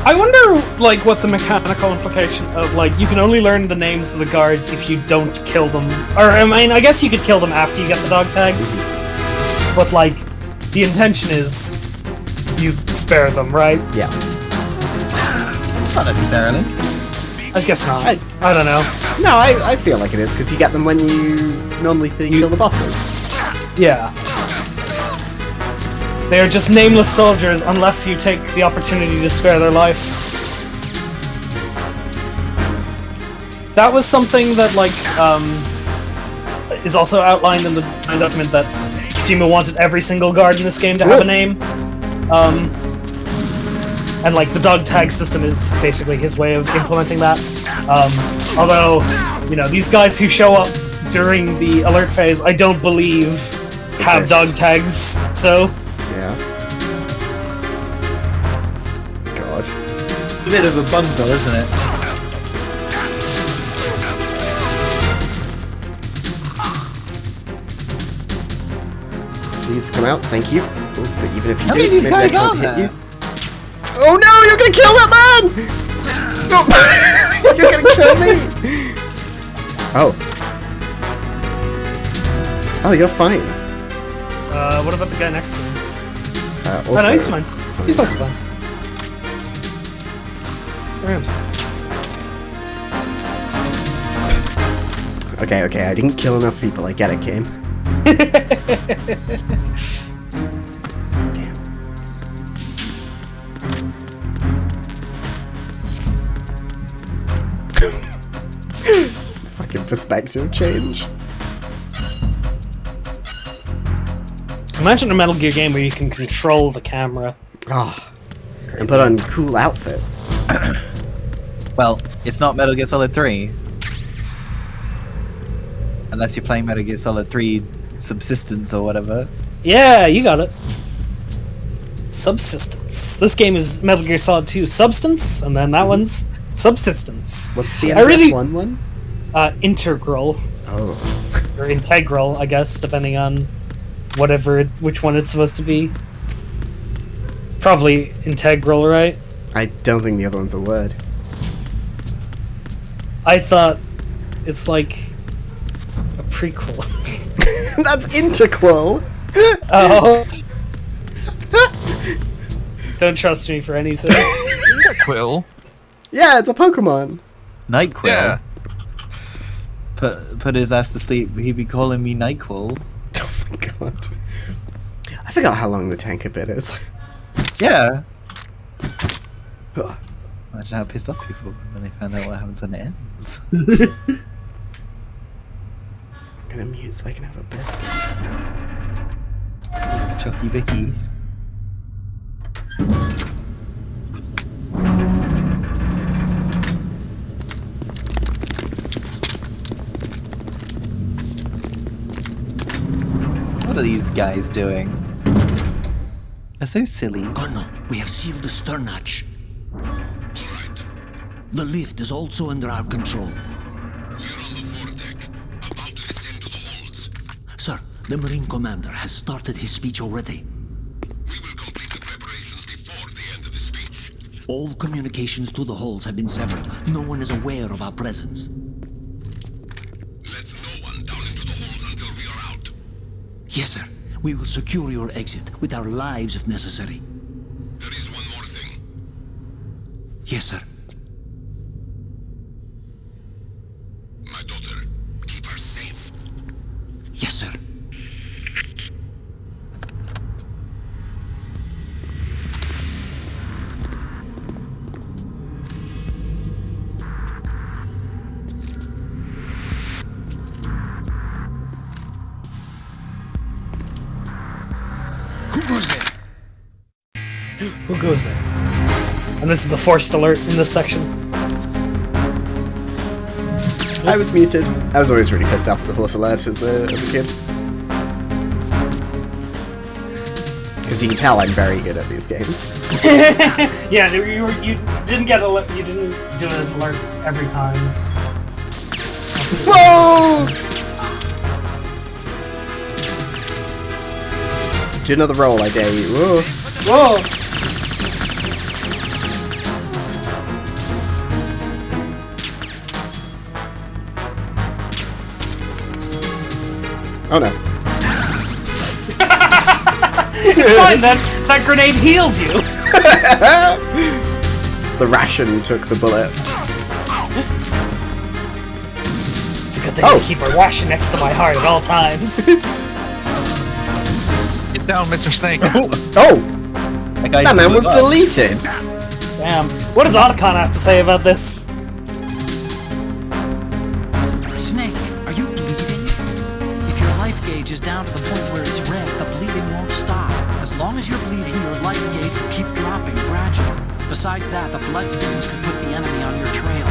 I wonder, like, what the mechanical implication of, like, you can only learn the names of the guards if you don't kill them. Or, I mean, I guess you could kill them after you get the dog tags. But, like, the intention is you spare them, right? Yeah. Not necessarily. I guess not. I don't know. No, I feel like it is, because you get them when you normally kill the bosses. Yeah. They are just nameless soldiers unless you take the opportunity to spare their life. That was something that, like, is also outlined in the design document, that Kojima wanted every single guard in this game to have a name. And, like, the dog tag system is basically his way of implementing that. Although, you know, these guys who show up during the alert phase, I don't believe have dog tags, so... Yeah. God. It's a bit of a bundle, isn't it? Please come out, thank you. Oh, but even if you How do, many of these maybe I guys can't are hit there? you. Oh no, you're gonna kill that man! No! You're gonna kill me! Oh. Oh, you're fine. What about the guy next to him? Also, Oh no, he's fine. He's also fine. Around. Okay, I didn't kill enough people, I get it, game. Damn. Fucking perspective change. Imagine a Metal Gear game where you can control the camera. Ah, and put on cool outfits. Well, it's not Metal Gear Solid 3. Unless you're playing Metal Gear Solid 3 Subsistence or whatever. Yeah, you got it. Subsistence. This game is Metal Gear Solid 2 Substance, and then that one's Subsistence. What's the MS1 one? Integral. Oh. Or integral, I guess, depending on which one it's supposed to be. Probably integral, right? I don't think the other one's a word. I thought it's like a prequel. That's interquel. Oh. Don't trust me for anything. Quill. Yeah, it's a Pokemon. Nyquil. Yeah. Put his ass to sleep. He'd be calling me Nyquil. Oh my god. I forgot how long the tanker bit is. Yeah. Imagine how pissed off people when they find out what happens when it ends. I'm gonna mute so I can have a biscuit. Chucky Bicky. What are these guys doing? They're so silly. Colonel, we have sealed the stern hatch. The lift is also under our control. Sir, the Marine Commander has started his speech already. All communications to the hulls have been severed. No one is aware of our presence. Yes, sir. We will secure your exit with our lives if necessary. There is one more thing. Yes, sir. My daughter, keep her safe. Yes, sir. Who goes there? Who goes there? And this is the forced alert in this section. I was muted. I was always really pissed off at the force alert as a kid. Because you can tell I'm very good at these games. Yeah, you didn't get you didn't do an alert every time. Whoa! Do another roll, I dare you. Whoa! Whoa! Oh no. It's fine, that grenade healed you! The ration took the bullet. It's a good thing I keep a ration next to my heart at all times. Get down, Mr. Snake. Oh! That man was deleted! Damn. What does Otacon have to say about this? Snake, are you bleeding? If your life gauge is down to the point where it's red, the bleeding won't stop. As long as you're bleeding, your life gauge will keep dropping gradually. Besides that, the bloodstains could put the enemy on your trail.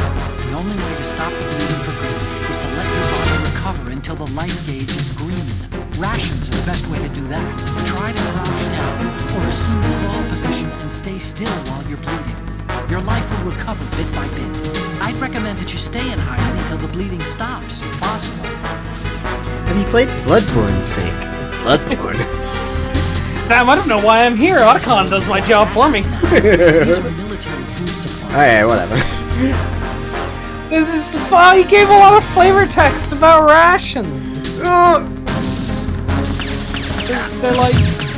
The only way to stop the bleeding for good is to let your body recover until the life gauge is green. Rations are the best way to do that. Try to crouch down or assume the crawl position and stay still while you're bleeding. Your life will recover bit by bit. I'd recommend that you stay in hiding until the bleeding stops, if possible. Have you played Bloodborne, Snake? Bloodborne? Damn, I don't know why I'm here. Otacon does my job for me. Alright, whatever. This is fun. He gave a lot of flavor text about rations. They're like,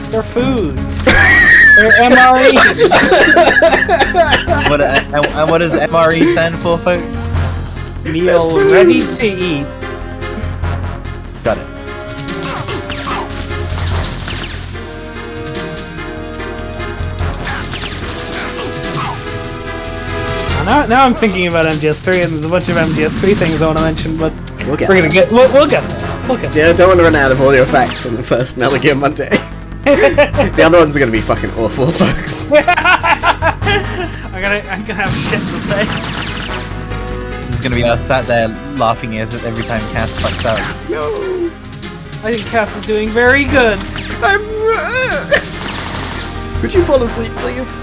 they're foods. They're MREs. And what does MRE stand for, folks? Meal ready to eat. Got it. Now I'm thinking about MGS3, and there's a bunch of MGS3 things I want to mention, but we'll get there. We'll get there. Yeah, don't want to run out of audio effects on the first Metal Gear Monday. The other ones are going to be fucking awful, folks. I'm gonna have shit to say. This is gonna be us sat there laughing every time Cass fucks up. No. I think Cass is doing very good. Could you fall asleep, please?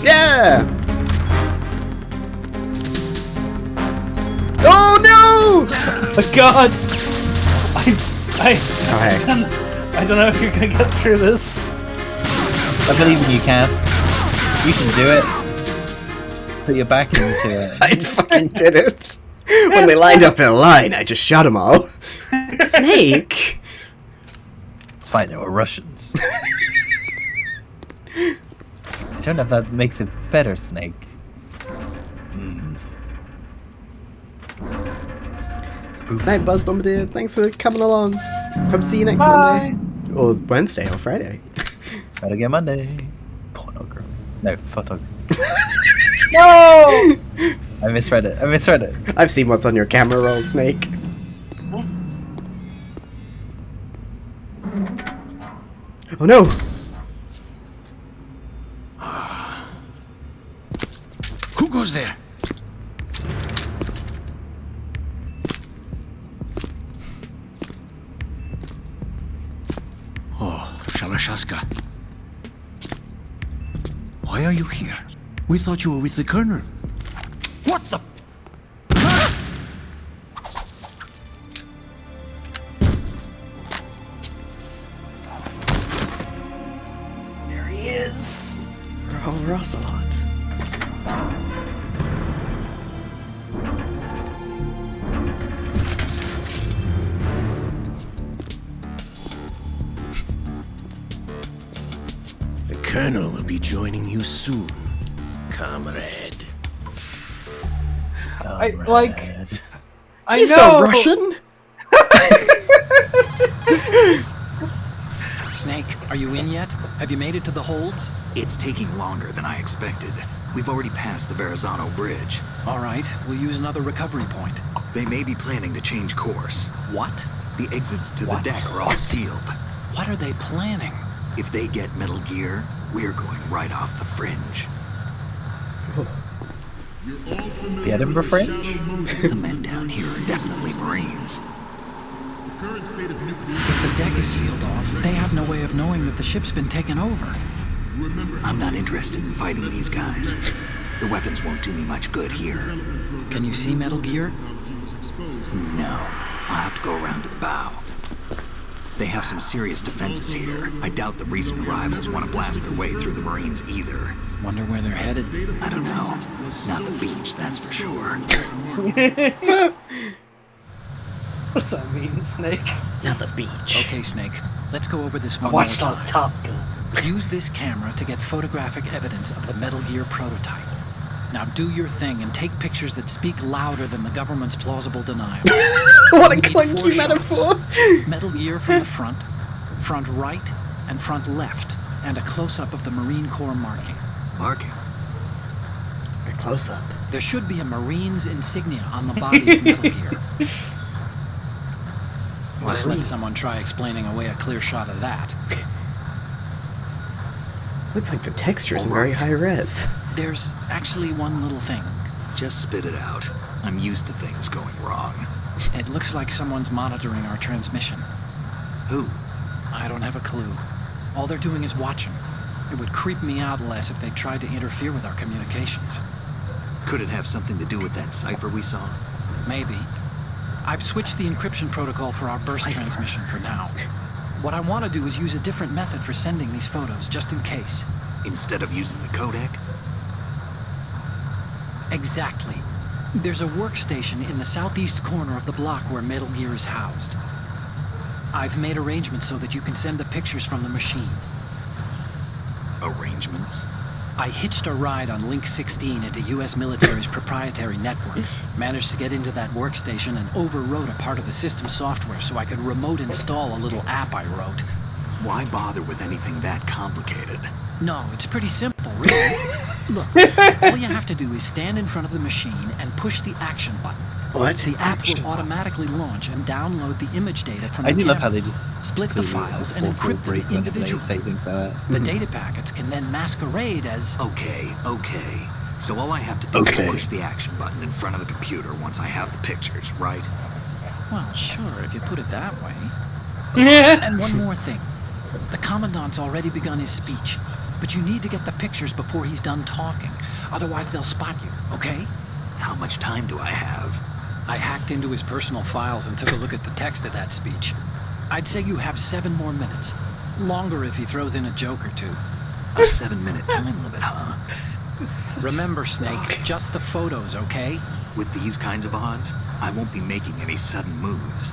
Yeah! Oh no! Oh god! I don't know if you're gonna get through this. I believe in you, Cass. You can do it. Put your back into it. I fucking did it! When they lined up in a line, I just shot them all. Snake! It's fine, they were Russians. I don't know if that makes it better, Snake. Night, Buzz Bombardier. Thanks for coming along. Hope to see you next Monday. Or Wednesday or Friday. Metal Gear Monday. Pornography. No, photography. No! I misread it. I've seen what's on your camera roll, Snake. Oh no! Who goes there? Oh, Shalashaska. Why are you here? We thought you were with the Colonel. What the? There he is. Oh, Rossalot. The Colonel will be joining you soon, comrade. I like. I He's know. not Russian. Snake, are you in yet? Have you made it to the holds? It's taking longer than I expected. We've already passed the Verrazano Bridge. All right, we'll use another recovery point. They may be planning to change course. What? The exits to What? the deck are all sealed. What are they planning? If they get Metal Gear, we're going right off the fringe. The Edinburgh Fringe? The men down here are definitely Marines. If the deck is sealed off, they have no way of knowing that the ship's been taken over. I'm not interested in fighting these guys. The weapons won't do me much good here. Can you see Metal Gear? No. I'll have to go around to the bow. They have some serious defenses here. I doubt the recent arrivals want to blast their way through the Marines either. Wonder where they're headed? I don't know. Not the beach, that's for sure. What does that mean, Snake? Not the beach. Okay, Snake. Let's go over this I one more watched on time. Top Gun. Use this camera to get photographic evidence of the Metal Gear prototype. Now do your thing and take pictures that speak louder than the government's plausible denial. What a We need clunky 4 metaphor. shots. Metal Gear from the front right, and front left, and a close-up of the Marine Corps marking. Marking? A close-up. There should be a Marine's insignia on the body of Metal Gear. Let's let someone try explaining away a clear shot of that. Looks like the texture isn't very high res. There's actually one little thing. Just spit it out. I'm used to things going wrong. It looks like someone's monitoring our transmission. Who? I don't have a clue. All they're doing is watching. It would creep me out less if they tried to interfere with our communications. Could it have something to do with that cipher we saw? Maybe. I've switched the encryption protocol for our burst transmission for now. What I want to do is use a different method for sending these photos, just in case. Instead of using the codec? Exactly. There's a workstation in the southeast corner of the block where Metal Gear is housed. I've made arrangements so that you can send the pictures from the machine. Arrangements? I hitched a ride on Link 16 into U.S. military's proprietary network, managed to get into that workstation and overwrote a part of the system software so I could remote install a little app I wrote. Why bother with anything that complicated? No, it's pretty simple, really. Look, all you have to do is stand in front of the machine and push the action button. What? The app will automatically launch and download the image data from the I do love camera, how they just split the files and encrypt them individually. say things like that. The data packets can then masquerade as... Okay. So all I have to do is push the action button in front of the computer once I have the pictures, right? Well, sure, if you put it that way. And one more thing. The Commandant's already begun his speech, but you need to get the pictures before he's done talking. Otherwise, they'll spot you, okay? How much time do I have? I hacked into his personal files and took a look at the text of that speech. I'd say you have 7 more minutes. Longer if he throws in a joke or two. A 7-minute time limit, huh? Remember, Snake, just the photos, okay? With these kinds of odds, I won't be making any sudden moves.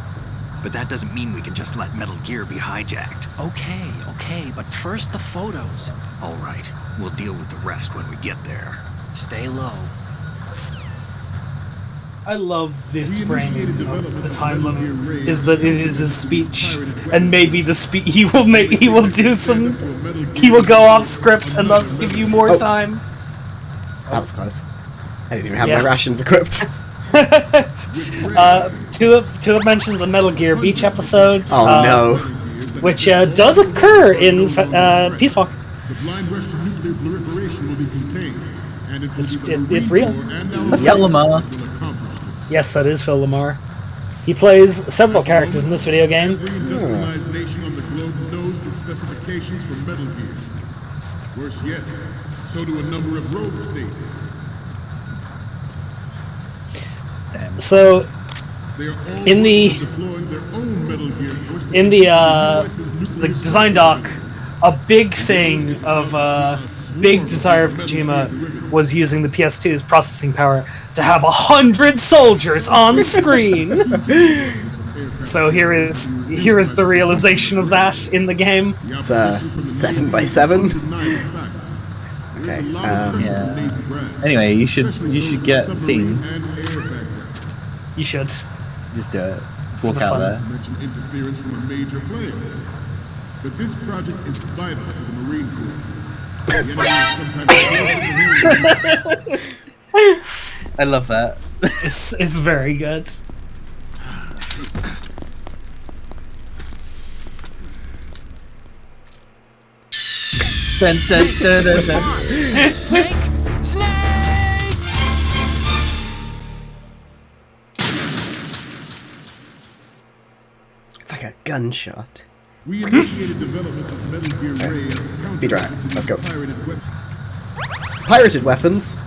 But that doesn't mean we can just let Metal Gear be hijacked. Okay, but first the photos. All right, we'll deal with the rest when we get there. Stay low. I love this framing of the time limit. Is that it is his speech, and maybe the he will do some. He will go off script and thus give you more time. That was close. I didn't even have my rations equipped. Two mentions of Metal Gear Beach episodes. Oh no. which does occur in Peace Walker. The blind rush to nuclear proliferation will be contained, and it will It's real. Phil Lamar. Yes, that is Phil Lamar. He plays several characters in this video game. Every industrialized nation on the globe knows the specifications for Metal Gear. Worse yet, so do a number of rogue states. So, They are all in the deploying their own Metal Gear Force to in the design doc, a big thing of big desire of Kojima was using the PS2's processing power to have 100 soldiers on screen. So here is the realization of that in the game. It's 7x7. Okay. Yeah. Anyway, you should get seen. You should. Just do it. Just walk out there. Mention interference from a major player. But this project is vital to the Marine Corps. The enemy is sometimes I love that. It's very good. Dun, dun, dun, dun, dun. Snake! Snake! It's like a gunshot. We initiated development of Metal Gear Ray as a Speed run. Let's go. pirated weapon. Pirated weapons?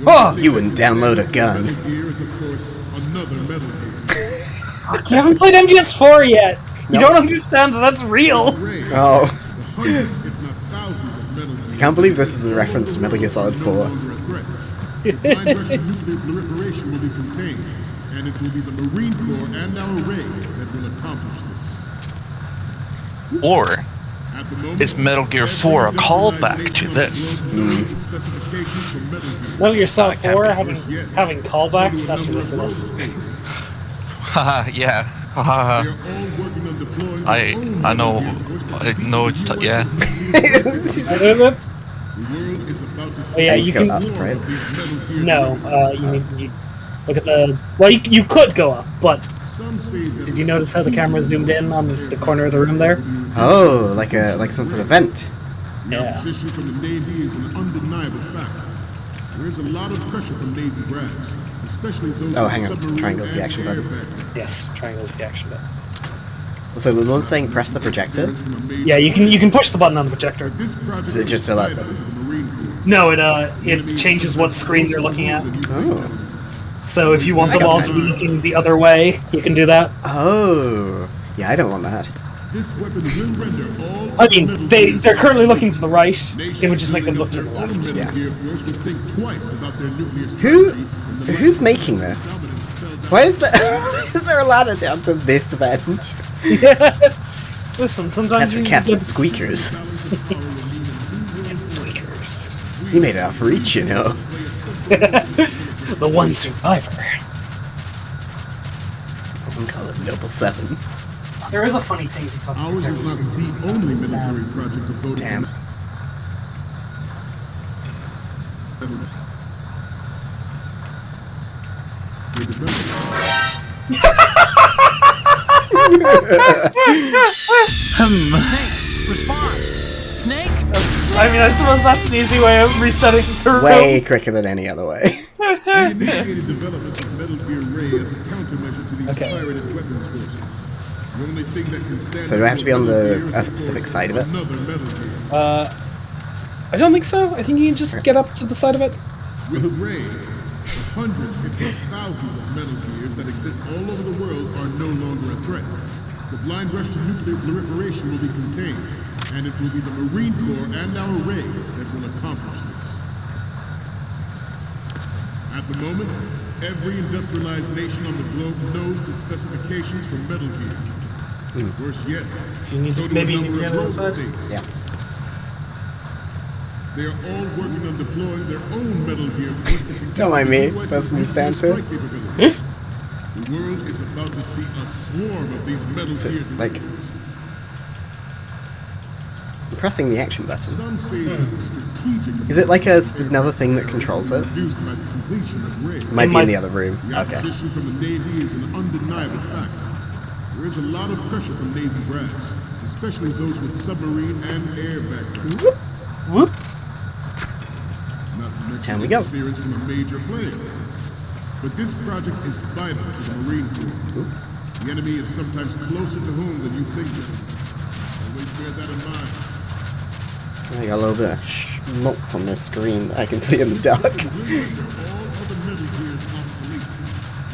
Oh! You wouldn't download a gun. Metal Gear is, of course, another Metal Gear. You haven't played MGS4 yet. You Nope. don't understand that that's real. Ray, Oh. the hundreds, if not thousands, of Metal Gear. I can't believe this is a reference to Metal Gear Solid 4. No longer a threat. The blind rush to nuclear proliferation will be contained, and it will be the Marine Corps and our Ray that will accomplish this. Or At the moment, is Metal Gear 4 a callback to this? Metal Gear Solid That can't 4 be. having callbacks? That's ridiculous. Haha, yeah. Haha. I know. Yeah. Oh, yeah, you go can. up, right? No, you look at the. Well, you could go up, but did you notice how the camera zoomed in on the corner of the room there? Oh, like some sort of vent. The Yeah. opposition from the Navy is an undeniable fact. There is a lot of pressure from Navy brass, especially those Oh, with hang on. submarine Triangle's the and action air button. background. Yes, triangle's the action button. So the one saying press the projector? Yeah, you can push the button on the projector. This project Is it just to let vital them? to the Marine Corps. No, it changes what screen you're looking at. Oh. So if you want I them got all time. to be looking the other way, you can do that. Oh. Yeah, I don't want that. This weapon will render all I other mean, Metal they're Gears currently looking to the right. nations It would just make them building look to up the their own left. Metal Yeah. Gear Force would think twice about their nuclear Who? strategy when the Who's light making this? dominance fell down. Why is there is there a ladder down to this vent? Listen, sometimes That's for you Captain get Squeakers. squeakers. He made it off reach, you know. The one survivor. Some call it Noble 7. There is a funny thing if you saw Ours is not the only military project devoted Damn. to metal. They Snake! Respond! Snake! I mean, I suppose that's an easy way of resetting the room. Way quicker than any other way. We initiated development of Metal Gear Ray as a countermeasure to these Okay. pirated weapons forces. The only thing that can stand So do I have to be on before the- Metal Gear a is, of specific course, side of it? Another Metal Gear. I don't think so. I think you can just get up to the side of it. With Ray, the hundreds, if not thousands, of Metal Gears that exist all over the world are no longer a threat. The blind rush to nuclear proliferation will be contained, and it will be the Marine Corps and our Ray that will accomplish this. At the moment, every industrialized nation on the globe knows the specifications for Metal Gear. Worse yet, Do you need so to, do maybe a you need to number get of on the rogue side? states. Yeah. They are all working on deploying their own Metal Gear Force to compete Don't mind me, with the person US's just answer. strike capabilities. The world is about to see a swarm of these Metal Is it, Gear like- deliveries. I'm pressing the action button. Some say that the strategic Is it like another thing that controls it? produced by the completion of Ray. It might be in the other room. The Okay. opposition from the Navy is an undeniable fact. There is a lot of pressure from Navy brass, especially those with submarine and air backgrounds. Whoop. Not to mention Down we go. interference from a major player. But this project is vital to the Marine Corps. The enemy is sometimes closer to home than you think, gentlemen. Always bear that in mind. I got a little bit of schmaltz on this screen that I can see in the dark. All other Metal Gears obsolete.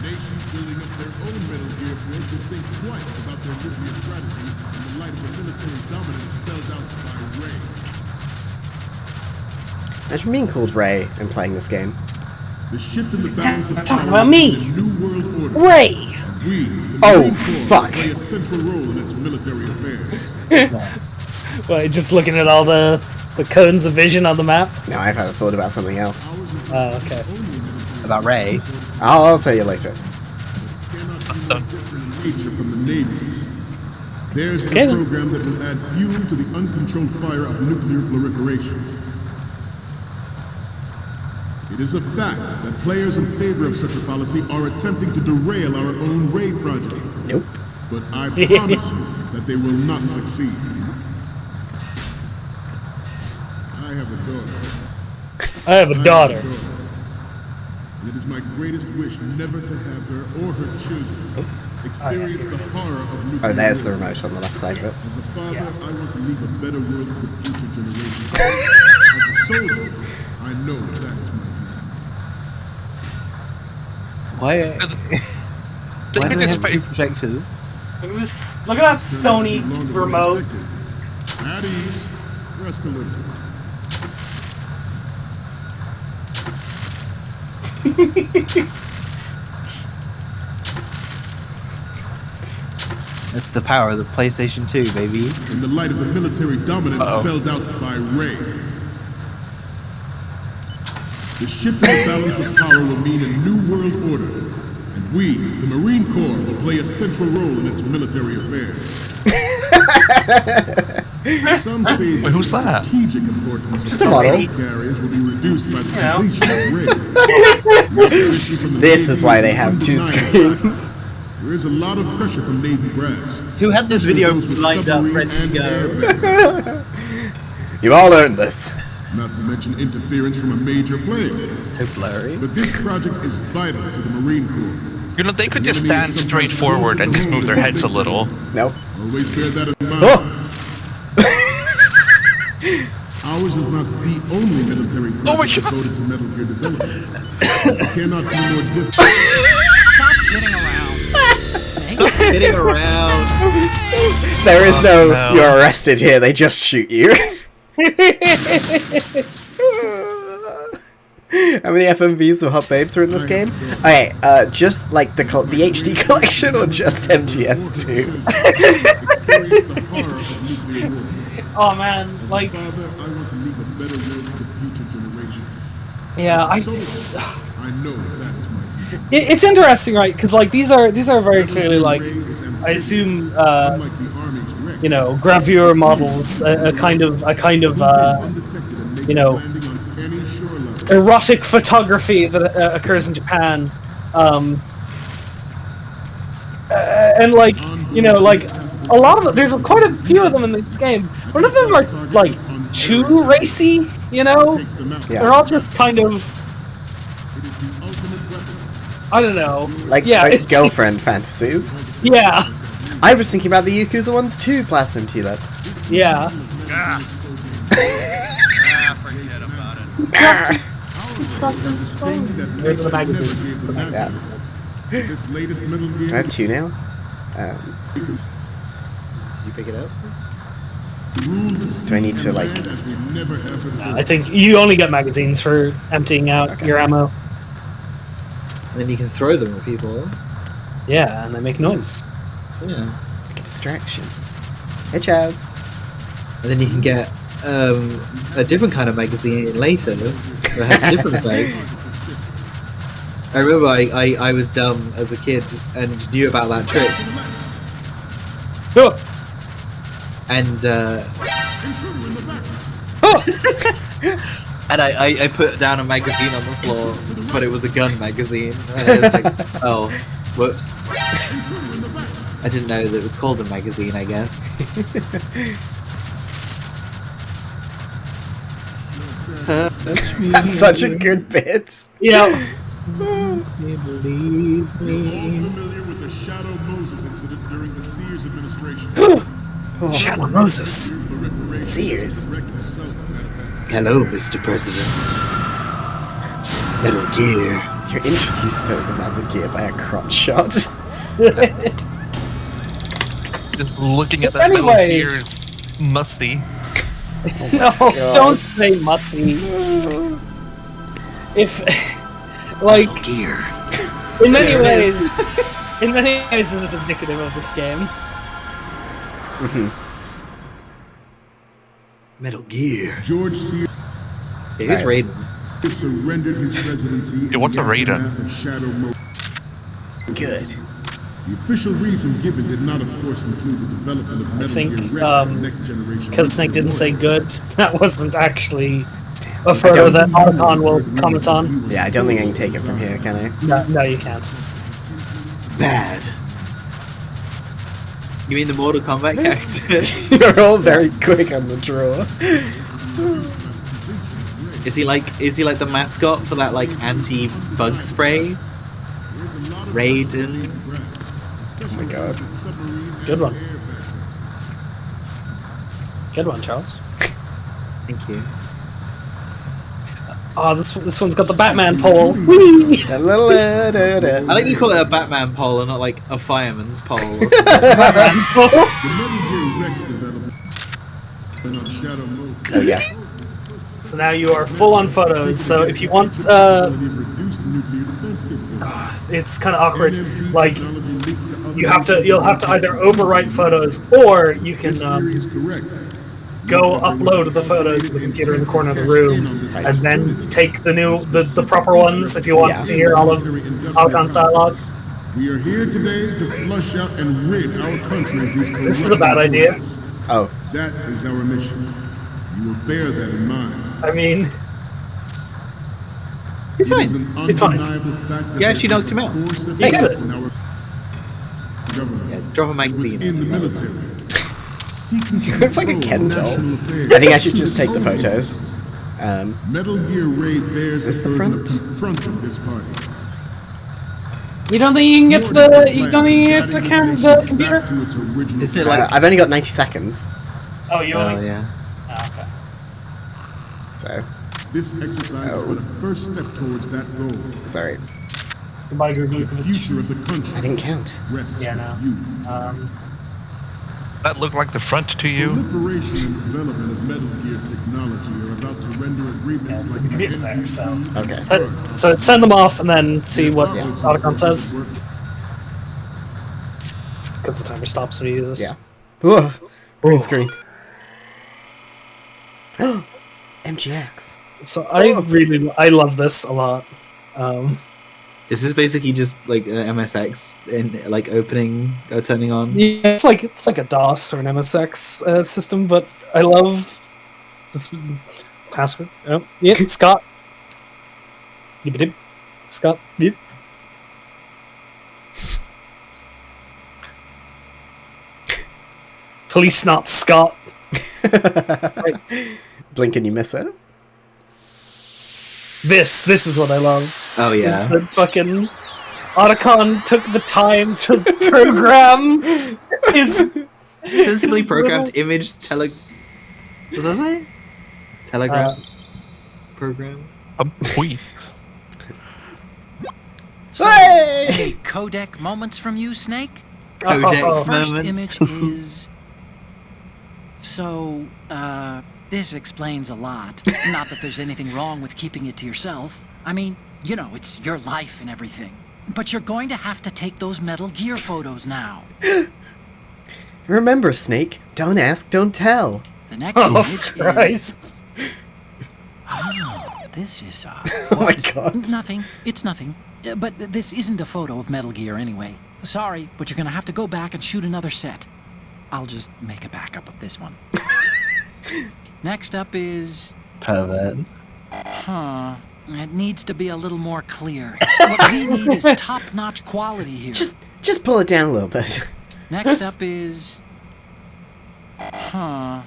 Nations building up their own Metal Gear force will think twice about their nuclear strategy in the light of the military dominance spelled out by Ray. Imagine being called Ray and playing this game. The shift in the balance of Talking power about me. in the New World Order. Ray! We, the Oh, Marine Corps, fuck. play a central role in its military affairs. Well, just looking at all the cones of vision on the map. No, I've had a thought about something else. Oh, okay. About Ray. I'll tell you later. Cannot be more different in nature from the navies. There's a Okay, then. program that will add fuel to the uncontrolled fire of nuclear proliferation. It is a fact that players in favor of such a policy are attempting to derail our own Ray project. Nope. But I promise you that they will not succeed. I have a daughter. I have a daughter. And it is my greatest wish never to have her or her children experience the horror of nuclear Oh, there's the war. remote on the left side of it. As a father, I want to leave a better world for the future generations. As a soldier, I know that is my duty. Why? I Why think do they it's have very- two projectors? Look at this. Look at that Sony Longer than remote. expected. At ease. Rest a little. That's the power of the PlayStation 2, baby. In the light of the military dominance Uh-oh. spelled out by Ray. The shift in the balance of power will mean a new world order. And we, the Marine Corps, will play a central role in its military affairs. Some say Wait, who's that? strategic importance Just of a model. aircraft carriers will be reduced by the You know. completion of Ray. The opposition from the This Navy is why they is have two undeniable. screens. There is a lot of pressure from Navy brass. Who had this video Those with lined up, submarine ready to and go? air backgrounds. You all earned this. Not to mention interference from a major player. It's so blurry. But this project is vital to the Marine Corps. You know, they could just stand straight forward and just move their heads a little. Nope. Always bear that in mind. Oh! Ours is not the only military Oh my project God. devoted to Metal Gear development. It cannot be more difficult. Stop getting around. Snake? Getting around. There is no, no. you're arrested here, they just shoot you. How many FMVs or Hot Babes are in this game? Okay, just like the HD collection or just MGS2? Experience the horror of nuclear war. Oh man, As like, a father, I want to leave a better world for the future generation. yeah, As a soldier, I know that is my duty. it's interesting, right? Because like these are very clearly like, I assume Unlike the Army's wreck, you know, gravure models, a kind of undetected and make you know, landing on any shoreline. erotic photography that occurs in Japan, and like, you know, like a lot of there's quite a few of them in this game. But none of them are like too racy, you know. Takes them out. Yeah. They're all just kind of, It is the ultimate weapon. I don't know, Like, yeah, like it's- girlfriend fantasies. yeah, I was thinking about the Yakuza ones too, Platinum T-Lab. yeah. Forget about it. There's the magazine. Something like that. This latest Metal Gear. Do I have two now? Did you pick it up? Do I need to, like... As we never have before. I think you only get magazines for emptying out Okay. your ammo. And then you can throw them at people. Yeah, and they make noise. Yeah. Like a distraction. Hey, Chaz. And then you can get a different kind of magazine later that has a different effect. I remember I was dumb as a kid and knew about that trick. Oh, And and I put down a magazine on the floor, but it was a gun magazine. And I was like, oh, whoops. I didn't know that it was called a magazine, I guess. That's such a good bit. Yeah. Believe me. All familiar with the Shadow Moses incident during the Sears administration. Shadow Moses. Sears. Hello, Mr. President. Metal Gear. You're introduced to the Metal Gear by a crotch shot. Just looking at that Metal Gear is musty. No, don't say musty. If, like, Gear. in many ways, this is indicative of this game. Metal Gear. George Sears. It is Raiden. Surrendered his presidency. Yeah, what's a Raiden? Good. The official reason given did not, of course, include the development of Metal Gear Rex next generation. Because Snake didn't say good, that wasn't actually a photo that Otacon will comment on. Yeah, I don't think I can take it from here, can I? No, you can't. Bad. You mean the Mortal Kombat character? You're all very quick on the draw. Is he like the mascot for that like anti-bug spray? Raiden. Oh my god. Good one. Good one, Charles. Thank you. Oh, this one's got the Batman pole. I like you call it a Batman pole and not like a fireman's pole. Or Batman pole. Oh yeah. So now you are full on photos. So if you want, it's kind of awkward. Like you'll have to either overwrite photos or you can go upload the photo to the computer in the corner of the room, and then take the proper ones if you want to hear all of Alcon's dialogue. We are here today to flush out and rid our country of these. This is a bad idea. Oh. That is our mission. You will bear that in mind. I mean, it's fine. It's fine. You actually knocked him out. You get it. Yeah, drop a magazine. In the military. Looks like a Ken doll. I think I should just take the photos. Metal Gear Raid bears is this the front? This party. You don't think you can get to the the computer? Is it like I've only got 90 seconds. Oh, you only? Oh yeah. Oh, okay. So. This exercise is but a first step towards that goal. Sorry. Goodbye, The future of the country. I didn't count. Rests Yeah, no. with you. That looked like the front to you. Proliferation and development of Metal Gear technology are about to render agreements Yeah, like the computer's there, so. Okay. So send them off and then see what Otacon says. Because the timer stops when you do this. Yeah. Whoa. Green screen. MGX. So I love this a lot. This is basically just like MSX in like opening turning on. Yeah, it's like a DOS or an MSX system, but I love this password. Oh, yeah, Scott. Scott. Yep. Police not Scott. Right. Blink and you miss it. This is what I love. Oh yeah. The fucking Otacon took the time to program his sensibly programmed image What does that say? Telegram program. Tweet. So, any codec moments from you, Snake? Codec First moments. image is. So, this explains a lot. Not that there's anything wrong with keeping it to yourself. I mean, you know, it's your life and everything. But you're going to have to take those Metal Gear photos now. Remember, Snake, don't ask, don't tell. The next image is... Oh, this is, Oh my god. Nothing. It's nothing. But this isn't a photo of Metal Gear anyway. Sorry, but you're gonna have to go back and shoot another set. I'll just make a backup of this one. Next up is... Pervert. Huh. It needs to be a little more clear. What we need is top-notch quality here. Just pull it down a little bit. Next up is... Huh.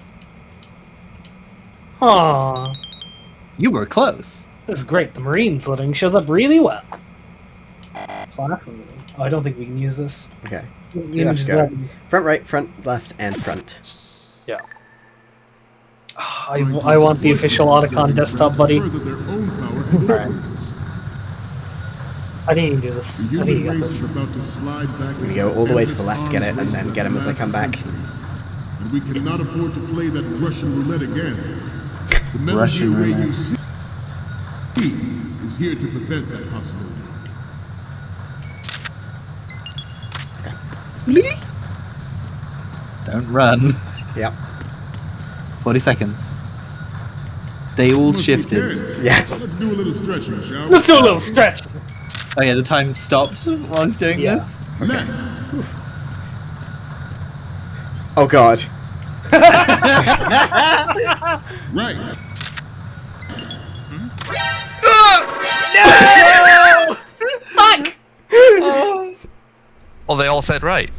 Aw. You were close. This is great. The Marines lettering shows up really well. It's the last one. Oh, I don't think we can use this. Okay. The Let's image go. is Front, right, front, left, and front. Yeah. I want the official Otacon desktop, buddy. Alright. I think you can do this. I think you got this. I'm gonna go all the way to the left, get it, and then get him as I come back. And we cannot afford to play that Russian roulette again. The Metal Russian Gear Ray roulette. you see is here to prevent that possibility. Don't run. Yep. 40 seconds. They all shifted. Yes. Let's do a little stretching, shall we? Let's do a little stretch. Oh yeah, the time stopped while I was doing this. Okay. Oh god. Right. No! Fuck! Well, they all said right.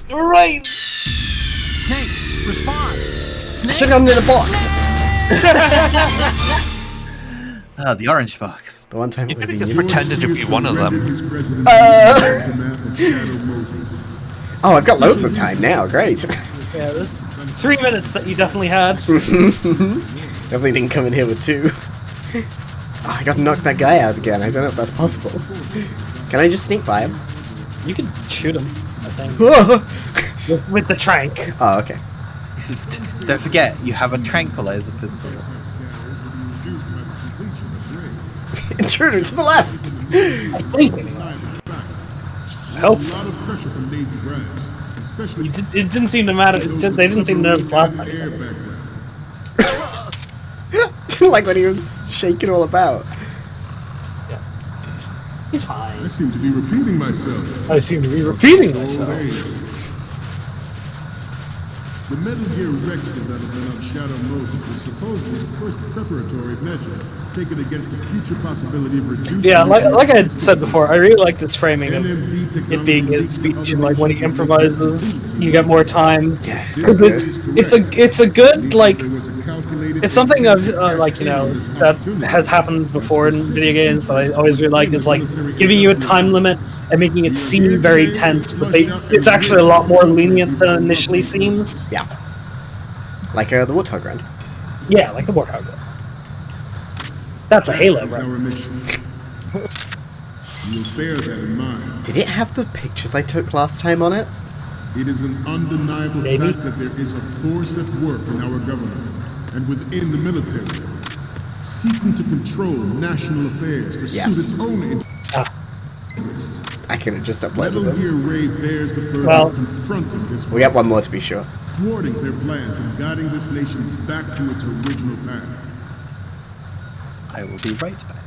Right! Snake, respond! I Snake! should have gone in the box. Oh, the orange box. The one time You it would could have have been just useful. pretended to be one of them. Oh, I've got loads of time now. Great. Yeah, this 3 minutes that you definitely had. Definitely didn't come in here with 2. Oh, I gotta knock that guy out again. I don't know if that's possible. Can I just sneak by him? You can shoot him, I think. Oh, with the trank. okay. Don't forget, you have a tranquilizer pistol. Intruder to the left! I think, anyway. I hope so. It didn't seem to matter. They didn't seem to notice last time. Like when he was shaking all about. Yeah. He's fine. I seem to be repeating myself. I seem to be repeating myself. The Metal Gear Rex development on Shadow Moses was supposedly the first preparatory measure taken against the future possibility of reducing... Yeah, like I said before, I really like this framing of it being his speech, and like when he improvises, you get more time. Yes. It's a good, like, it's something of like, you know, that has happened before in video games that I always really like, is like giving you a time limit and making it seem very tense, but it's actually a lot more lenient than it initially seems. Yeah. Like the Warthog run. Yeah, like the Warthog run. That's a Halo reference. You'll bear that in mind. Did it have the pictures I took last time on it? It is an undeniable fact that there is a force at work in our government and within the military, seeking to control national affairs to suit its own interests. I could have just uploaded Metal Gear them. Ray bears the burden Well, of confronting this, We got one more to be sure. thwarting their plans and guiding this nation back to its original path. I will be right back.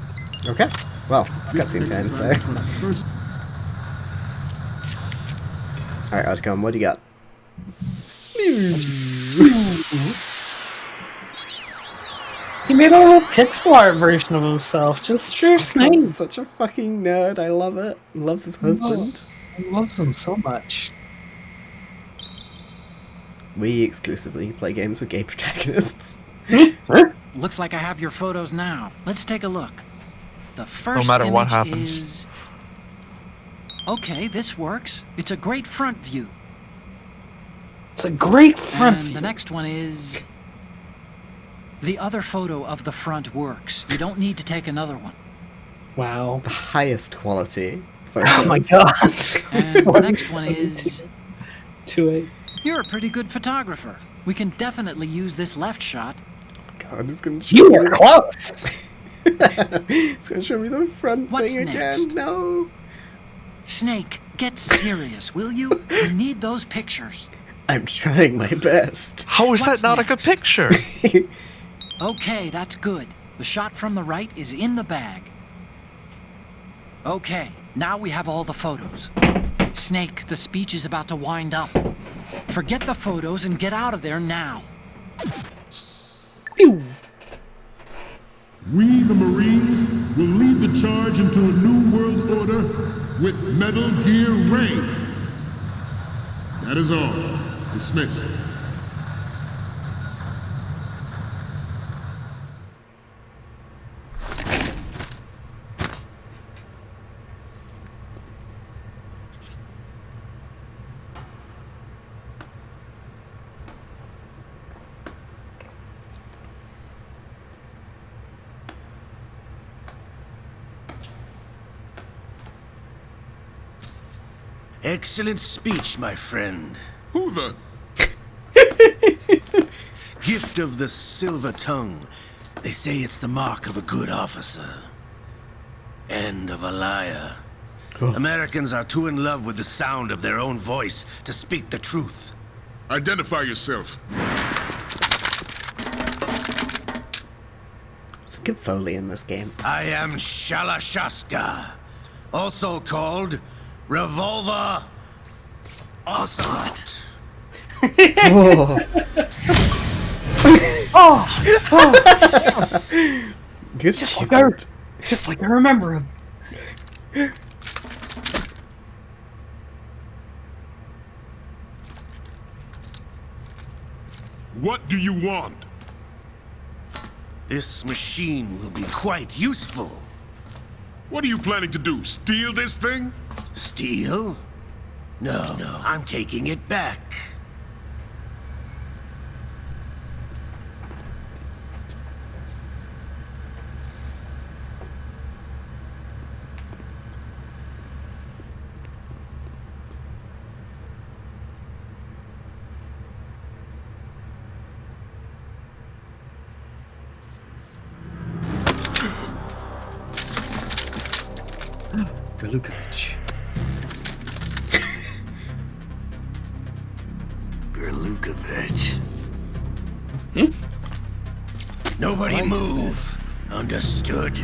Okay. Well, it's cutscene time, so. Alright, Otacon, what do you got? He made a little pixel art version of himself. Just Drew Snake. He's such a fucking nerd. I love it. He loves his husband. He loves him so much. We exclusively play games with gay protagonists. Looks like I have your photos now. Let's take a look. The first matter what image happens. is... Okay, this works. It's a great front view. It's a great front And view. the next one is... The other photo of the front works. You don't need to take another one. Wow. The highest quality photos. Oh my god. And the next one is... 2-8. You're a pretty good photographer. We can definitely use this left shot. God, it's gonna show You me were the- close. It's gonna show me the front What's thing again. next? No. Snake, get serious, will you? We need those pictures. I'm trying my best. How is What's that not a next? good picture? Okay, that's good. The shot from the right is in the bag. Okay, now we have all the photos. Snake, the speech is about to wind up. Forget the photos and get out of there now. Pew. We, the Marines, will lead the charge into a new world order with Metal Gear Ray. That is all. Dismissed. Excellent speech, my friend. Who the? Gift of the silver tongue. They say it's the mark of a good officer. And of a liar. Americans are too in love with the sound of their own voice to speak the truth. Identify yourself. Some good Foley in this game. I am Shalashaska, also called Revolver Ocelot. Good just shit. Like I remember him. What do you want? This machine will be quite useful. What are you planning to do? Steal this thing? Steal? No, I'm taking it back. Gerlukovich. Gerlukovich. Nobody move. Understood?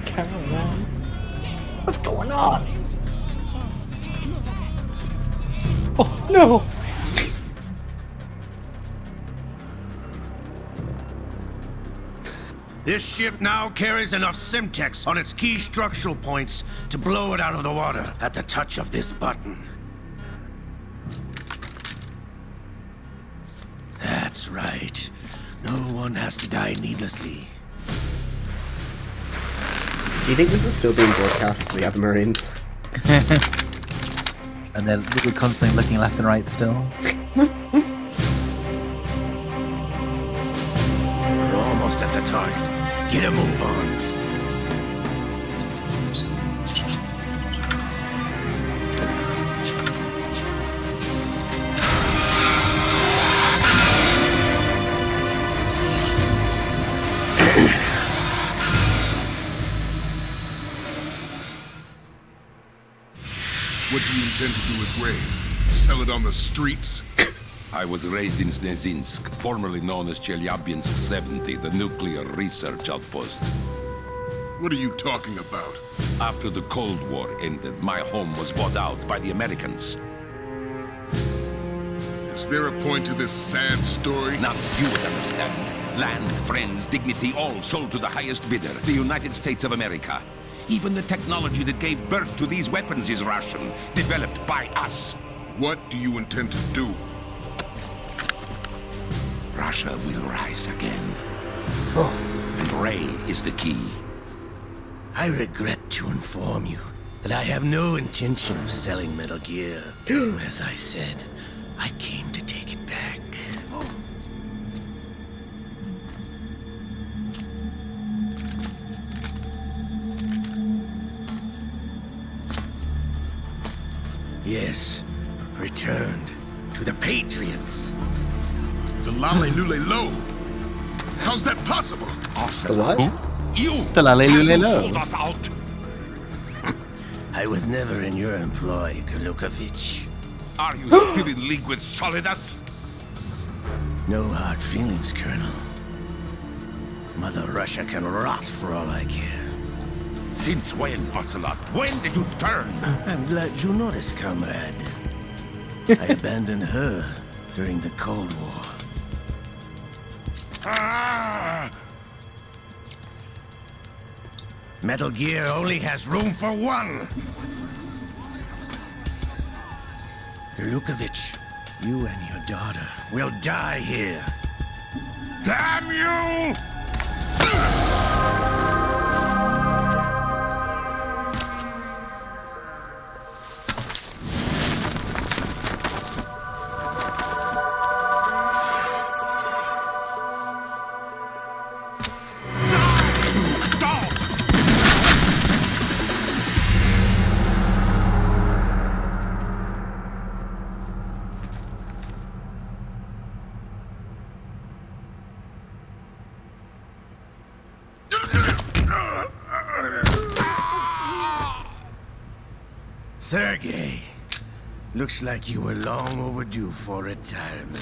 Caroline. What's going on? Oh no! This ship now carries enough Simtex on its key structural points to blow it out of the water at the touch of this button. That's right. No one has to die needlessly. Do you think this is still being broadcast to the other Marines? And they're constantly looking left and right still. We're almost at the target. Get a move on. What do you intend to do with Ray? Sell it on the streets? I was raised in Snezinsk, formerly known as Chelyabinsk 70, the nuclear research outpost. What are you talking about? After the Cold War ended, my home was bought out by the Americans. Is there a point to this sad story? Now you would understand. Land, friends, dignity, all sold to the highest bidder, the United States of America. Even the technology that gave birth to these weapons is Russian, developed by us. What do you intend to do? Russia will rise again. And Ray is the key. I regret to inform you that I have no intention of selling Metal Gear. As I said, I came to take it back. Yes, returned to the Patriots. The Lale Lule Lo? How's that possible? The what? You! The Lale Lule haven't Lo. sold us out! I was never in your employ, Gerlukovich. Are you still in league with Solidus? No hard feelings, Colonel. Mother Russia can rot for all I care. Since when, Ocelot? When did you turn? I'm glad you noticed, comrade. I abandoned her during the Cold War. Ah! Metal Gear only has room for one. Lukovich, you and your daughter will die here. Damn you! Sergei, looks like you were long overdue for retirement.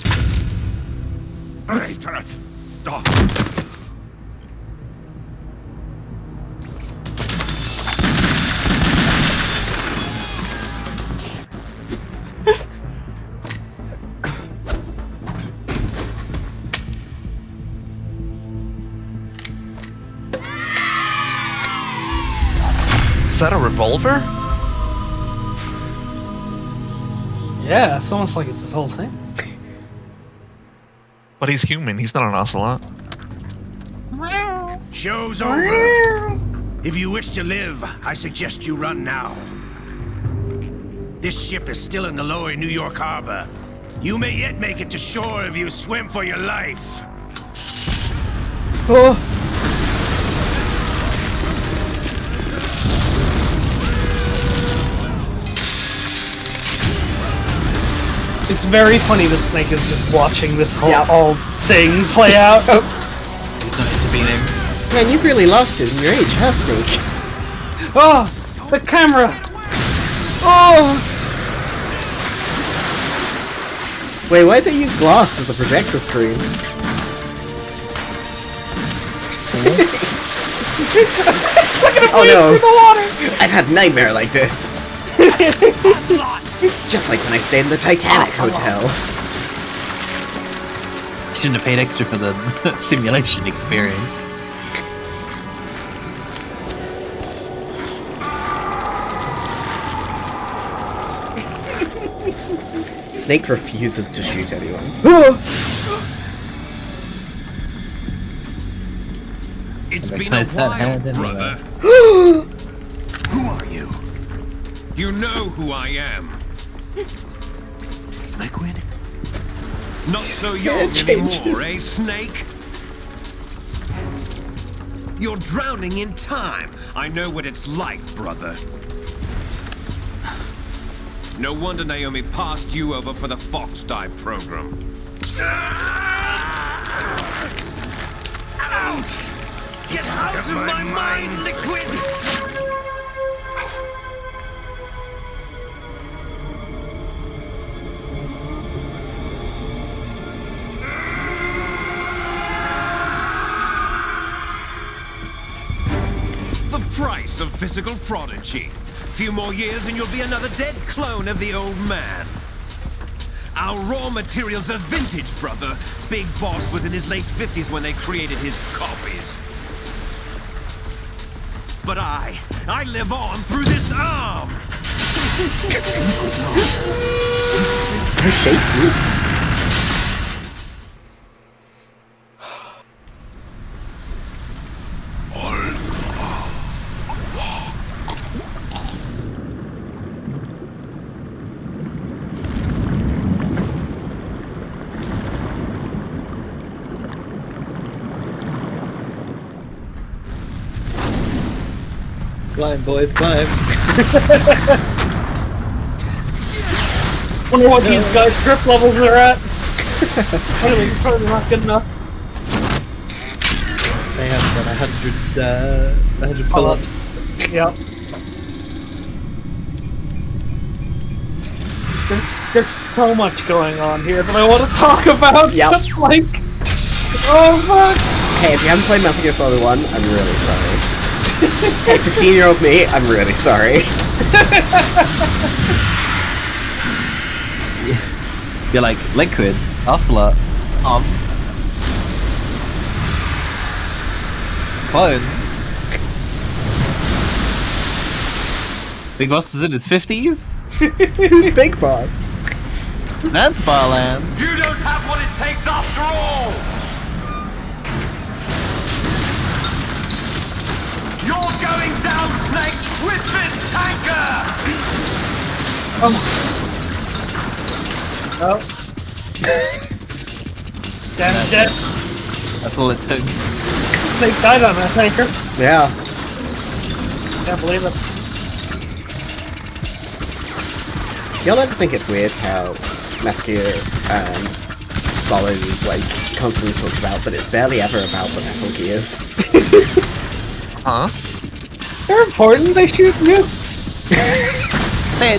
Is that a revolver? Yeah, it's almost like it's this whole thing. But he's human, he's not an ocelot. Show's over. If you wish to live, I suggest you run now. This ship is still in the lower New York harbor. You may yet make it to shore if you swim for your life. Oh. It's very funny that Snake is just watching this whole thing play out. He's not intervening. Man, you've really lost it in your age, huh, Snake? Oh, the camera! Oh! Wait, why'd they use glass as a projector screen? Oh no! I've had a nightmare like this. It's just like when I stayed in the Titanic hotel. Shouldn't have paid extra for the simulation experience. Snake refuses to shoot anyone. It's been a while, brother. Who are you? You know who I am. Liquid? Not so young anymore, eh, Snake? You're drowning in time. I know what it's like, brother. No wonder Naomi passed you over for the Fox Dive program. Ouch! Get out of my mind, Liquid! The price of physical prodigy. Few more years and you'll be another dead clone of the old man. Our raw materials are vintage, brother. Big Boss was in his late 50s when they created his copies. But I live on through this arm. So shaky. Climb, boys, climb. Wonder what these guys' grip levels are at. Probably not good enough. They have about 100 pull-ups. Yep. There's so much going on here that I want to talk about. Yep. Like, oh fuck. Hey, if you haven't played Metal Gear Solid 1, I'm really sorry. Hey, 15-year-old me, I'm really sorry. You're like, Liquid, Ocelot, clones. Big Boss is in his 50s? Who's Big Boss? That's Barland. You don't have what it takes after all! You're going down, Snake, with this tanker! Oh. Damn, he's dead. That's all it took. Snake died on that tanker. Yeah. Can't believe it. Y'all ever think it's weird how Metal Gear Solid is like constantly talked about, but it's barely ever about the Metal Gears? Huh? They're important. They shoot nukes. They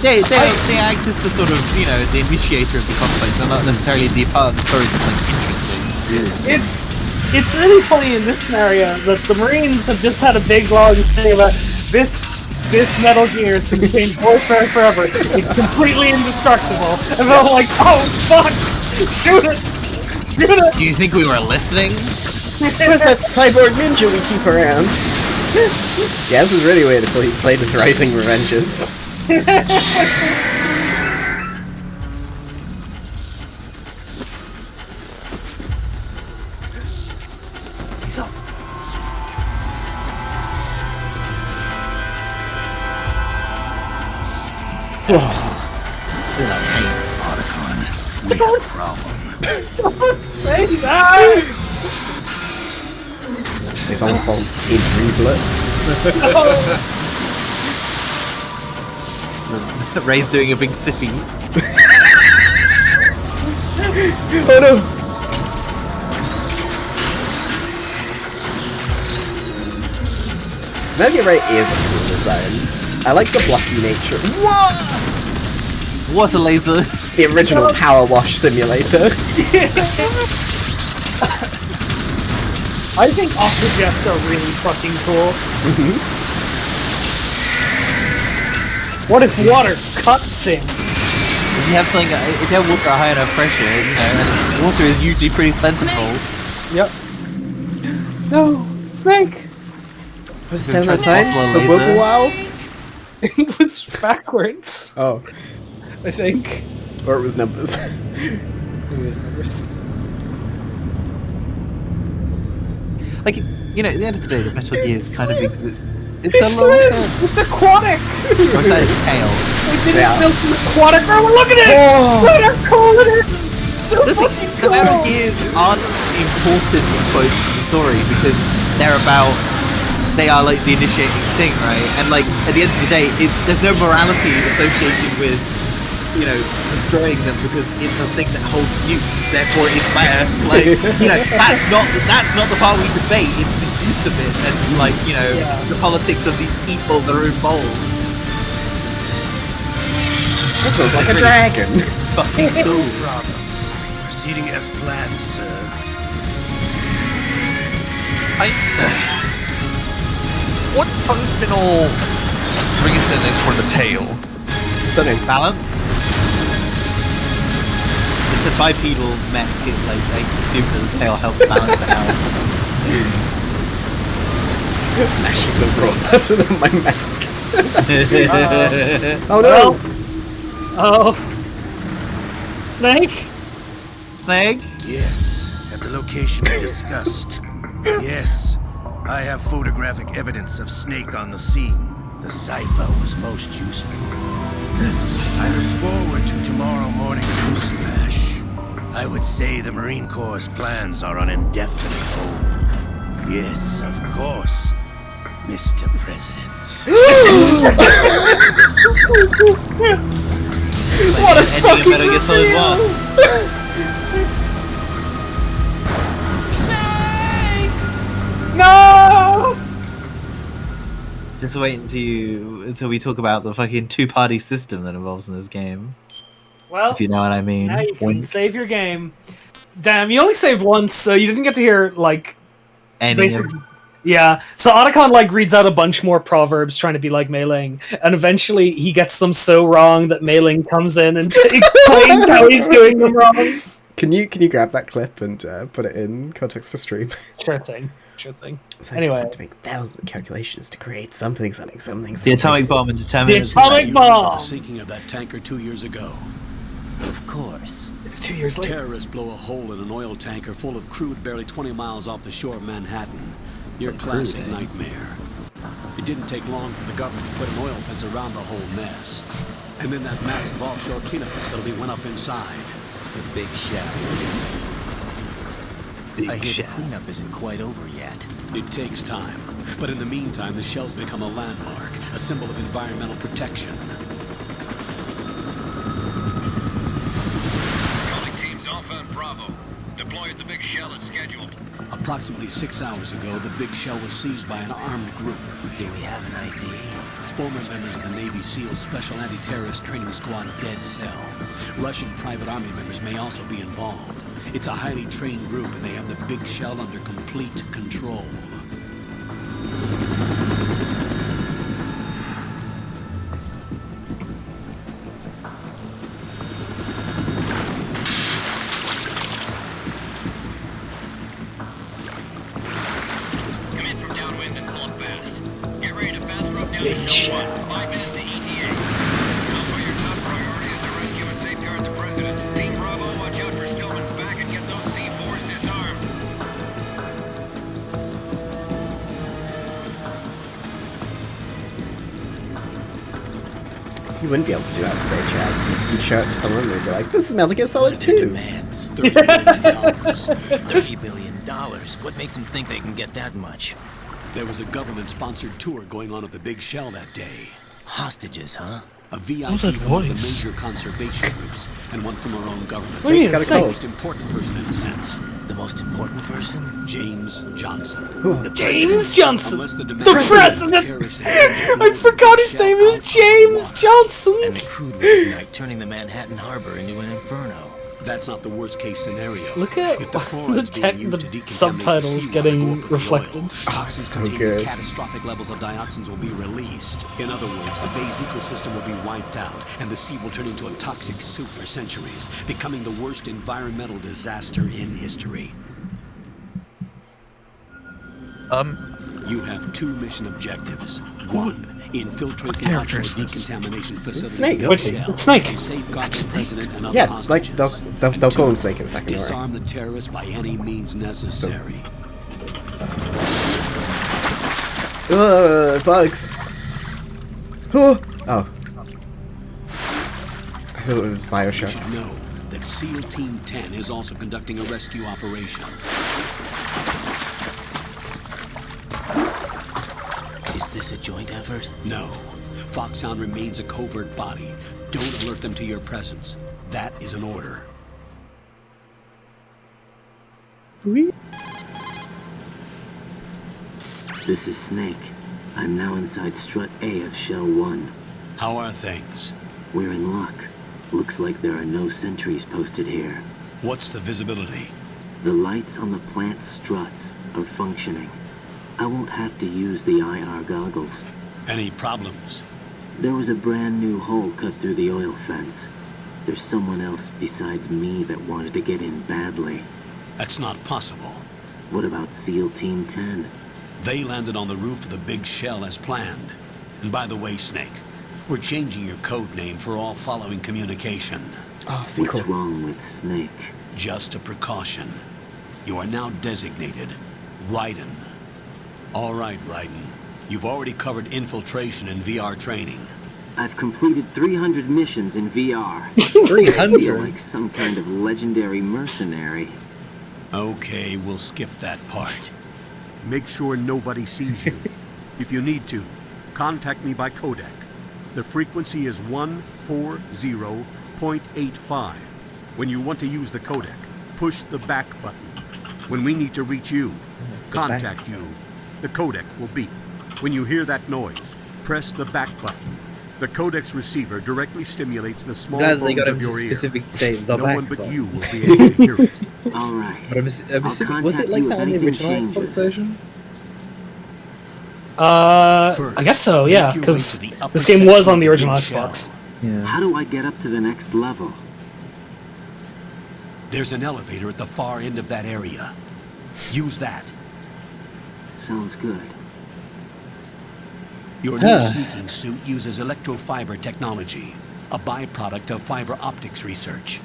act as the sort of, you know, the initiator of the conflict. They're not necessarily the part of the story that's like interesting. It's really funny in this scenario that the Marines have just had a big long thing about this Metal Gear is going to change warfare forever. It's completely indestructible. And they're like, oh fuck! Shoot it! Shoot it! Do you think we were listening? Where's that cyborg ninja we keep around? Yeah, this is really weird if we played as Rising Revengeance. He's up. Otacon, we have a problem. Don't say that! It's on False Team Reblood. Ray's doing a big sippy. Oh no! Metal Gear Ray is a cool design. I like the blocky nature. What? What a laser! The original Power Wash Simulator. I think Octojets are really fucking cool. What if water cut things? If you have something, if you have water at high enough pressure, you know, and water is usually pretty plentiful. Yep. No, Snake. What's it sound outside? The Wibble Wow? It was backwards. Oh. I think. Or it was numbers. It was numbers. Like, you know, at the end of the day, the Metal Gears kind of exists. It's It a long swims! term. It's aquatic! Or is that its tail? They didn't Yeah. build an aquatic rover. Look at it! Oh. Look at calling it! So Listen, fucking the cool! Metal Gears aren't important in quotes to the story because they are like the initiating thing, right? And like at the end of the day, there's no morality associated with, you know, destroying them because it's a thing that holds nukes. Therefore, it's bad. Like, you know, that's not the part we debate. It's the use of it and like, you know, the politics of these people that are involved. That sounds like a dragon. Fucking cool. Problems. Proceeding as planned, sir. What functional reason is for the tail? Stunning. Balance. It's a bipedal mech. It, like, I assume that the tail helps balance it out. Mashing the wrong button on my Mac. Oh no! Oh. Snake? Snake? Yes, at the location we discussed. Yes, I have photographic evidence of Snake on the scene. The cipher was most useful. I look forward to tomorrow morning's news flash. I would say the Marine Corps' plans are on indefinite hold. Yes, of course, Mr. President. What a Ending fucking of Metal Gear Solid 1. No! Just wait until we talk about the fucking two-party system that involves in this game. Well, if you know what I mean. now you can save your game. Damn, you only saved once, so you didn't get to hear, like... Yeah, so Otacon, like, reads out a bunch more proverbs trying to be like Mei Ling, and eventually he gets them so wrong that Mei Ling comes in and explains how he's doing them wrong. Can you grab that clip and put it in context for stream? Sure thing. architecture thing. Scientists Anyway, had to make thousands of calculations to create something. The atomic bomb and determinism. The atomic bomb! The sinking of that tanker 2 years ago. Of course. It's 2 years later. Terrorists blow a hole in an oil tanker full of crude barely 20 miles off the shore of Manhattan. Your classic nightmare. It didn't take long for the government to put an oil fence around the whole mess. And then that massive offshore cleanup facility went up inside. The big shell. I hear the cleanup isn't quite over yet. It takes time. But in the meantime, the shell's become a landmark, a symbol of environmental protection. Calling teams Alpha and Bravo. Deploy at the big shell as scheduled. Approximately 6 hours ago, the big shell was seized by an armed group. Do we have an ID? Former members of the Navy SEALs Special Anti-Terrorist Training Squad Dead Cell. Russian private army members may also be involved. It's a highly trained group, and they have the big shell under complete control. Come in from downwind and pull up fast. Get ready to fast rope down to Shell 1. 5 minutes to ETA. Alpha, your top priority is to rescue and safeguard the president. Team Bravo, watch out for Stillman's back and get those C4s disarmed. You wouldn't be able to do that on stage, Chaz. You'd show it to someone and they'd be like, this is Metal Gear Solid 2! Demands $30 billion. $30 billion. What makes them think they can get that much? There was a government-sponsored tour going on at the big shell that day. Hostages, huh? A VIP What's that from one of the voice? major conservation groups, and one from our own government. So it's got a The cold. most important person in a sense. The most important person? James Johnson. Ooh. James Johnson! Unless the The president! I forgot his name is James Johnson! And the crude will ignite, turning the Manhattan Harbor into an inferno. That's not the worst case scenario. Look at If the chloride's being used to decontaminate subtitles the getting seawater, go up with the reflected. oil. Toxins so containing good. Catastrophic levels of dioxins will be released. In other words, the bay's ecosystem will be wiped out, and the sea will turn into a toxic soup for centuries, becoming the worst environmental disaster in history. You have 2 mission objectives. 1, infiltrate the offshore decontamination facility. Snake, of the isn't it? shell It's Snake. and safeguard the president and other Yeah, hostages. like, they'll And call him 2, Snake in a second, don't worry. disarm the terrorists by any means necessary. Bugs! Oh! I thought it was You Bioshock. should know that SEAL Team 10 is also conducting a rescue operation. Is this a joint effort? No. Foxhound remains a covert body. Don't alert them to your presence. That is an order. This is Snake. I'm now inside Strut A of Shell 1. How are things? We're in luck. Looks like there are no sentries posted here. What's the visibility? The lights on the plant struts are functioning. I won't have to use the IR goggles. Any problems? There was a brand new hole cut through the oil fence. There's someone else besides me that wanted to get in badly. That's not possible. What about SEAL Team 10? They landed on the roof of the big shell as planned. And by the way, Snake, we're changing your code name for all following communication. Oh, sequel. What's wrong with Snake? Just a precaution. You are now designated Raiden. All right, Raiden. You've already covered infiltration and VR training. I've completed 300 missions in VR. 300? I feel like some kind of legendary mercenary. Okay, we'll skip that part. Make sure nobody sees you. If you need to, contact me by codec. The frequency is 140.85. When you want to use the codec, push the back button. When we need to reach you, contact you, the codec will beep. When you hear that noise, press the back button. The codec's receiver directly stimulates the small Glad they bones got him of to your ear. specifically say the No back one but button. you will be able to hear it. All right. But I'm assuming, was it like that on the original Xbox version? I guess so, yeah, because this game was on the original Xbox. Yeah. How do I get up to the next level? There's an elevator at the far end of that area. Use that. sounds good. Your new sneaking suit uses electrofiber technology, a byproduct of fiber optics research.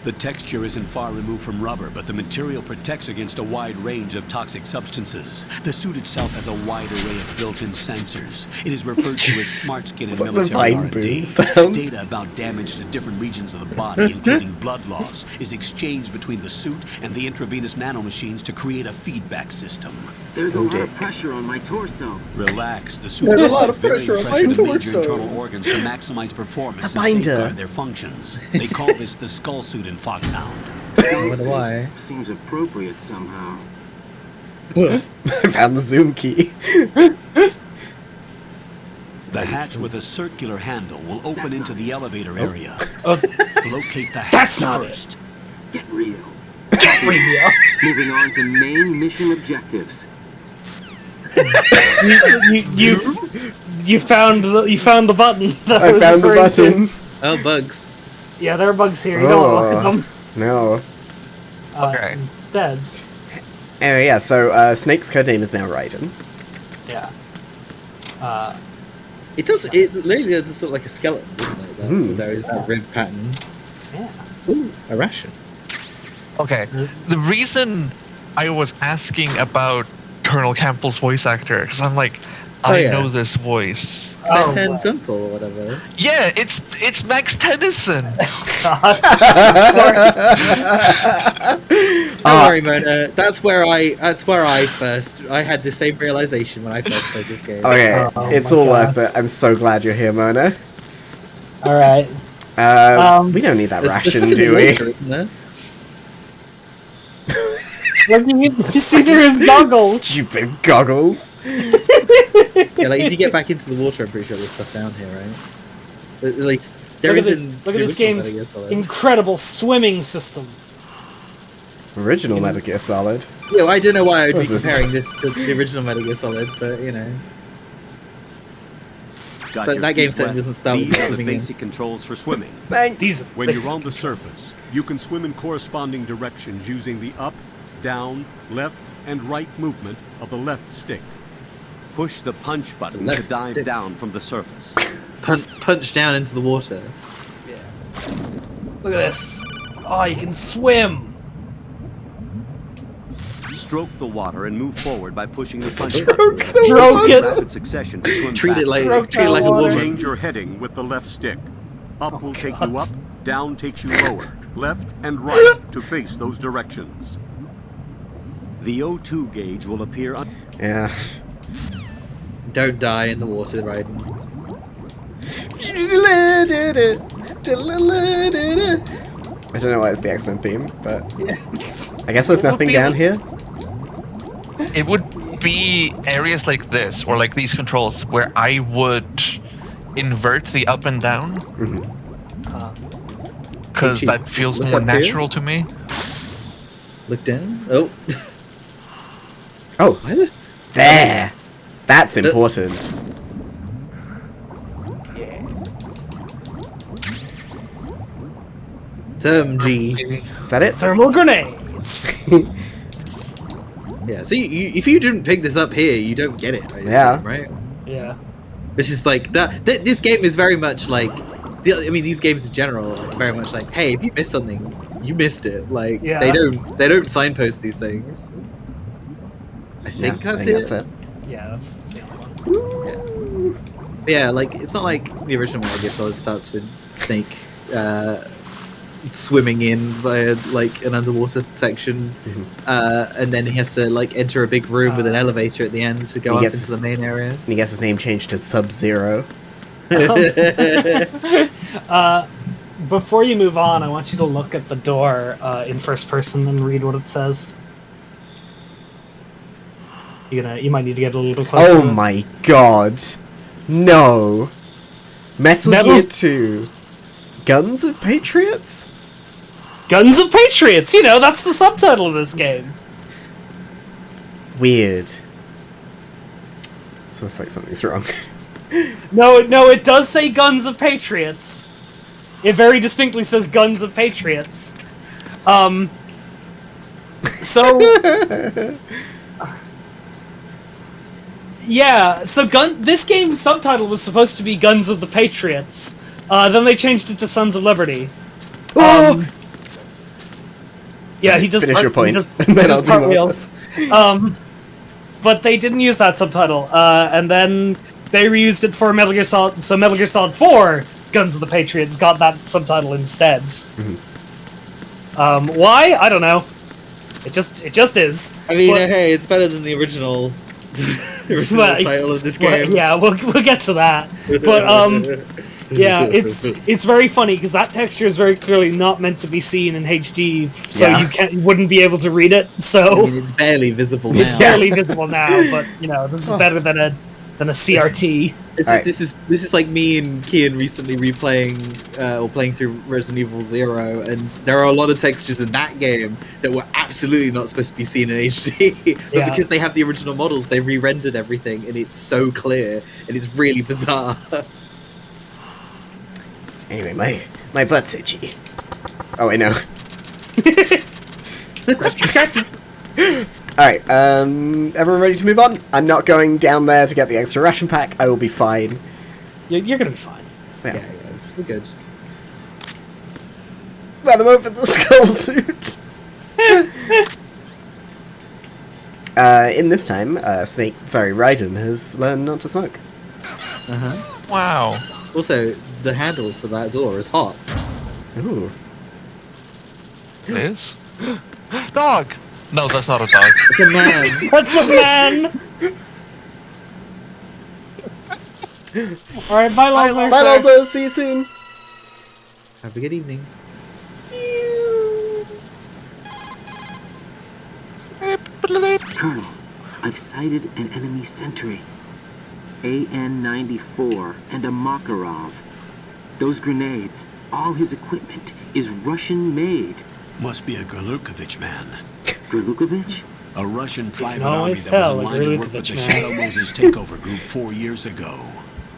The texture isn't far removed from rubber, but the material protects against a wide range of toxic substances. The suit itself has a wide array of built-in sensors. It is referred to as smart skin in military R&D. Data about damage to different regions of the body, including blood loss, is exchanged between the suit and the intravenous nanomachines to create a feedback system. There's a lot of pressure on my torso. Relax. The suit There's a lot applies of varying pressure on my pressure to major torso. internal organs to maximize performance It's a and binder. safeguard their functions. They call this the skull suit in Foxhound. I wonder why. Seems appropriate somehow. I found the zoom key. The hatch with a circular handle will open into the elevator area. Locate the hatch That's not it. first. Get real. Get real. Moving on to main mission objectives. You found the button. That I was found the referring to. button. Oh, bugs. Yeah, there are bugs here. You don't want to look at them. No. Okay. Instead, Anyway, yeah, so Snake's codename is now Raiden. yeah. It does. It literally does look like a skeleton, doesn't it? There is that rib pattern. Yeah. Ooh, a ration. Okay. The reason I was asking about Colonel Campbell's voice actor, because I'm like, I know this voice. It's Ben Temple or whatever. Yeah, it's Max Tennyson. Don't worry, Mona. That's where I had the same realization when I first played this game. Okay, it's all worth it. I'm so glad you're here, Mona. All right. We don't need that There's ration, nothing do in we? water, isn't there? Look, you see through his goggles. Stupid goggles. Yeah, like if you get back into the water, I'm pretty sure there's stuff down here, right? At least there Look at, is the, in look at the this original game's Metal Gear Solid. incredible swimming system. Original Metal Gear Solid. Yeah, well, I don't know why I would be What's this? comparing this to the original Metal Gear Solid, but you know. Got So your that game feet certainly wet. doesn't start with These are the swimming in. basic controls for swimming. Thanks. When you're on the surface, you can swim in corresponding directions using the up, down, left, and right movement of the left stick. Push the punch button to dive down from the surface. Punch down into the water. Yeah. Look at this. Oh, you can swim. Stroke the water and move forward by pushing the punch Stroke button. Stroke it. Rapid succession to swim Treat it faster. like a woman. Change your heading with the left stick. Up will take you up, down takes you lower, left and right to face those directions. The O2 gauge will appear on... Yeah. Don't die in the water, right? I don't know why it's the X-Men theme, but I guess there's nothing down here. It would be areas like this, or like these controls, where I would invert the up and down. Because Hey, Chief, that feels look more up here. natural to me. Look down. Oh. Oh, Why this? there. That's important. Therm G. Is that it? Thermal grenades. Yeah. So if you didn't pick this up here, you don't get it. I assume, Yeah. Right. Yeah. Which is like that. This game is very much like. I mean, these games in general are very much like, hey, if you missed something, you missed it. Like Yeah. they don't signpost these things. I think that's it. Yeah, that's the only one. Yeah, like it's not like the original Metal Gear Solid starts with Snake swimming in via like an underwater section, and then he has to like enter a big room with an elevator at the end to go He up gets- into the main area. And he gets his name changed to Sub-Zero. Before you move on, I want you to look at the door in first person and read what it says. You might need to get a little bit closer. Oh my god. No. Metal Gear 2. Guns of Patriots? Guns of Patriots! You know, that's the subtitle of this game. Weird. So it's like something's wrong. No, it does say Guns of Patriots. It very distinctly says Guns of Patriots. So Yeah, so this game's subtitle was supposed to be Guns of the Patriots. Then they changed it to Sons of Liberty. Yeah, he does finish your point, he and then does I'll do more cartwheels. But they didn't use that subtitle, and then they reused it for Metal Gear Solid. So Metal Gear Solid 4, Guns of the Patriots, got that subtitle instead. Why? I don't know. It just is. I mean, But- hey, it's better than the original title of this game. Yeah, we'll get to that. But yeah, it's very funny because that texture is very clearly not meant to be seen in HD, so you wouldn't be able to read it. So I mean, it's barely visible now. it's barely visible now, but you know, this is better than a CRT. This is like me and Kian recently replaying or playing through Resident Evil 0, and there are a lot of textures in that game that were absolutely not supposed to be seen in HD, but because they have the original models, they re-rendered everything, and it's so clear, and it's really bizarre. Anyway, my butt's itchy. Oh, I know. Alright, everyone ready to move on? I'm not going down there to get the extra ration pack. I will be fine. You're gonna be fine. Yeah, we're good. Run them over the skull suit. In this time, Raiden has learned not to smoke. Wow. Also, the handle for that door is hot. Ooh. It is? Dog! No, that's not a dog. It's a man. That's a man! Alright, bye, Lozler. Bye, Lozler. See you soon. Have a good evening. Colonel, I've sighted an enemy sentry. AN-94 and a Makarov. Those grenades, all his equipment, is Russian-made. Must be a Gerlukovich man. Gerlukovich? A Russian private can army always that tell was a aligned to work with Gerlukovich the man. Shadow Moses takeover group 4 years ago.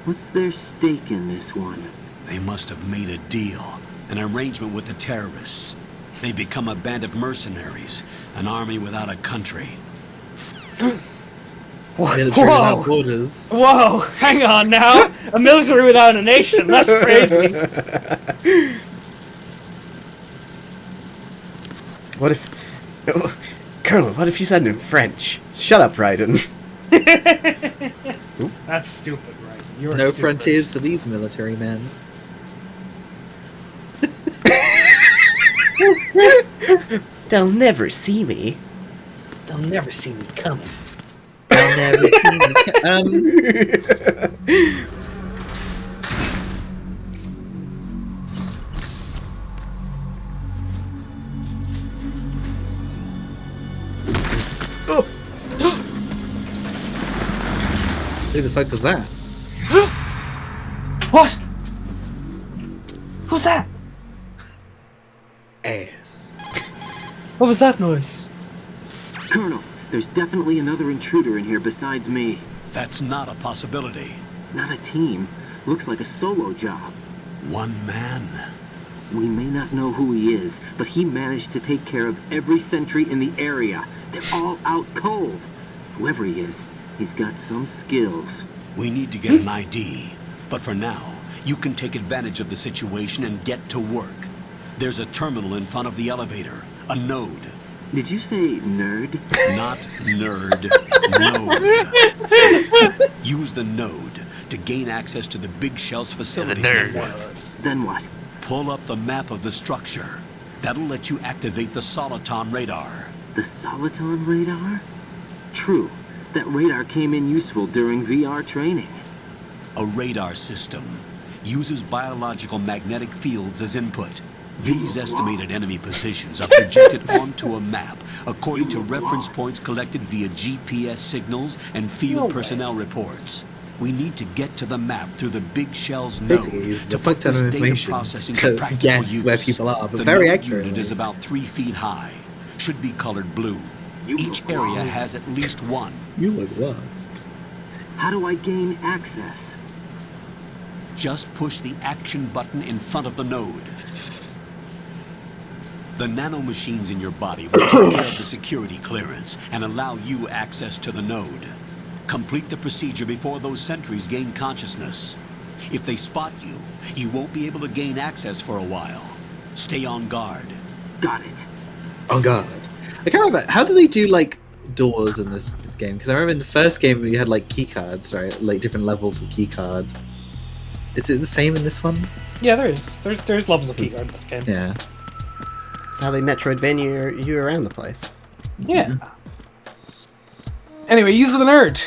What's their stake in this one? They must have made a deal, an arrangement with the terrorists. They become a band of mercenaries, an army without a country. Military without borders. Whoa, hang on now. A military without a nation. That's crazy. What if... Colonel, what if you said it in French? Shut up, Raiden. That's stupid, right? You're No stupid. frontiers for these military men. They'll never see me. They'll never see me coming. They'll never see me. Who the fuck was that? What? Who's that? Ass. What was that noise? Colonel, there's definitely another intruder in here besides me. That's not a possibility. Not a team. Looks like a solo job. One man. We may not know who he is, but he managed to take care of every sentry in the area. They're all out cold. Whoever he is, he's got some skills. We need to get an ID. But for now, you can take advantage of the situation and get to work. There's a terminal in front of the elevator. A node. Did you say nerd? Not nerd. Node. Use the node to gain access to the Big Shell's facilities network. Then what? Pull up the map of the structure. That'll let you activate the Soliton radar. The Soliton radar? True. That radar came in useful during VR training. A radar system uses biological magnetic fields as input. These estimated enemy positions are projected onto a map according to reference points collected via GPS signals and field personnel reports. We need to get to the map through the Big Shell's node Basically, it's to a fuck put ton this of data information processing to to practical guess use. where people are, but the very node accurately. unit is about 3 feet high. Should be colored blue. Each area has at least one. You look lost. How do I gain access? Just push the action button in front of the node. The nanomachines in your body will take care of the security clearance and allow you access to the node. Complete the procedure before those sentries gain consciousness. If they spot you, you won't be able to gain access for a while. Stay on guard. Got it. On guard. I can't remember. How do they do, like, doors in this game? Because I remember in the first game you had, like, key cards, right? Like, different levels of key card. Is it the same in this one? Yeah, there is. There's levels of key card in this game. Yeah. That's how they Metroidvania you around the place. Yeah. Anyway, use the nerd.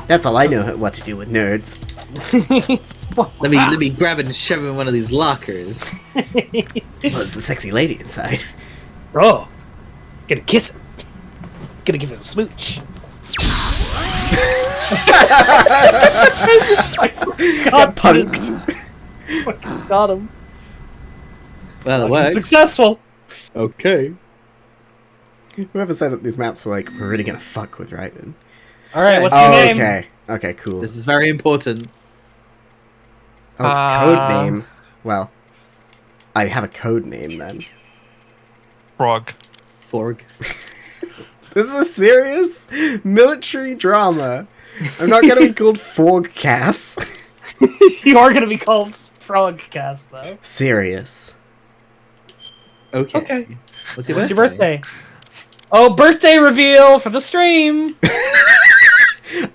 That's all I know what to do with nerds. Let me grab it and shove it in one of these lockers. Well, there's a sexy lady inside. Oh, gonna kiss it. Gonna give it a smooch. Got punked. Fucking got him. Well, it worked. Successful. Okay. Whoever set up these maps are like, we're really gonna fuck with Raiden. Alright, what's your name? Okay. Okay, cool. This is very important. Oh, it's code name. Well, I have a code name then. Frog. Forg. This is a serious military drama. I'm not gonna be called Frogcast. You are gonna be called Frogcast, though. Serious. Okay. What's your birthday? Oh, birthday reveal for the stream!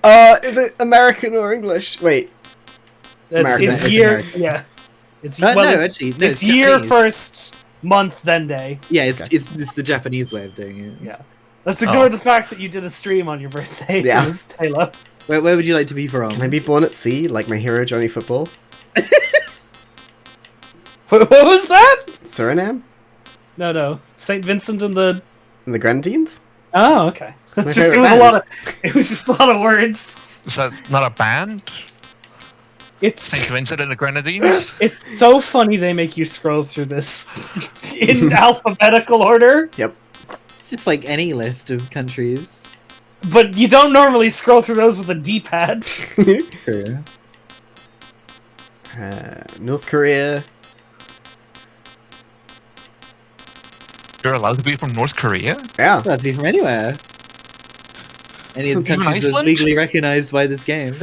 Is it American or English? Wait. It's year. Yeah. It's it's year Japanese. First, month, then day. Yeah, it's the Japanese way of doing it. Yeah. Let's ignore the fact that you did a stream on your birthday. Yeah. Halo. Where would you like to be from? Can I be born at sea, like my hero Johnny Football? What was that? Suriname? No. St. Vincent and the Grenadines? Oh, okay. My That's just favorite it was just a lot of words. Is that not a band? It's St. Vincent and the Grenadines? It's so funny they make you scroll through this in alphabetical order. Yep. It's just like any list of countries. But you don't normally scroll through those with a D-pad. Korea. North Korea. You're allowed to be from North Korea? Yeah. Allowed to be from anywhere. Any of the Even countries that's Iceland? legally recognized by this game.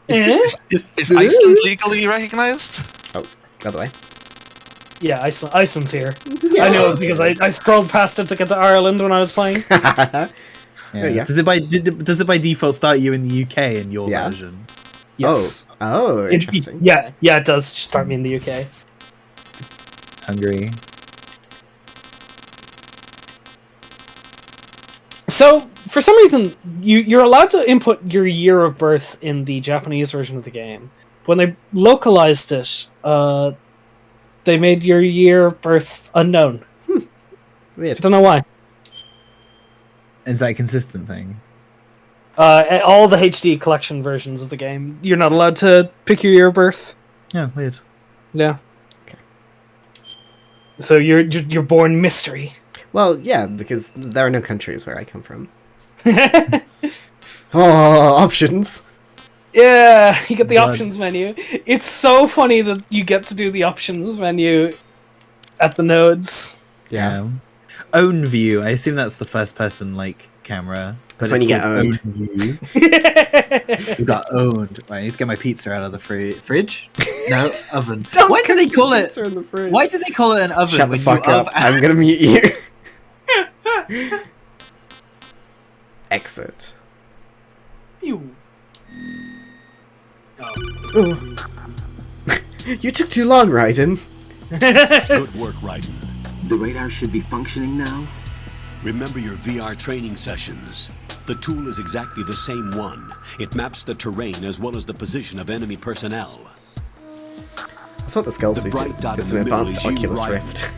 Is Iceland legally recognized? Oh, by the way. Yeah, Iceland's here. I know it because I scrolled past it to get to Ireland when I was playing. Yeah. Does it by default start you in the UK in your version? Yes. Oh, interesting. Yeah, it does start me in the UK. Hungary. So, for some reason, you're allowed to input your year of birth in the Japanese version of the game. When they localized it, they made your year of birth unknown. Weird. I don't know why. Is that a consistent thing? All the HD collection versions of the game, you're not allowed to pick your year of birth. Yeah, weird. Yeah. Okay. So you're born mystery. Well, yeah, because there are no countries where I come from. Oh, options. Yeah, you get the options menu. It's so funny that you get to do the options menu at the nodes. Yeah. Own view. I assume that's the first person camera. That's when you get owned. Own view. You got owned. Right, I need to get my pizza out of the fridge. No, oven. Why do they call it? In the fridge. Why do they call it an oven? Shut the when fuck you up. I'm gonna mute you. Exit. You. Oh. You took too long, Raiden. Good work, Raiden. The radar should be functioning now. Remember your VR training sessions. The tool is exactly the same one. It maps the terrain as well as the position of enemy personnel. That's what the skull The suit bright is. dot It's in an the middle advanced is you, Oculus Raiden. Rift.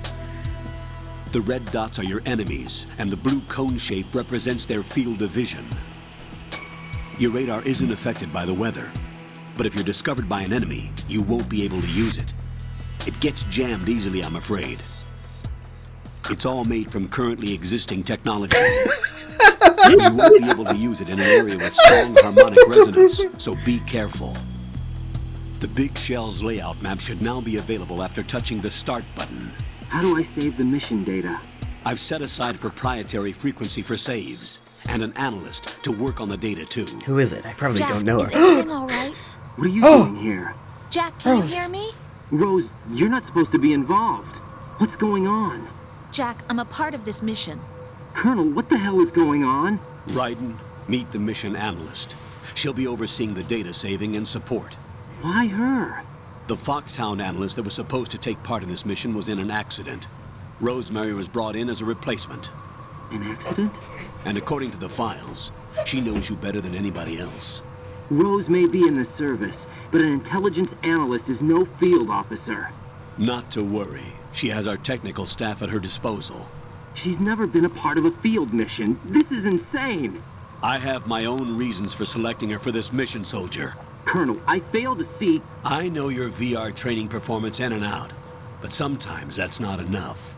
The red dots are your enemies, and the blue cone shape represents their field of vision. Your radar isn't affected by the weather, but if you're discovered by an enemy, you won't be able to use it. It gets jammed easily, I'm afraid. It's all made from currently existing technology. You won't be able to use it in an area with strong harmonic resonance, so be careful. The Big Shell's layout map should now be available after touching the Start button. How do I save the mission data? I've set aside a proprietary frequency for saves, and an analyst to work on the data too. Who is it? I probably Jack, don't know is her. everything all right? What are you doing here? Jack, can you Rose. hear me? Rose, you're not supposed to be involved. What's going on? Jack, I'm a part of this mission. Colonel, what the hell is going on? Raiden, meet the mission analyst. She'll be overseeing the data saving and support. Why her? The Foxhound analyst that was supposed to take part in this mission was in an accident. Rosemary was brought in as a replacement. An accident? And according to the files, she knows you better than anybody else. Rose may be in the service, but an intelligence analyst is no field officer. Not to worry. She has our technical staff at her disposal. She's never been a part of a field mission. This is insane. I have my own reasons for selecting her for this mission, soldier. Colonel, I fail to see... I know your VR training performance in and out, but sometimes that's not enough.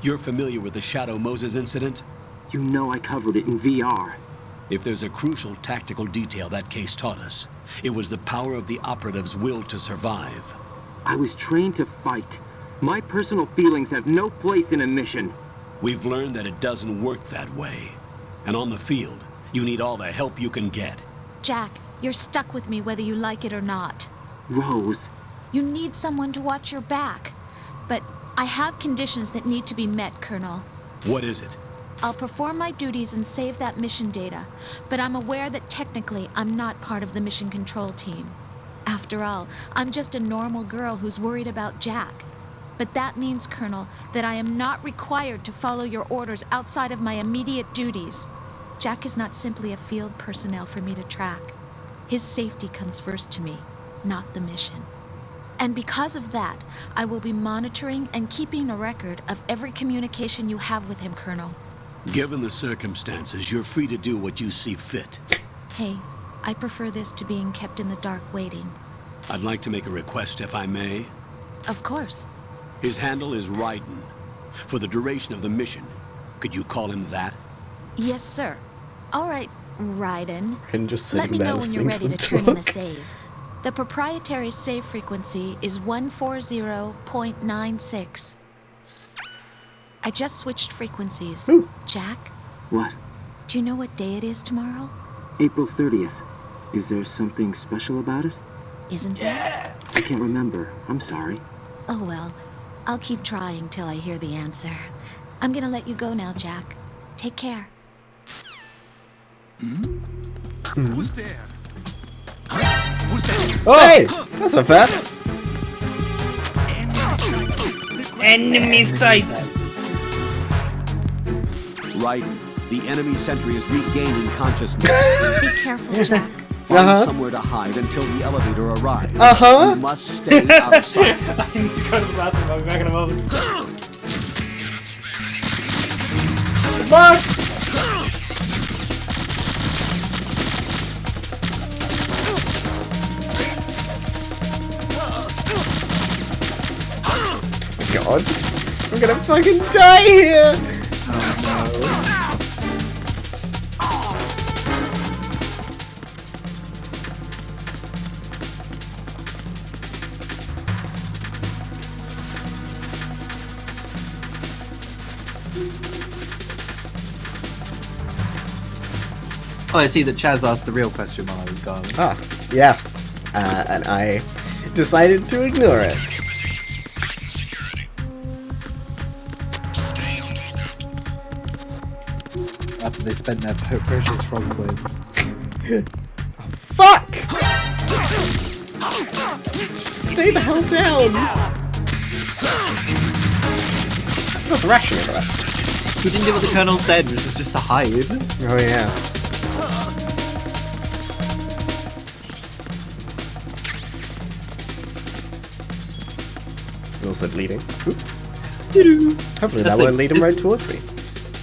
You're familiar with the Shadow Moses incident? You know I covered it in VR. If there's a crucial tactical detail that case taught us, it was the power of the operative's will to survive. I was trained to fight. My personal feelings have no place in a mission. We've learned that it doesn't work that way. And on the field, you need all the help you can get. Jack, you're stuck with me whether you like it or not. Rose. You need someone to watch your back. But I have conditions that need to be met, Colonel. What is it? I'll perform my duties and save that mission data, but I'm aware that technically I'm not part of the mission control team. After all, I'm just a normal girl who's worried about Jack. But that means, Colonel, that I am not required to follow your orders outside of my immediate duties. Jack is not simply a field personnel for me to track. His safety comes first to me, not the mission. And because of that, I will be monitoring and keeping a record of every communication you have with him, Colonel. Given the circumstances, you're free to do what you see fit. Hey, I prefer this to being kept in the dark waiting. I'd like to make a request, if I may. Of course. His handle is Raiden. For the duration of the mission, could you call him that? Yes, sir. All right, Raiden. And just let me know when you're ready to turn in a talk. save. The proprietary save frequency is 140.96. I just switched frequencies. Jack? What? Do you know what day it is tomorrow? April 30th. Is there something special about it? Isn't there? I can't remember. I'm sorry. Oh well, I'll keep trying till I hear the answer. I'm gonna let you go now, Jack. Take care. Who's there? Who's there? Hey! That's not fair. Enemy sight! Raiden, the enemy sentry is regaining consciousness. Be careful, Jack. Find somewhere to hide until the elevator arrives. Uh-huh. You must stay out of sight. I need to go to the bathroom. I'll be back in a moment. Good luck! God. I'm gonna fucking die here! Oh, I see that Chaz asked the real question while I was gone. Ah, yes. And I decided to ignore it. After they spent their precious frog coins. Fuck! Just stay the hell down! What's rushing everywhere? We didn't do what the Colonel said, which was just to hide. Oh yeah. Also bleeding. Oop. Hopefully that won't lead him right towards me.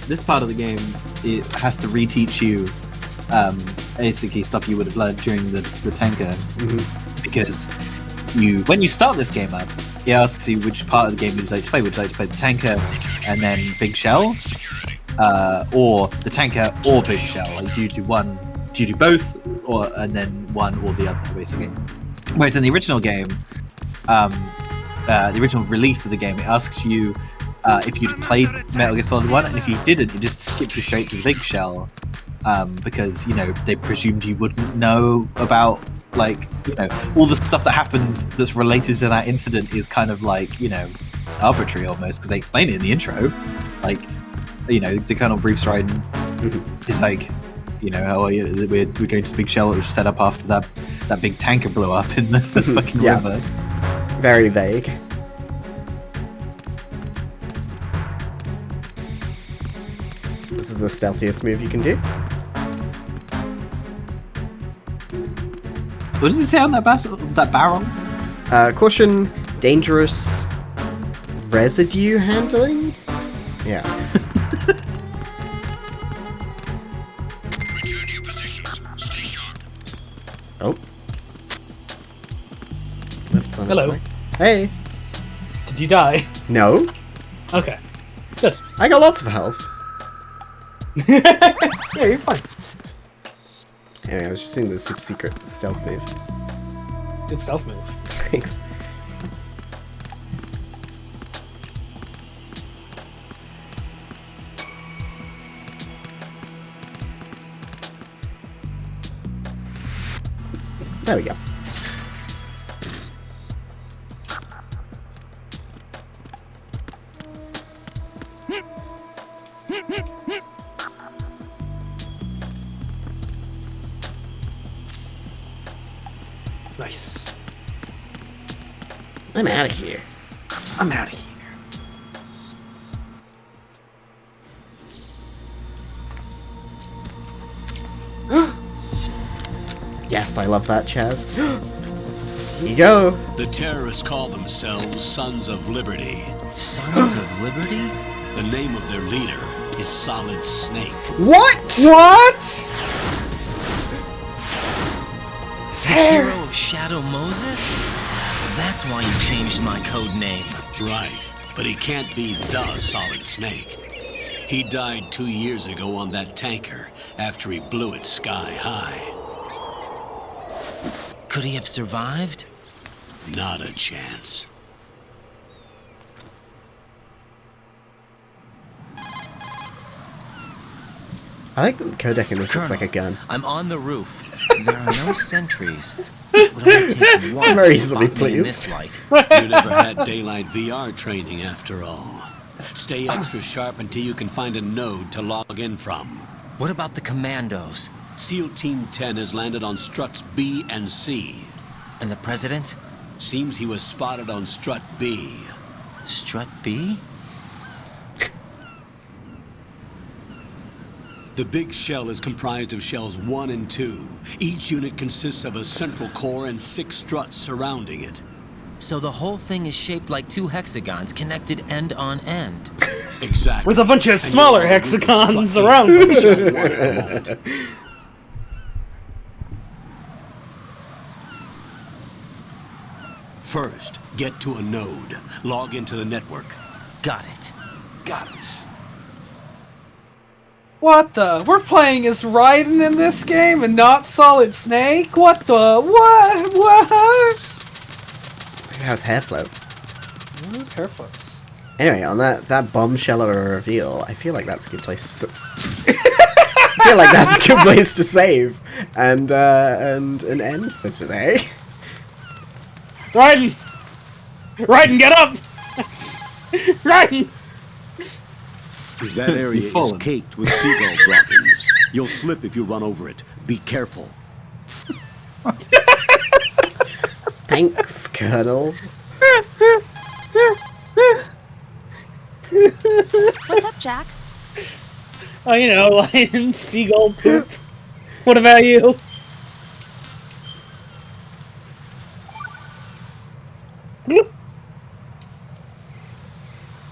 This part of the game, it has to reteach you basically stuff you would have learned during the tanker. Because when you start this game up, it asks you which part of the game would you like to play. Would you like to play the tanker and then Big Shell? Or the tanker or Big Shell? Like, do you do both? And then one or the other, basically? Whereas in the original game, the original release of the game, it asks you if you'd played Metal Gear Solid 1, and if you didn't, it just skipped you straight to the big shell, because, you know, they presumed you wouldn't know about, like, you know, all the stuff that happens that's related to that incident is kind of like, you know, arbitrary almost, because they explain it in the intro. Like, you know, the Colonel briefs Raiden. He's like, you know, oh, we're going to the big shell that was set up after that big tanker blew up in the fucking river. Very vague. This is the stealthiest move you can do. What does it say on that barrel? Caution, dangerous residue handling? Yeah. Oh. Lift's on its Hello. way. Hey. Did you die? No. Okay. Good. I got lots of health. Yeah, you're fine. Anyway, I was just doing the super secret stealth move. Good stealth move. Thanks. There we go. Nice. I'm out of here. I'm out of here. Yes, I love that, Chaz. Here you go. The terrorists call themselves Sons of Liberty. Sons of Liberty? The name of their leader is Solid Snake. What? What? The hero of Shadow Moses? So that's why you changed my code name. Right, but he can't be the Solid Snake. He died 2 years ago on that tanker after he blew it sky high. Could he have survived? Not a chance. I like that the codec in this looks like a gun. I'm on the roof. There are no sentries. It would only take one I'm very to easily spot me in this pleased. light. You never had daylight VR training after all. Stay extra sharp until you can find a node to log in from. What about the commandos? SEAL Team 10 has landed on struts B and C. And the president? Seems he was spotted on strut B. Strut B? The big shell is comprised of shells 1 and 2. Each unit consists of a central core and 6 struts surrounding it. So the whole thing is shaped like 2 hexagons connected end on end. Exactly. With a bunch of smaller hexagons around them. First, get to a node. Log into the network. Got it. Got it. What the? We're playing as Raiden in this game and not Solid Snake? What the? What? What? Look at how his hair floats. What is hair flips? Anyway, on that bombshell of a reveal, I feel like that's a good place to I feel like that's a good place to save and an end for today. Raiden! Raiden, get up! Raiden! That area is caked with seagull droppings. You'll slip if you run over it. Be careful. Thanks, Colonel. What's up, Jack? Oh, you know, lion, seagull, poop. What about you?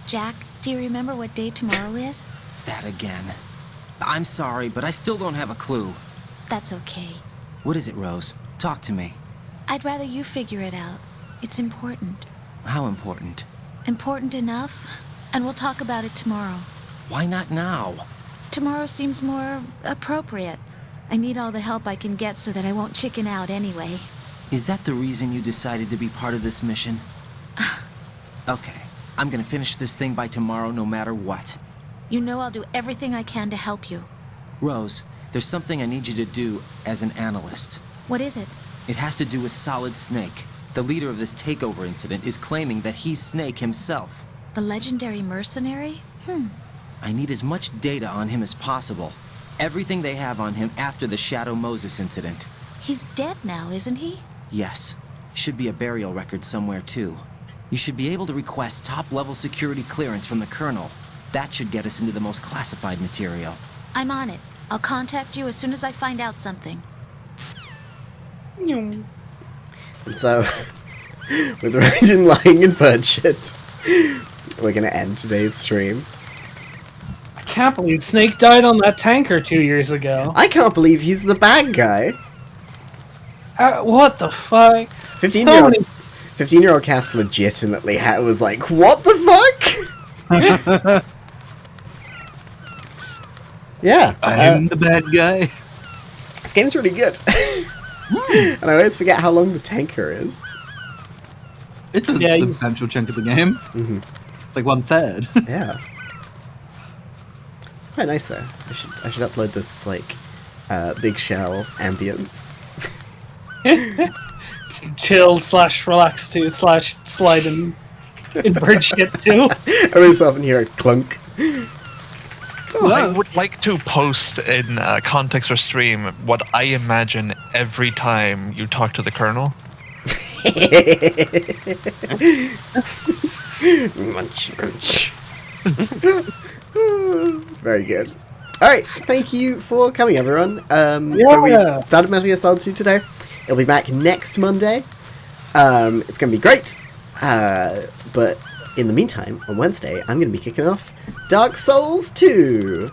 Jack, do you remember what day tomorrow is? That again. I'm sorry, but I still don't have a clue. That's okay. What is it, Rose? Talk to me. I'd rather you figure it out. It's important. How important? Important enough, and we'll talk about it tomorrow. Why not now? Tomorrow seems more appropriate. I need all the help I can get so that I won't chicken out anyway. Is that the reason you decided to be part of this mission? Okay. I'm gonna finish this thing by tomorrow no matter what. You know I'll do everything I can to help you. Rose, there's something I need you to do as an analyst. What is it? It has to do with Solid Snake. The leader of this takeover incident is claiming that he's Snake himself. The legendary mercenary? I need as much data on him as possible. Everything they have on him after the Shadow Moses incident. He's dead now, isn't he? Yes. Should be a burial record somewhere, too. You should be able to request top-level security clearance from the Colonel. That should get us into the most classified material. I'm on it. I'll contact you as soon as I find out something. And so, with Raiden lying in bird shit, we're gonna end today's stream. I can't believe Snake died on that tanker 2 years ago. I can't believe he's the bad guy. What the fuck? 15-year-old Cass legitimately was like, what the fuck? Yeah. I'm the bad guy. This game's really good. And I always forget how long the tanker is. It's a substantial chunk of the game. Mm-hmm. It's like 1/3. Yeah. It's quite nice though. I should upload this like big shell ambience. Chill / relax to / slide in bird shit too. Every so often hear a clunk. I would like to post in context for stream what I imagine every time you talk to the Colonel. Munch, munch. Very good. Alright, thank you for coming, everyone. So we started Metal Gear Solid 2 today. It'll be back next Monday. It's going to be great. But in the meantime, on Wednesday, I'm going to be kicking off Dark Souls 2.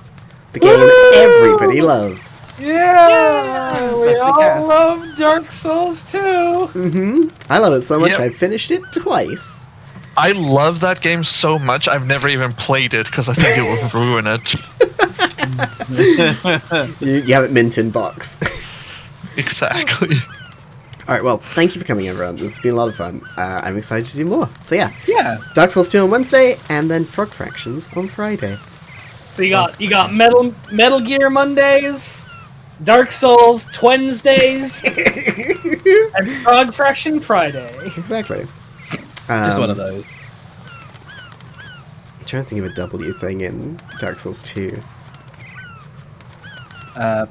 The game everybody loves. Yeah! We all love Dark Souls 2! Mm-hmm. I love it so much, I finished it twice. I love that game so much, I've never even played it because I think it would ruin it. You have it mint in box. Exactly. Alright, well, thank you for coming, everyone. This has been a lot of fun. I'm excited to do more. So yeah. Yeah. Dark Souls 2 on Wednesday, and then Frog Fractions on Friday. So you got Metal Gear Mondays, Dark Souls Wednesdays, and Frog Fraction Friday. Exactly. Just one of those. I'm trying to think of a W thing in Dark Souls 2.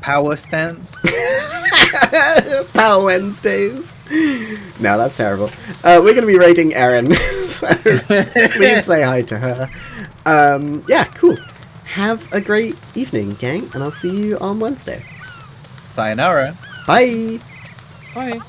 Power stance. Power Wednesdays. No, that's terrible. We're going to be rating Erin, so please say hi to her. Yeah, cool. Have a great evening, gang, and I'll see you on Wednesday. Sayonara. Bye. Bye.